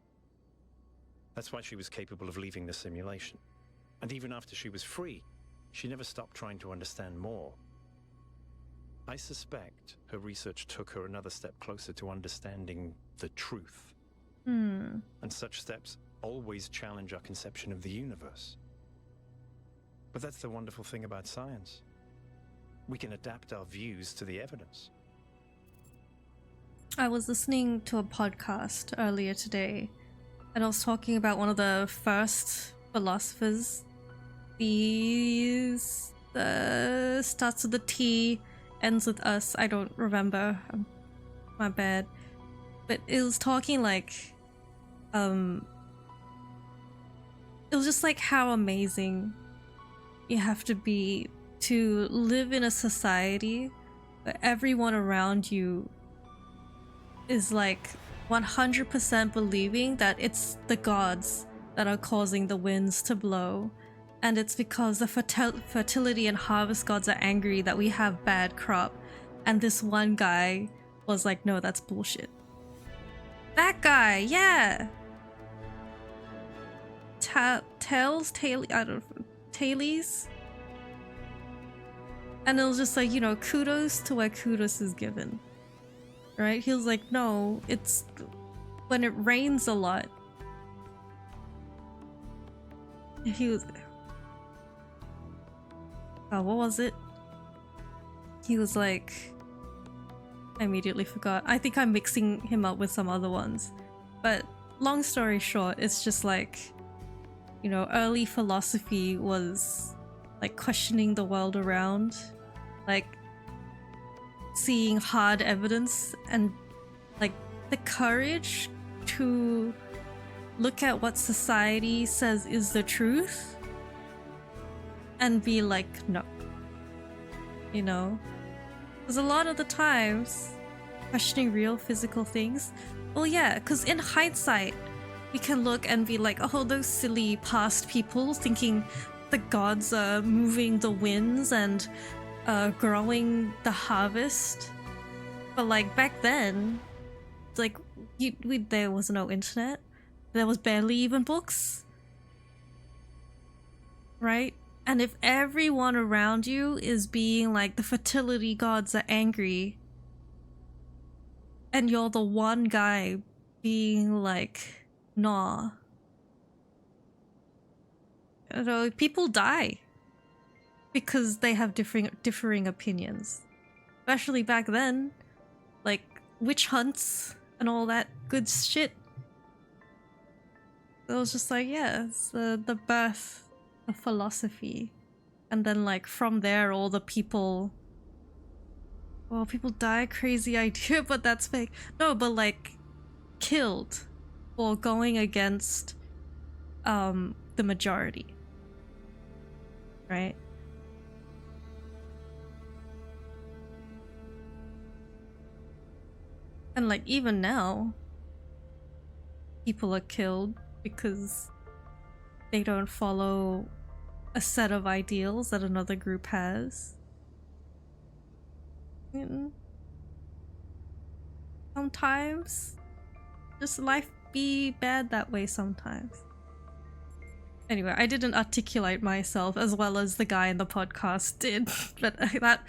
That's why she was capable of leaving the simulation. And even after she was free, she never stopped trying to understand more. I suspect her research took her another step closer to understanding the truth. And such steps always challenge our conception of the universe. But that's the wonderful thing about science. We can adapt our views to the evidence. I was listening to a podcast earlier today, and I was talking about one of the first philosophers. Starts with a T, ends with us. I don't remember. My bad. But it was talking like, it was just like how amazing you have to be to live in a society where everyone around you is like 100% believing that it's the gods that are causing the winds to blow, and it's because the fertility and harvest gods are angry that we have bad crop, and this one guy was like, no, that's bullshit. That guy, yeah. Talos? And it was just like, you know, kudos to where kudos is given. Right? He was like, no, it's when it rains a lot. He was... Oh, what was it? He was like... I immediately forgot. I think I'm mixing him up with some other ones. But long story short, it's just like, you know, early philosophy was like questioning the world around, like seeing hard evidence and like the courage to look at what society says is the truth and be like, no. You know? Because a lot of the times, questioning real physical things, well, yeah, because in hindsight, we can look and be like, oh, those silly past people thinking the gods are moving the winds and growing the harvest. But like back then, like there was no internet. There was barely even books. Right? And if everyone around you is being like, the fertility gods are angry, and you're the one guy being like, nah. You know, people die because they have differing opinions. Especially back then, like witch hunts and all that good shit. It was just like, yeah, it's the birth of philosophy. And then like from there, all the people Well, people die, crazy idea, but that's fake. No, but like killed for going against the majority. Right? And like even now, people are killed because they don't follow a set of ideals that another group has. And sometimes just life be bad that way sometimes. Anyway, I didn't articulate myself as well as the guy in the podcast did, but that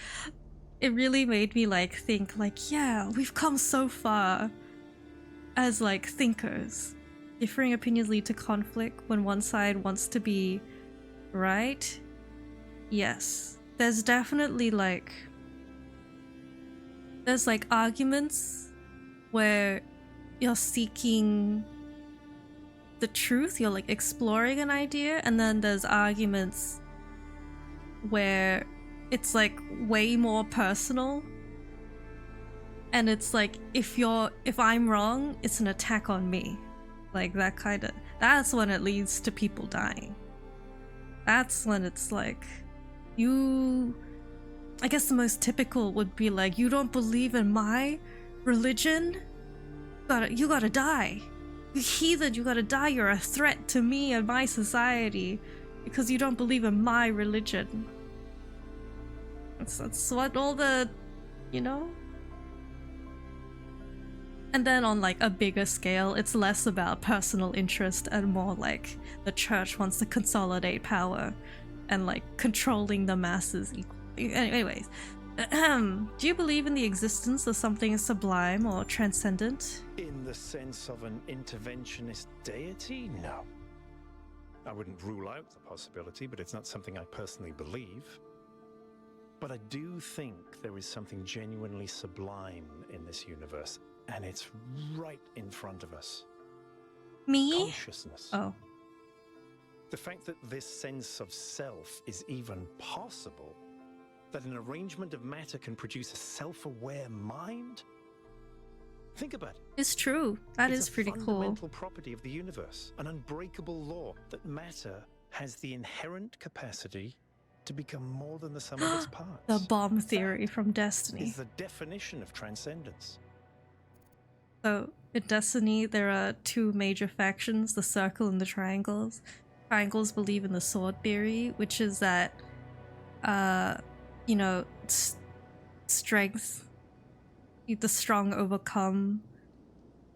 it really made me like think like, yeah, we've come so far as like thinkers. Differing opinions lead to conflict when one side wants to be right. Yes, there's definitely like there's like arguments where you're seeking the truth, you're like exploring an idea, and then there's arguments where it's like way more personal, and it's like if I'm wrong, it's an attack on me, like that kind of. That's when it leads to people dying. That's when it's like I guess the most typical would be like, you don't believe in my religion, you gotta die. You heathen, you gotta die. You're a threat to me and my society because you don't believe in my religion. That's what all the, you know? And then on like a bigger scale, it's less about personal interest and more like the church wants to consolidate power and like controlling the masses equally. Anyways, do you believe in the existence of something sublime or transcendent? In the sense of an interventionist deity? No. I wouldn't rule out the possibility, but it's not something I personally believe. But I do think there is something genuinely sublime in this universe, and it's right in front of us. Me? Consciousness. Oh. The fact that this sense of self is even possible, that an arrangement of matter can produce a self-aware mind? Think about it. It's true. That is pretty cool. It's a fundamental property of the universe, an unbreakable law that matter has the inherent capacity to become more than the sum of its parts. The bomb theory from Destiny. Is the definition of transcendence. So, in Destiny, there are two major factions, the Circle and the Triangles. Triangles believe in the sword theory, which is that, you know, strength, the strong overcome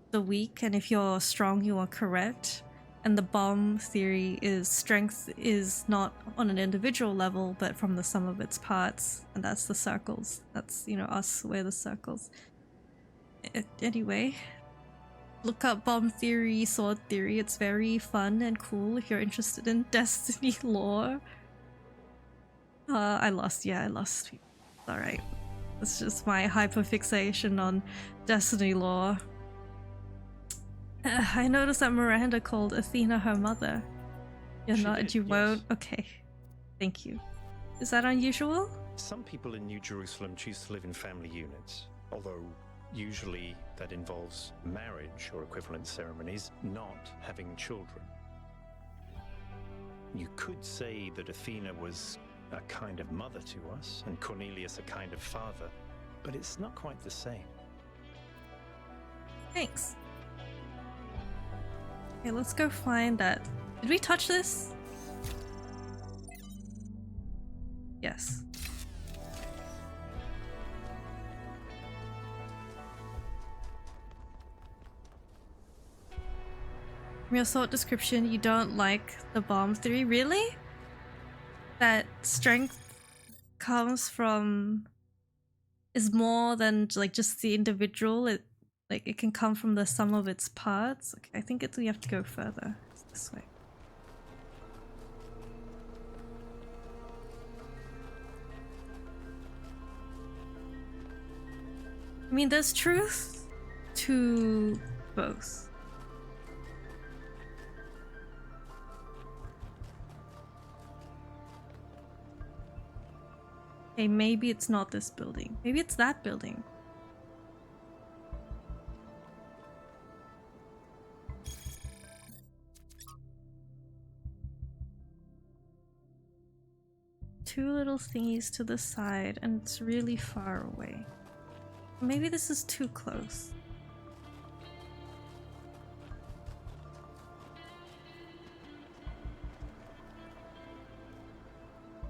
the weak, and if you're strong, you are correct. And the bomb theory is strength is not on an individual level, but from the sum of its parts, and that's the circles. That's, you know, us, we're the circles. Anyway, look up bomb theory, sword theory. It's very fun and cool if you're interested in Destiny lore. I lost people. Alright. It's just my hyperfixation on Destiny lore. I noticed that Miranda called Athena her mother. You won't? Okay. Thank you. Is that unusual? Some people in New Jerusalem choose to live in family units, although usually that involves marriage or equivalent ceremonies, not having children. You could say that Athena was a kind of mother to us, and Cornelius a kind of father, but it's not quite the same. Thanks. Okay, let's go find that. Did we touch this? Yes. From your thought description, you don't like the bomb theory? Really? That strength comes from is more than like just the individual. It can come from the sum of its parts. Okay, I think we have to go further. It's this way. I mean, there's truth to both. Okay, maybe it's not this building. Maybe it's that building. Two little thingies to the side, and it's really far away. Maybe this is too close.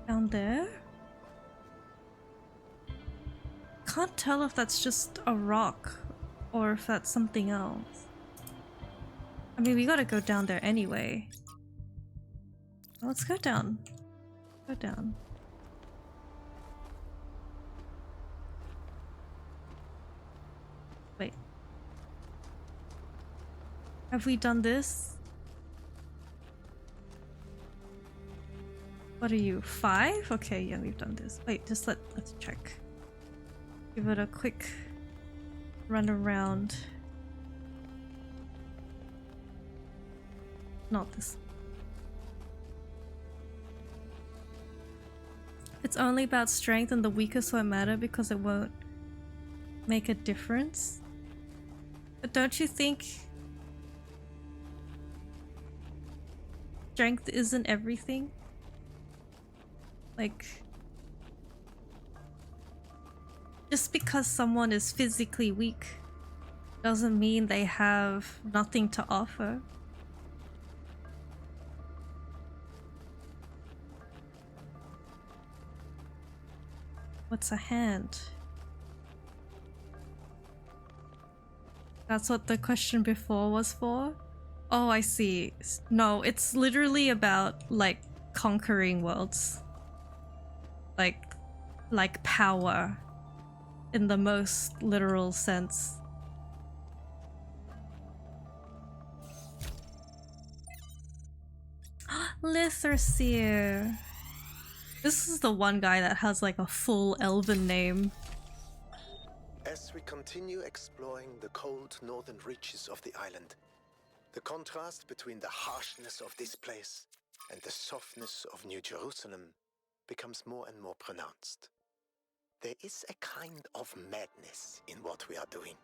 Down there? Can't tell if that's just a rock or if that's something else. I mean, we gotta go down there anyway. Let's go down. Go down. Wait. Have we done this? What are you, 5? Okay, yeah, we've done this. Wait, just let's check. Give it a quick run around. Not this. It's only about strength and the weakest won't matter because it won't make a difference. But don't you think strength isn't everything? Like, just because someone is physically weak doesn't mean they have nothing to offer. What's a hand? That's what the question before was for? Oh, I see. No, it's literally about, like, conquering worlds. Like power. In the most literal sense. Litherseer. This is the one guy that has like a full elven name. As we continue exploring the cold northern reaches of the island, the contrast between the harshness of this place and the softness of New Jerusalem becomes more and more pronounced. There is a kind of madness in what we are doing,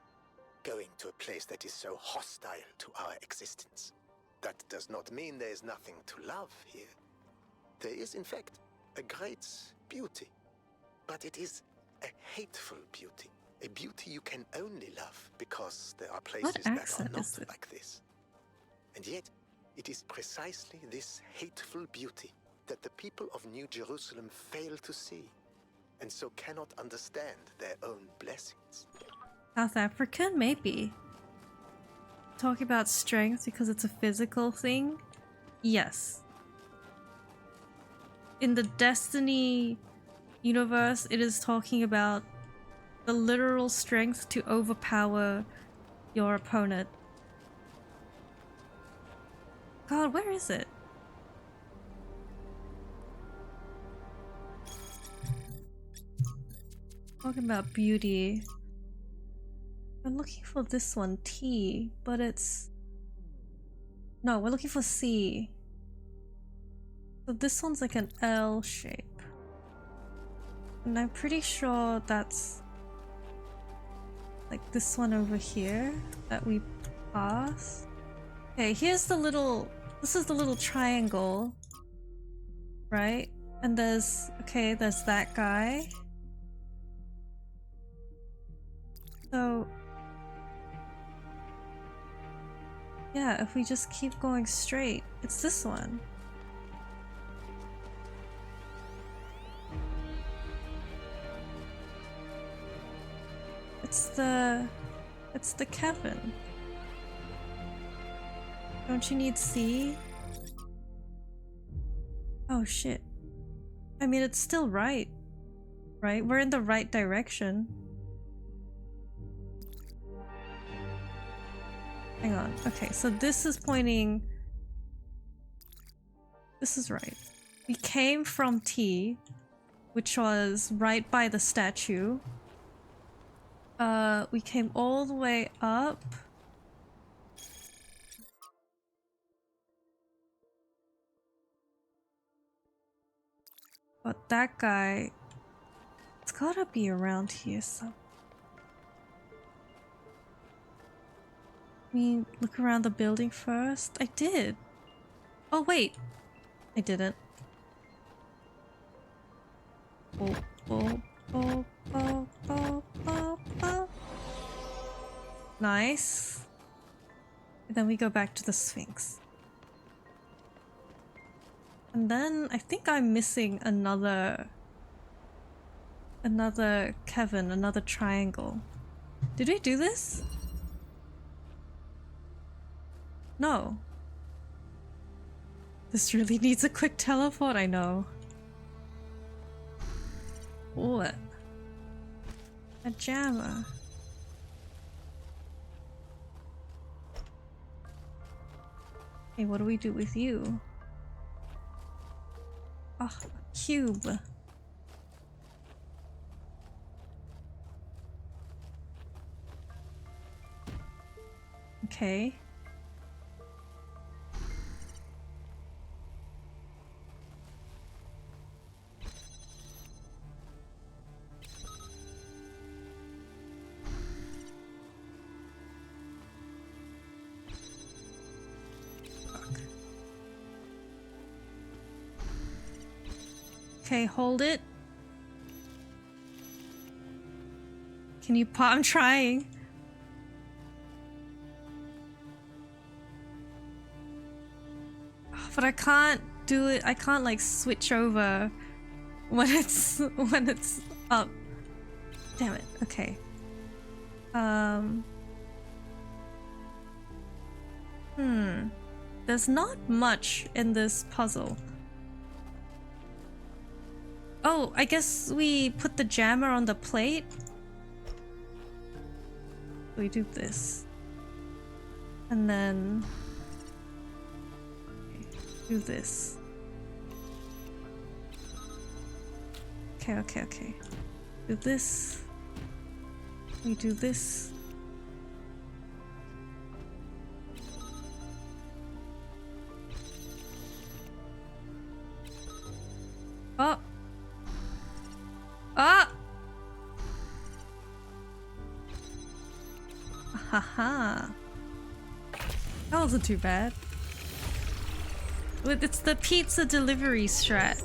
going to a place that is so hostile to our existence. That does not mean there is nothing to love here. There is, in fact, a great beauty, but it is a hateful beauty. A beauty you can only love because there are places that are not like this. And yet, it is precisely this hateful beauty that the people of New Jerusalem fail to see, and so cannot understand their own blessings. South African? Maybe. Talking about strength because it's a physical thing? Yes. In the Destiny universe, it is talking about the literal strength to overpower your opponent. God, where is it? Talking about beauty. I'm looking for this one, T, but it's... No, we're looking for C. So this one's like an L shape. And I'm pretty sure that's like this one over here that we passed. Okay, here's the little... This is the little triangle. Right? And there's... Okay, there's that guy. So... Yeah, if we just keep going straight, it's this one. It's the cabin. Don't you need C? Oh shit. I mean, it's still right. Right? We're in the right direction. Hang on. Okay, so this is pointing... This is right. We came from T, which was right by the statue. We came all the way up. But that guy It's gotta be around here some. I mean, look around the building first. I did. Oh wait, I didn't. Oh, oh, oh, oh, oh, oh, oh. Nice. And then we go back to the Sphinx. And then I think I'm missing another Kevin, another triangle. Did we do this? No. This really needs a quick teleport, I know. What? A jammer. Hey, what do we do with you? Oh, a cube. Okay. Okay, hold it. Can you pop? I'm trying. But I can't do it. I can't like switch over when it's up. Damn it. Okay. There's not much in this puzzle. Oh, I guess we put the jammer on the plate. We do this. And then do this. Okay. Do this. We do this. Oh! Ah! Haha. That wasn't too bad. It's the pizza delivery strat.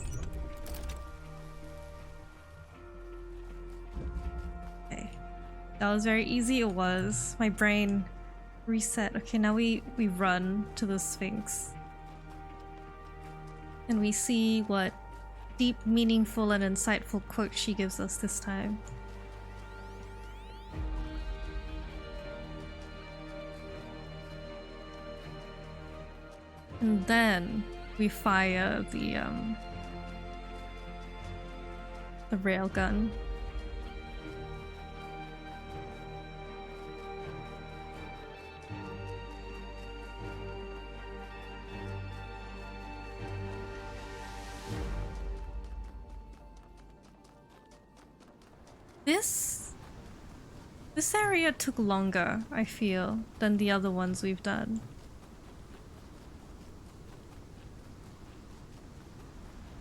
Okay. That was very easy, it was. My brain reset. Okay, now we run to the Sphinx. And we see what deep, meaningful, and insightful quote she gives us this time. And then we fire the railgun. This area took longer, I feel, than the other ones we've done.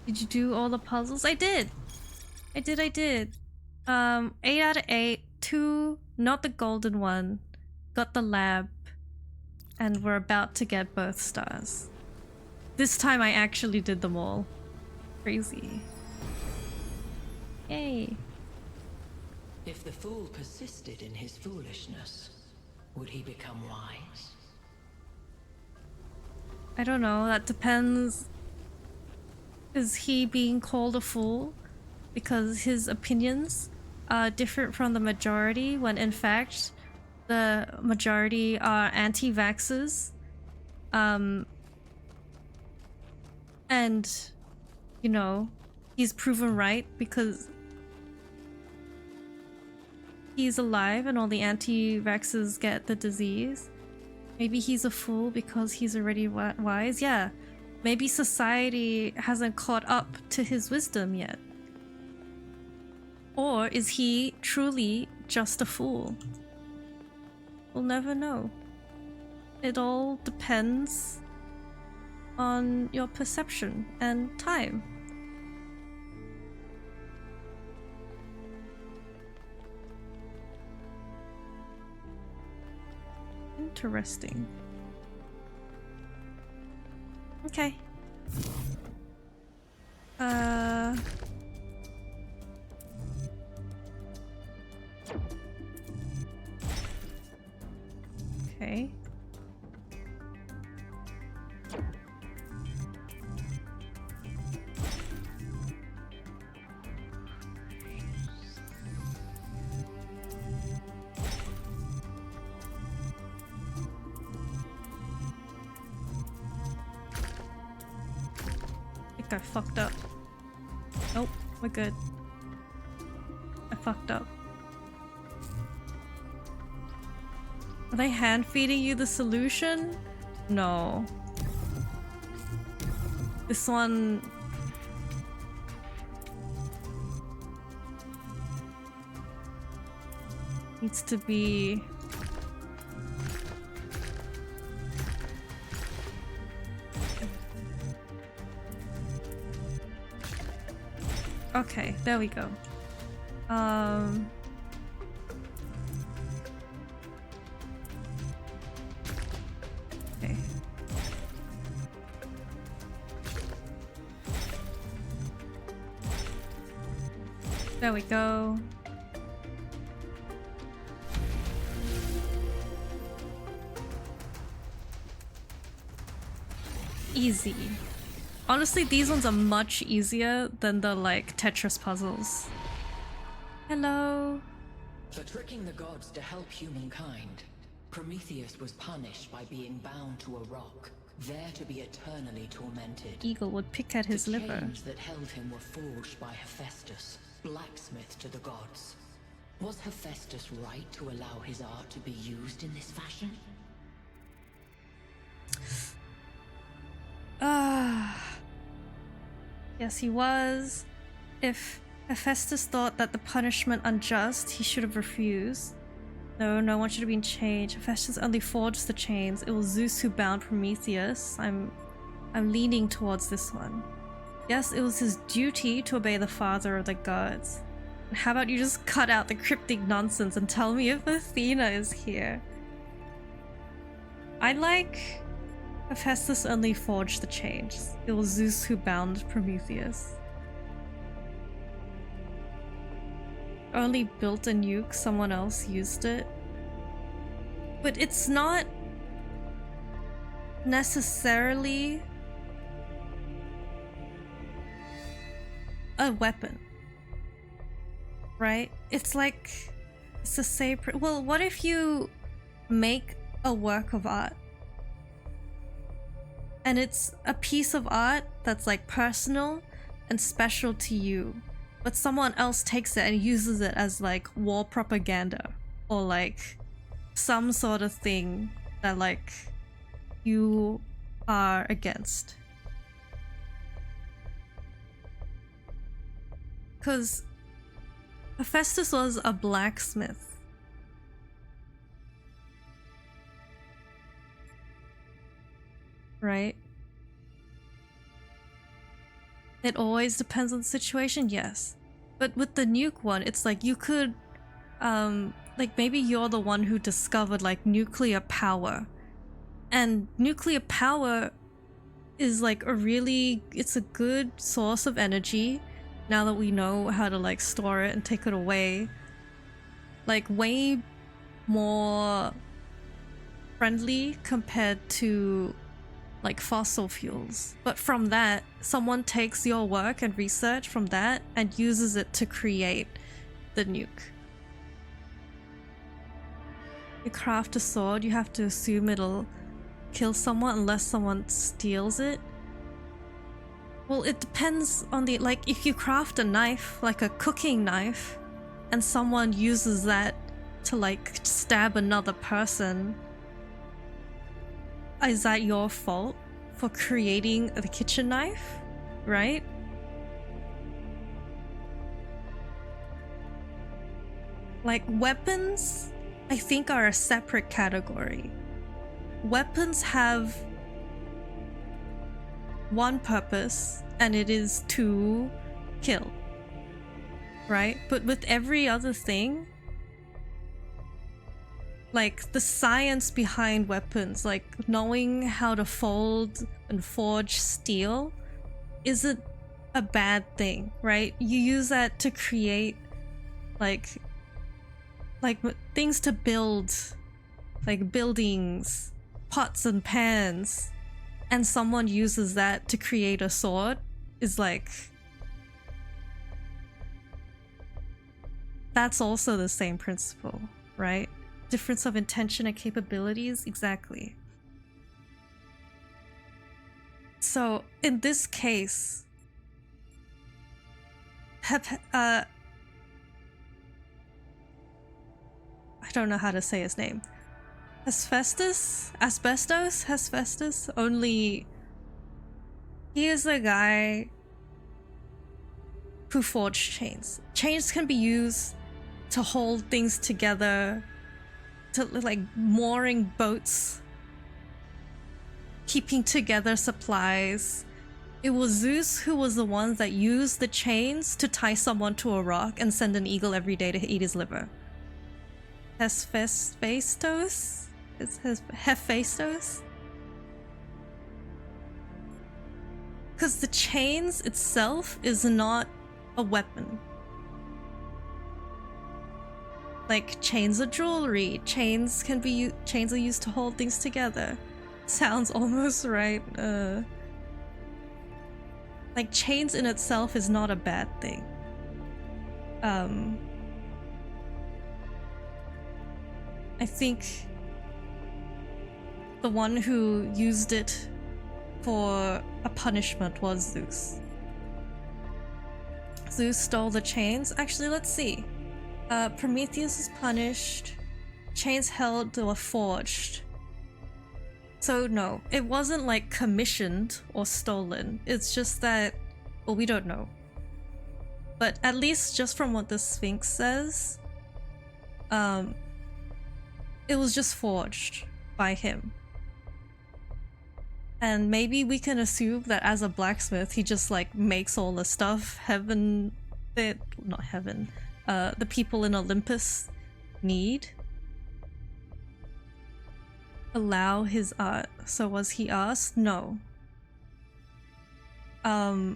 Did you do all the puzzles? I did! I did. 8 out of 8. 2, not the golden one. Got the lab. And we're about to get both stars. This time I actually did them all. Crazy. Yay. If the fool persisted in his foolishness, would he become wise? I don't know, that depends. Is he being called a fool because his opinions are different from the majority when in fact the majority are anti-vaxxers? And, you know, he's proven right because he's alive and all the anti-vaxxers get the disease. Maybe he's a fool because he's already wise. Yeah, maybe society hasn't caught up to his wisdom yet. Or is he truly just a fool? We'll never know. It all depends on your perception and time. Interesting. Okay. Okay. I think I fucked up. Nope, we're good. I fucked up. Are they hand feeding you the solution? No. This one... needs to be... Okay, there we go. Okay. There we go. Easy. Honestly, these ones are much easier than the, like, Tetris puzzles. Hello. For tricking the gods to help humankind, Prometheus was punished by being bound to a rock, there to be eternally tormented. Eagle would pick at his liver. The chains that held him were forged by Hephaestus, blacksmith to the gods. Was Hephaestus right to allow his art to be used in this fashion? Yes, he was. If Hephaestus thought that the punishment unjust, he should have refused. No, no one should have been changed. Hephaestus only forged the chains. It was Zeus who bound Prometheus. I'm leaning towards this one. Yes, it was his duty to obey the father of the gods. And how about you just cut out the cryptic nonsense and tell me if Athena is here? I like... Hephaestus only forged the chains. It was Zeus who bound Prometheus. Only built a nuke, someone else used it. But it's not necessarily a weapon, right? It's like, it's the same. Well, what if you make a work of art? And it's a piece of art that's like personal and special to you, but someone else takes it and uses it as like war propaganda or like some sort of thing that like you are against. Because Hephaestus was a blacksmith. Right? It always depends on the situation, yes. But with the nuke one, it's like you could, like maybe you're the one who discovered like nuclear power. And nuclear power is like it's a good source of energy now that we know how to like store it and take it away. Like way more friendly compared to like fossil fuels. But from that, someone takes your work and research from that and uses it to create the nuke. You craft a sword, you have to assume it'll kill someone unless someone steals it. Well, it depends on the, like if you craft a knife, like a cooking knife, and someone uses that to like stab another person, is that your fault for creating the kitchen knife, right? Like weapons, I think are a separate category. Weapons have one purpose, and it is to kill, right? But with every other thing, like the science behind weapons, like knowing how to fold and forge steel isn't a bad thing, right? You use that to create like things to build, like buildings, pots and pans, and someone uses that to create a sword is like, that's also the same principle, right? Difference of intention and capabilities, exactly. So in this case, I don't know how to say his name. Asbestos, only he is a guy who forged chains. Chains can be used to hold things together, to like mooring boats, keeping together supplies. It was Zeus who was the one that used the chains to tie someone to a rock and send an eagle every day to eat his liver. Hephaestus? Hephaestus? Because the chains itself is not a weapon. Like chains are jewelry. Chains are used to hold things together. Sounds almost right. Like chains in itself is not a bad thing. I think the one who used it for a punishment was Zeus. Zeus stole the chains. Actually, let's see. Prometheus is punished. Chains held were forged. So no, it wasn't like commissioned or stolen. It's just that, well, we don't know. But at least just from what the Sphinx says, it was just forged by him. And maybe we can assume that as a blacksmith, he just like makes all the stuff the people in Olympus need. Allow his art. So was he asked? No. I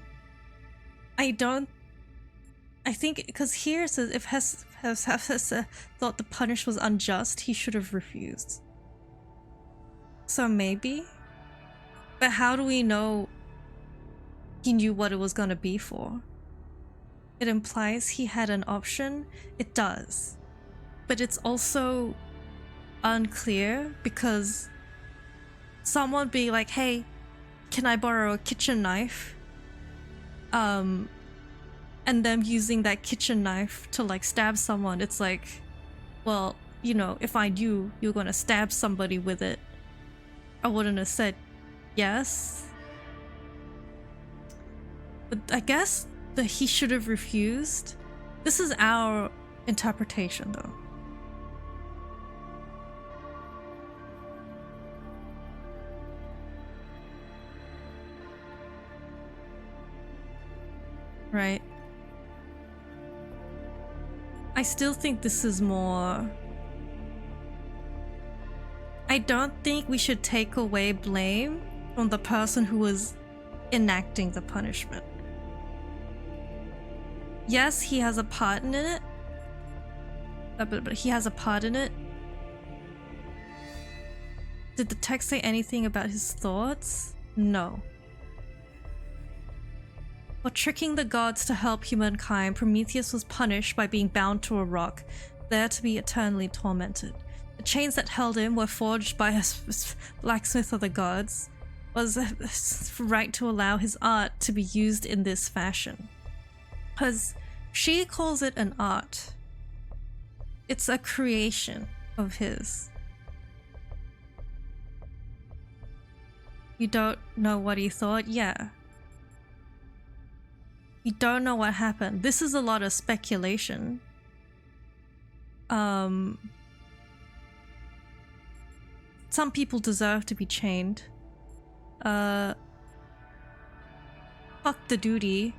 think because here it says if Hephaestus thought the punish was unjust, he should have refused. So maybe. But how do we know he knew what it was gonna be for? It implies he had an option. It does. But it's also unclear because someone be like, hey, can I borrow a kitchen knife? And them using that kitchen knife to like stab someone. It's like, well, you know, if I knew you were gonna stab somebody with it, I wouldn't have said yes. But I guess that he should have refused. This is our interpretation though. Right. I still think this is more... I don't think we should take away blame from the person who was enacting the punishment. Yes, he has a part in it. But he has a part in it. Did the text say anything about his thoughts? No. For tricking the gods to help humankind, Prometheus was punished by being bound to a rock, there to be eternally tormented. The chains that held him were forged by a blacksmith of the gods. Was right to allow his art to be used in this fashion. Because she calls it an art. It's a creation of his. You don't know what he thought? Yeah. You don't know what happened. This is a lot of speculation. Some people deserve to be chained. Fuck the duty.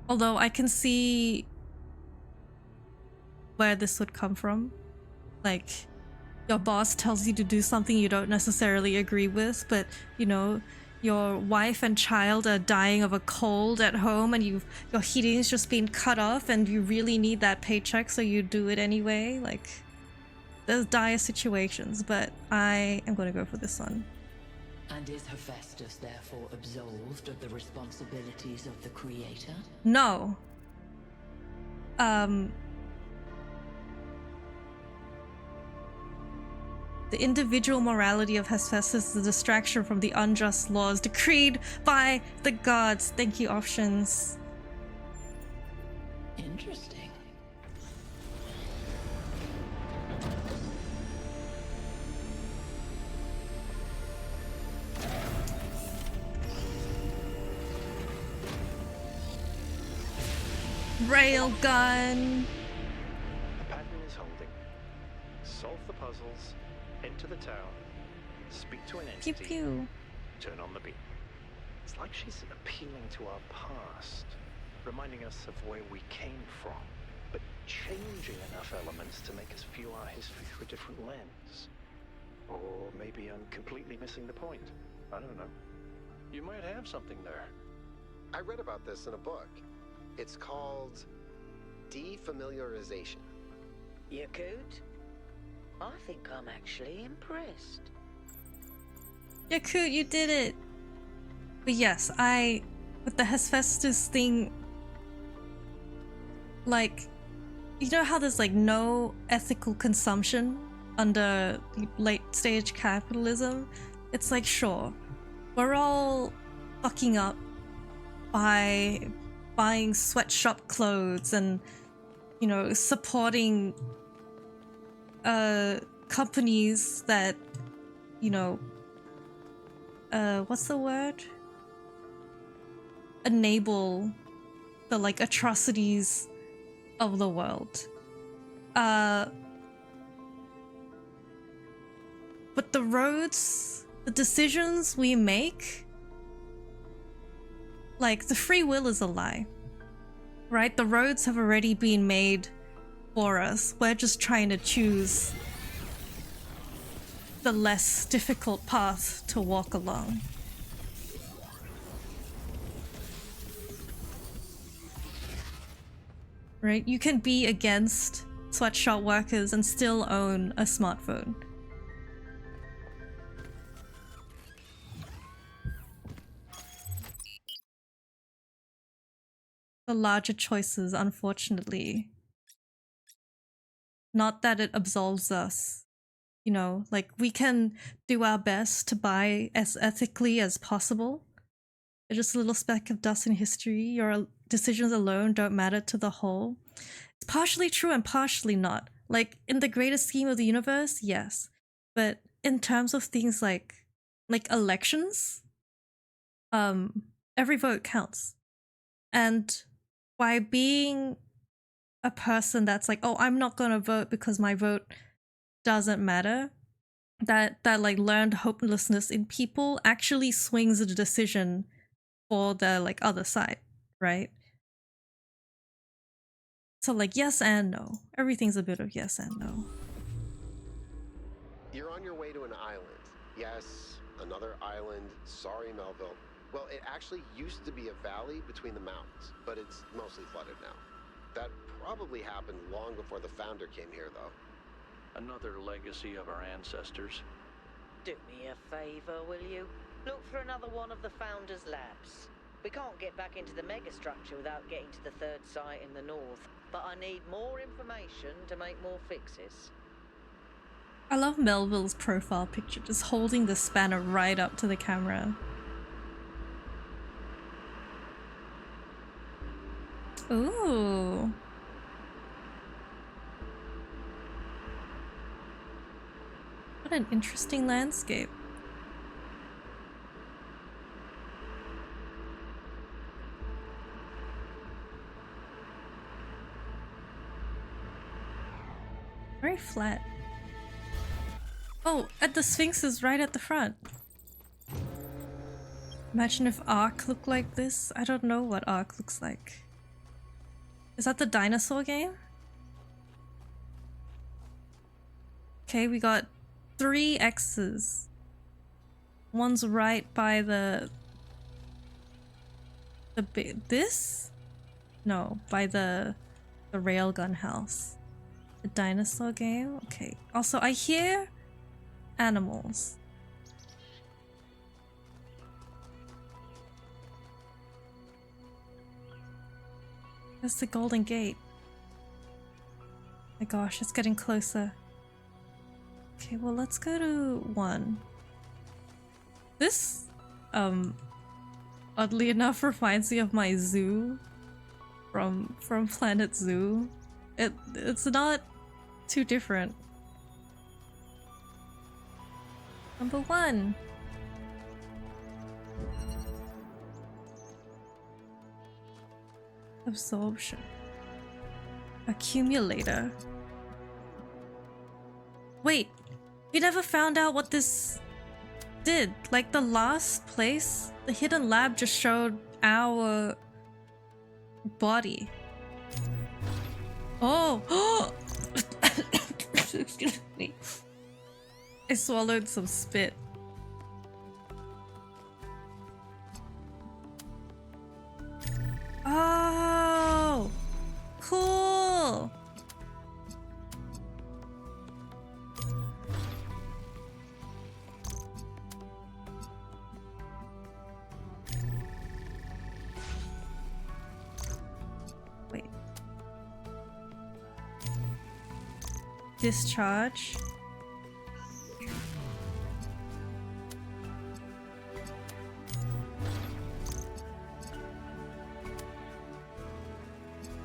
Although I can see where this would come from. like your boss tells you to do something you don't necessarily agree with, but you know, your wife and child are dying of a cold at home and your heating is just being cut off and you really need that paycheck, so you do it anyway. Like, there's dire situations, but I am going to go for this one. And is Hephaestus therefore absolved of the responsibilities of the creator? No. The individual morality of Hephaestus is a distraction from the unjust laws decreed by the gods. Thank you, options. Interesting. Railgun. The pattern is holding. Solve the puzzles, enter the town, speak to an Pew entity, pew. turn on the beam. It's like she's appealing to our past, reminding us of where we came from, but changing enough elements to make us view our history through a different lens. Or maybe I'm completely missing the point. I don't know. You might have something there. I read about this in a book. It's called defamiliarization. Yakut? I think I'm actually impressed. Yakut, you did it. But yes, with the Hephaestus thing, like, you know how there's like no ethical consumption under late stage capitalism? It's like, sure, we're all fucking up by buying sweatshop clothes and, you know, supporting companies that, you know, what's the word? Enable the like atrocities of the world. But the roads, the decisions we make, like, the free will is a lie, right? The roads have already been made for us. We're just trying to choose the less difficult path to walk along. Right? You can be against sweatshop workers and still own a smartphone. The larger choices, unfortunately. Not that it absolves us. You know, like, we can do our best to buy as ethically as possible. It's just a little speck of dust in history. Your decisions alone don't matter to the whole. It's partially true and partially not. Like, in the greater scheme of the universe, yes. But in terms of things like elections, every vote counts. And by being a person that's like, oh, I'm not gonna vote because my vote doesn't matter, that like learned hopelessness in people actually swings the decision for the like other side, right? So like, yes and no. Everything's a bit of yes and no. You're on your way to an island. Yes, another island. Sorry, Melville. Well, it actually used to be a valley between the mountains, but it's mostly flooded now. That probably happened long before the founder came here, though. Another legacy of our ancestors. Do me a favor, will you? Look for another one of the Founder's labs. We can't get back into the megastructure without getting to the third site in the north, but I need more information to make more fixes. I love Melville's profile picture, just holding the spanner right up to the camera. Ooh. What an interesting landscape. Very flat. Oh, and the Sphinx is right at the front. Imagine if Ark looked like this. I don't know what Ark looks like. Is that the dinosaur game? Okay, we got 3 X's. One's right by the this? No, by the railgun house. The dinosaur game? Okay. Also, I hear animals. That's the Golden Gate. My gosh, it's getting closer. Okay, well, let's go to 1. This, oddly enough, reminds me of my zoo from Planet Zoo. It's not too different. Number 1. Absorption. Accumulator. Wait, we never found out what this did. Like the last place, the hidden lab just showed our body. Oh! Excuse me. I swallowed some spit. Oh! Cool! Wait. Discharge.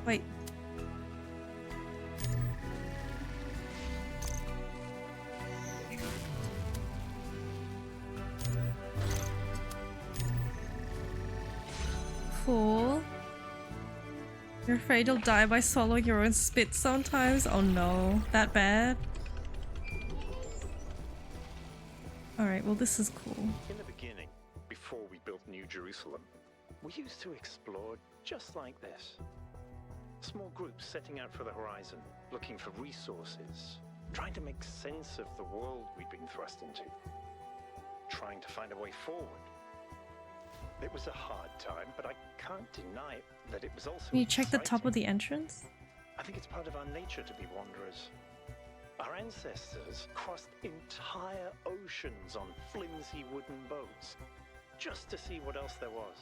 Wait. Cool. You're afraid you'll die by swallowing your own spit sometimes? Oh no, that bad? Alright, well this is cool. In the beginning, before we built New Jerusalem, we used to explore just like this. Small groups setting out for the horizon, looking for resources, trying to make sense of the world we'd been thrust into, trying to find a way forward. It was a hard time, but I can't deny that it was also Can you check the top exciting. of the entrance? I think it's part of our nature to be wanderers. Our ancestors crossed entire oceans on flimsy wooden boats, just to see what else there was.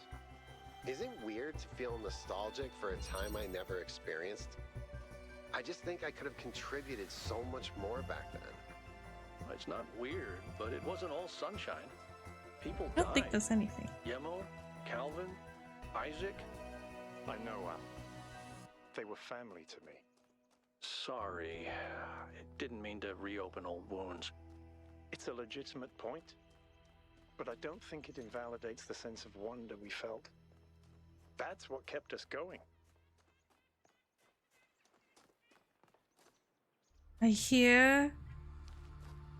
Is it weird to feel nostalgic for a time I never experienced? I just think I could have contributed so much more back then. It's not weird, but it wasn't all sunshine. People I don't think died. there's anything. Yemo, Calvin, Isaac. I know, Al. They were family to me. Sorry, didn't mean to reopen old wounds. It's a legitimate point, but I don't think it invalidates the sense of wonder we felt. That's what kept us going. I hear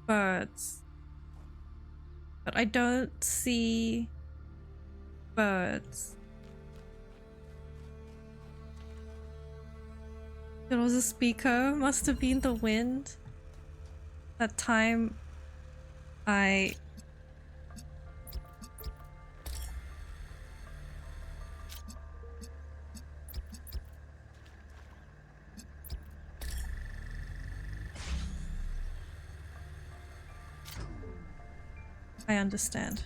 birds, but I don't see birds. It was a speaker, must have been the wind. That time I understand.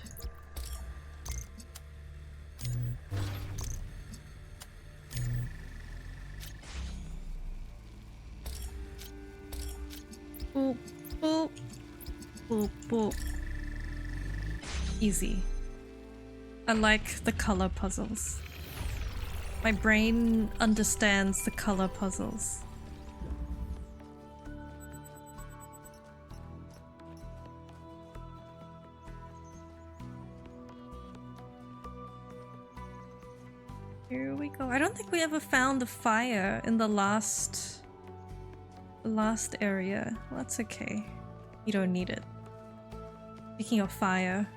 Boop, boop, boop, boop. Easy. I like the color puzzles. My brain understands the color puzzles. Here we go. I don't think we ever found the fire in the last area. Well, that's okay. You don't need it. Speaking of fire,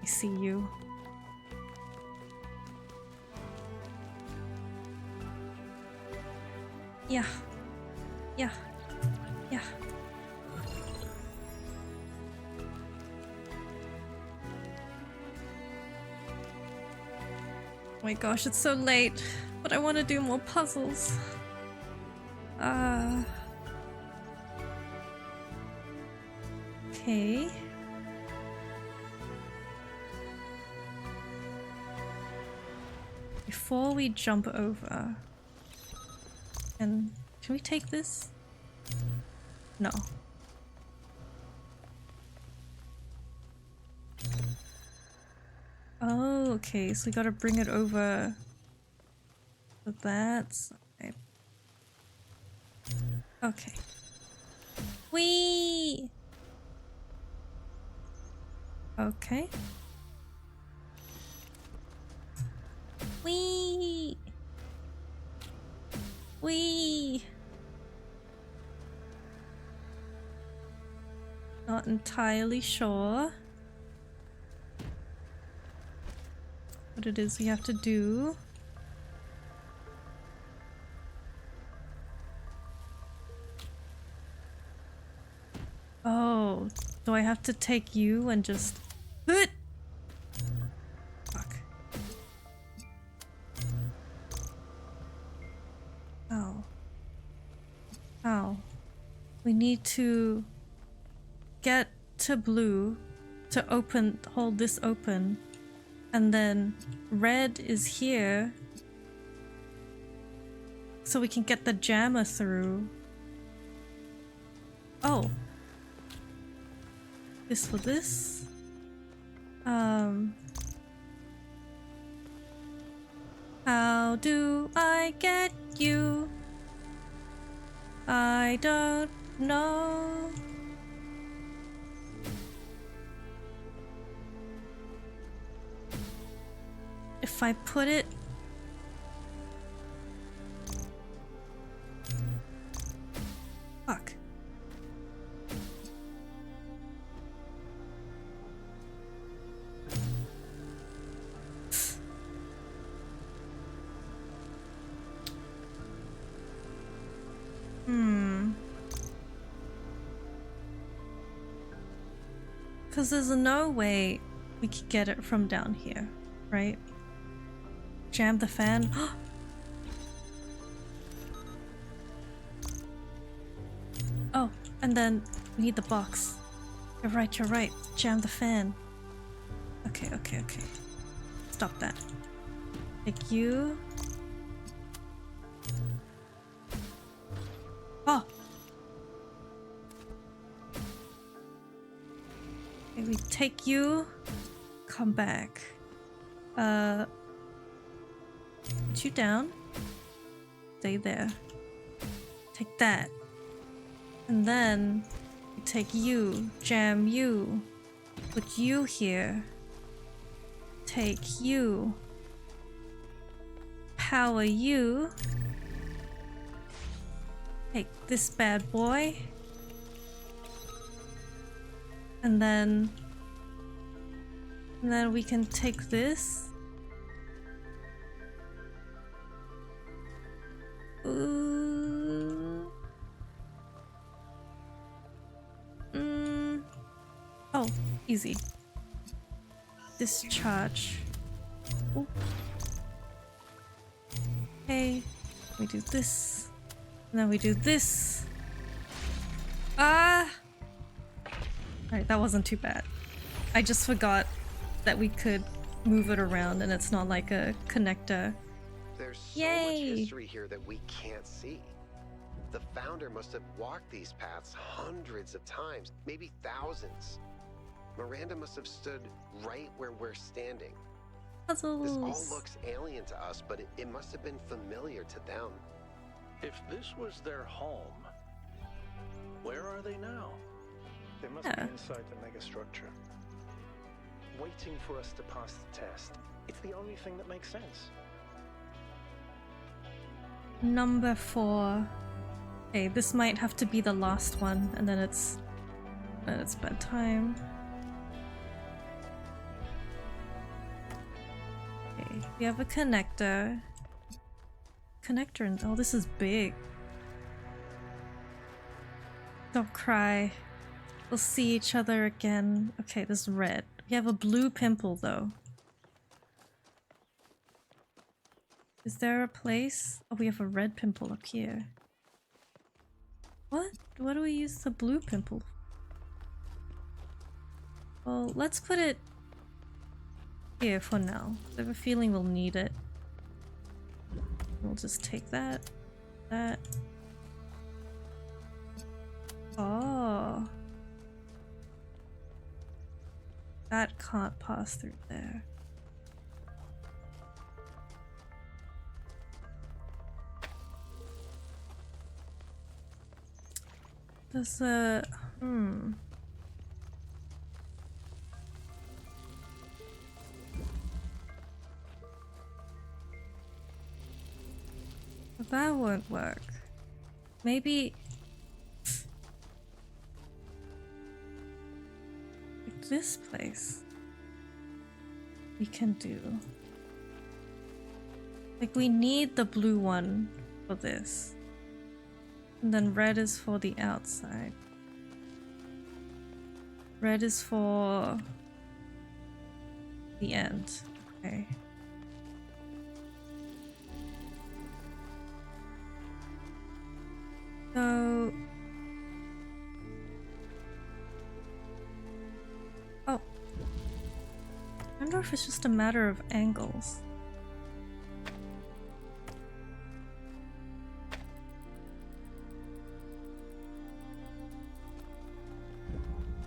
I see you. Yeah. Yeah. Yeah. Oh my gosh, it's so late, but I want to do more puzzles. Okay. Before we jump over, and can we take this? No. Oh, okay, so we gotta bring it over to that side. Okay. Whee! Okay. Whee! Whee! Not entirely sure what it is we have to do. Oh, do I have to take you and just... Fuck. Ow. Ow. We need to get to blue to hold this open, and then red is here so we can get the jammer through. Oh. This for this. How do I get you? I don't know. If I put it... Fuck. Because there's no way we could get it from down here, right? Jam the fan. Oh, and then we need the box. You're right, you're right. Jam the fan. Okay, okay, okay. Stop that. Take you. Oh! Okay, we take you. Come back. Put you down. Stay there. Take that. And then we take you, jam you, put you here. Take you. Power you. Take this bad boy. And then we can take this. Ooh. Oh, easy. Discharge. Ooh. Okay, we do this. And then we do this. Ah! Alright, that wasn't too bad. I just forgot that we could move it around and it's not like a connector. There's so Yay! much history here that we can't see. The founder must have walked these paths hundreds of times, maybe thousands. Miranda must have stood right where we're standing. Puzzles. This all looks alien to us, but it must have been familiar to them. If this was their home, where are they now? They must be inside the megastructure, waiting for us to pass the test. It's the only thing that makes sense. Number 4. Okay, this might have to be the last one, and then it's bedtime. Okay, we have a connector. And oh, this is big. Don't cry. We'll see each other again. Okay, this is red. We have a blue pimple though. Is there a place? Oh, we have a red pimple up here. What? What do we use the blue pimple? Well, let's put it here for now. I have a feeling we'll need it. We'll just take that. That. Oh. That can't pass through there. There's a... That won't work. Maybe... like this place. We can do... like we need the blue one for this. And then red is for the outside. Red is for the end. Okay. So... oh. I wonder if it's just a matter of angles.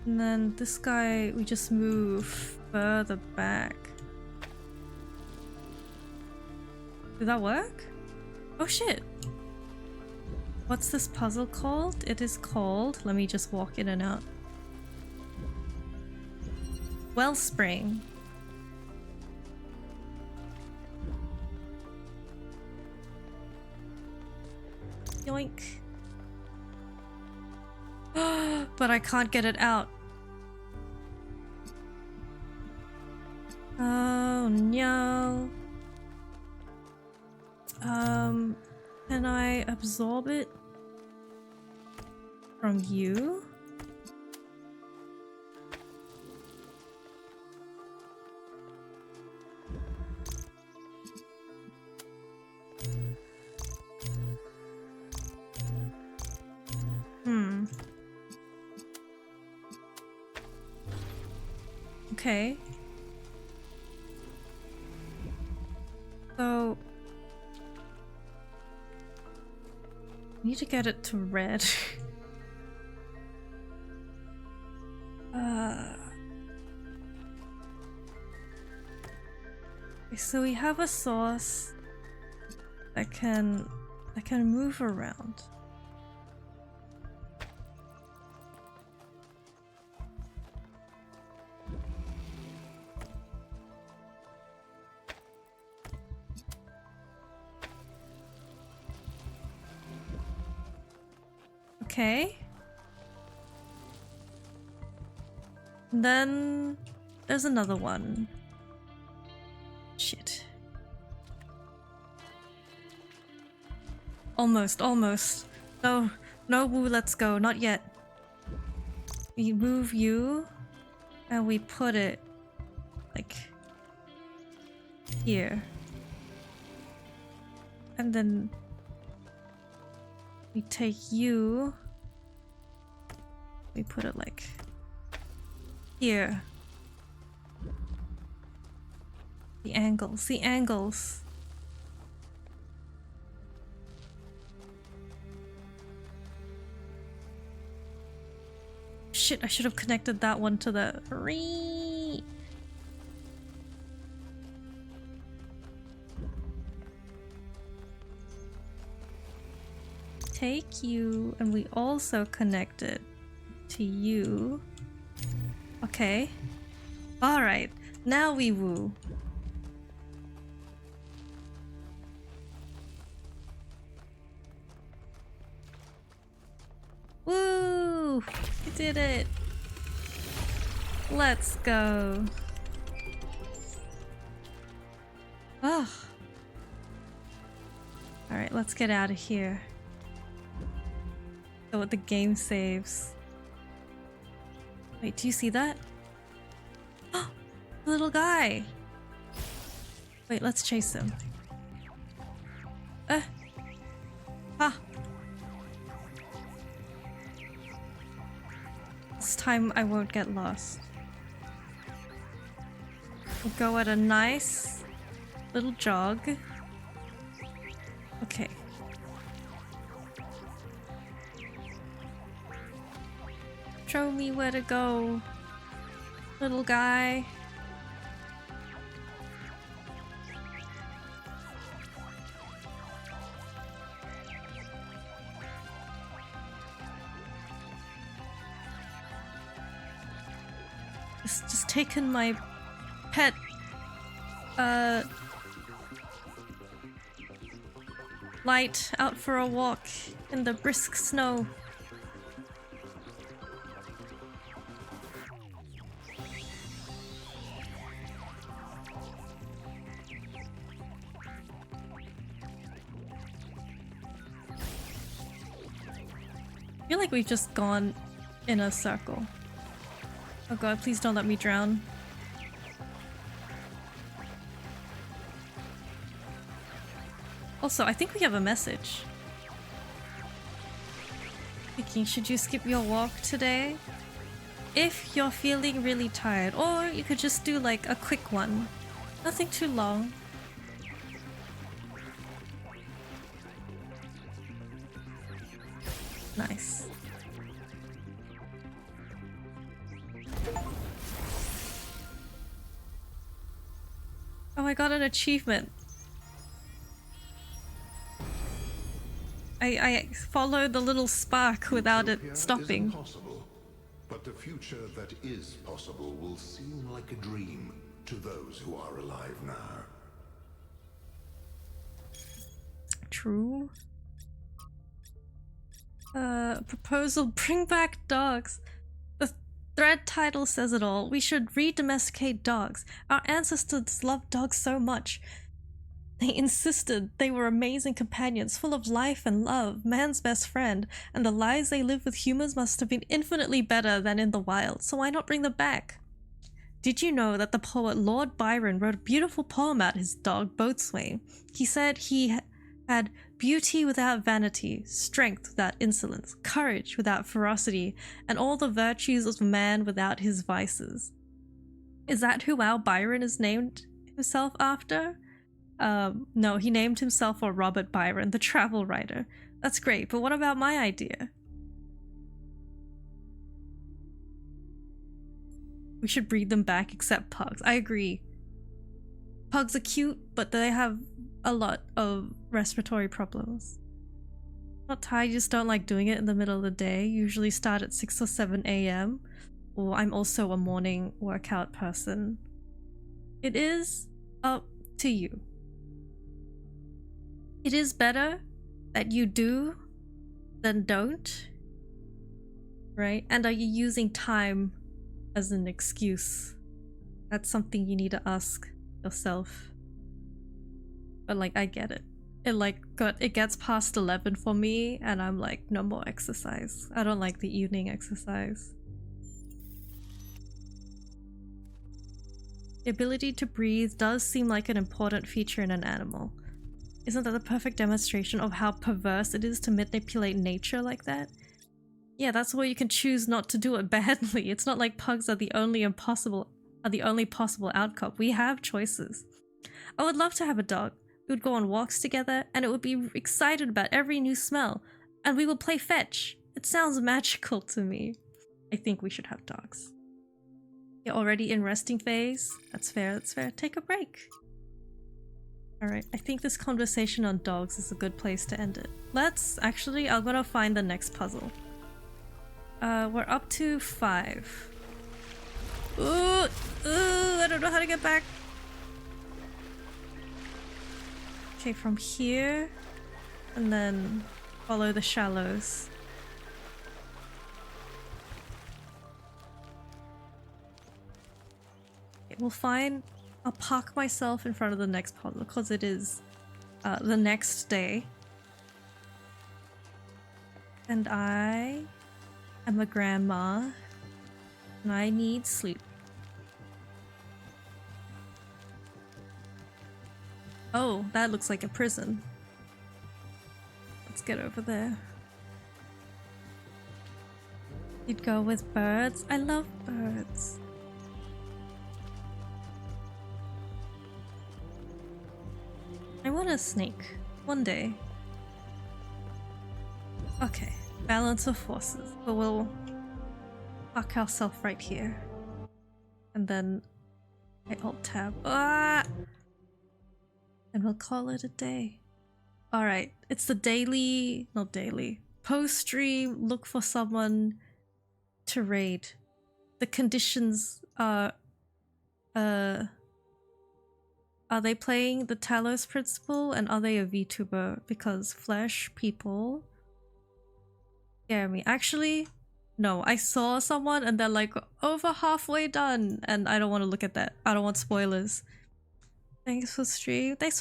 And then this guy, we just move further back. Did that work? Oh shit! What's this puzzle called? It is called... let me just walk in and out. Wellspring. Yoink. But I can't get it out. Oh no. Can I absorb it from you? Okay. So... I need to get it to red. Okay, so we have a source that can move around. Okay. And then there's another one. Shit. Almost. No, Woo, let's go. Not yet. We move you and we put it like here. And then we take you, we put it like here. The angles. Shit, I should have connected that one to the... Take you, and we also connect it to you. Okay. Alright, now we woo. Woo! We did it! Let's go. Oh. Alright, let's get out of here. So what the game saves. Wait, do you see that? Oh, little guy. Wait, let's chase him. Ah. This time I won't get lost. We'll go at a nice little jog. Okay. Show me where to go, little guy. It's just taken my pet Light out for a walk in the brisk snow. I feel like we've just gone in a circle. Oh god, please don't let me drown. Also, I think we have a message. Thinking, should you skip your walk today? If you're feeling really tired, or you could just do like a quick one. Nothing too long. Nice. Oh, I got an achievement. I followed the little spark without it stopping. Is impossible, but the future that is possible will seem like a dream to those who are alive now. True. Proposal, bring back dogs. The thread title says it all. We should re-domesticate dogs. Our ancestors loved dogs so much. They insisted they were amazing companions, full of life and love, man's best friend, and the lives they lived with humans must have been infinitely better than in the wild, so why not bring them back? Did you know that the poet Lord Byron wrote a beautiful poem about his dog, Boatswain? He said he had beauty without vanity, strength without insolence, courage without ferocity, and all the virtues of man without his vices. Is that who our Byron is named himself after? No, he named himself for Robert Byron, the travel writer. That's great, but what about my idea? We should breed them back except pugs. I agree. Pugs are cute, but they have a lot of respiratory problems. Not tired, just don't like doing it in the middle of the day. Usually start at 6 or 7 a.m. Or I'm also a morning workout person. It is up to you. It is better that you do than don't, right? And are you using time as an excuse? That's something you need to ask yourself. But like, I get it. It gets past 11 for me and I'm like, no more exercise. I don't like the evening exercise. The ability to breathe does seem like an important feature in an animal. Isn't that the perfect demonstration of how perverse it is to manipulate nature like that? Yeah, that's why you can choose not to do it badly. It's not like pugs are the only possible outcome. We have choices. I would love to have a dog. We would go on walks together and it would be excited about every new smell. And we would play fetch. It sounds magical to me. I think we should have dogs. You're already in resting phase? That's fair, that's fair. Take a break. Alright, I think this conversation on dogs is a good place to end it. I'm gonna find the next puzzle. We're up to 5. Ooh, I don't know how to get back. Okay, from here, and then follow the shallows. Okay, we'll find... I'll park myself in front of the next puzzle because it is the next day. And I am a grandma and I need sleep. Oh, that looks like a prison. Let's get over there. You'd go with birds? I love birds. I want a snake. One day. Okay. Balance of forces. But we'll park ourselves right here. And then I alt-tab. Ah! And we'll call it a day. Alright. It's the daily... not daily. Post-stream. Look for someone to raid. The conditions are they playing the Talos principle and are they a Vtuber? Because flesh people scare me. Actually, no, I saw someone and they're like over halfway done and I don't want to look at that. I don't want spoilers. Thanks for stream. Thanks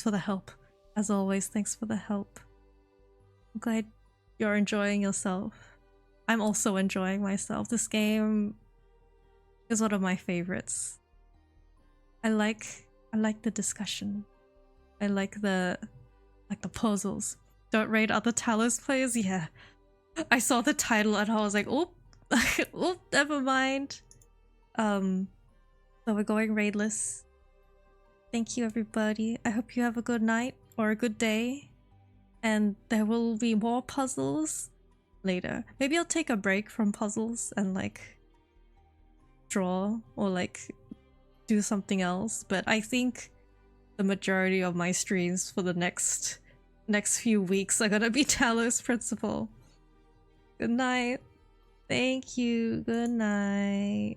for the help. As always, thanks for the help. I'm glad you're enjoying yourself. I'm also enjoying myself. This game is one of my favorites. I like the discussion. I like the puzzles. Don't raid other Talos players? Yeah. I saw the title and I was like, oh, oh, never mind. So we're going raidless. Thank you everybody. I hope you have a good night or a good day. And there will be more puzzles later. Maybe I'll take a break from puzzles and like draw or like do something else, but I think the majority of my streams for the next few weeks are gonna be Talos Principle. Good night. Thank you. Good night.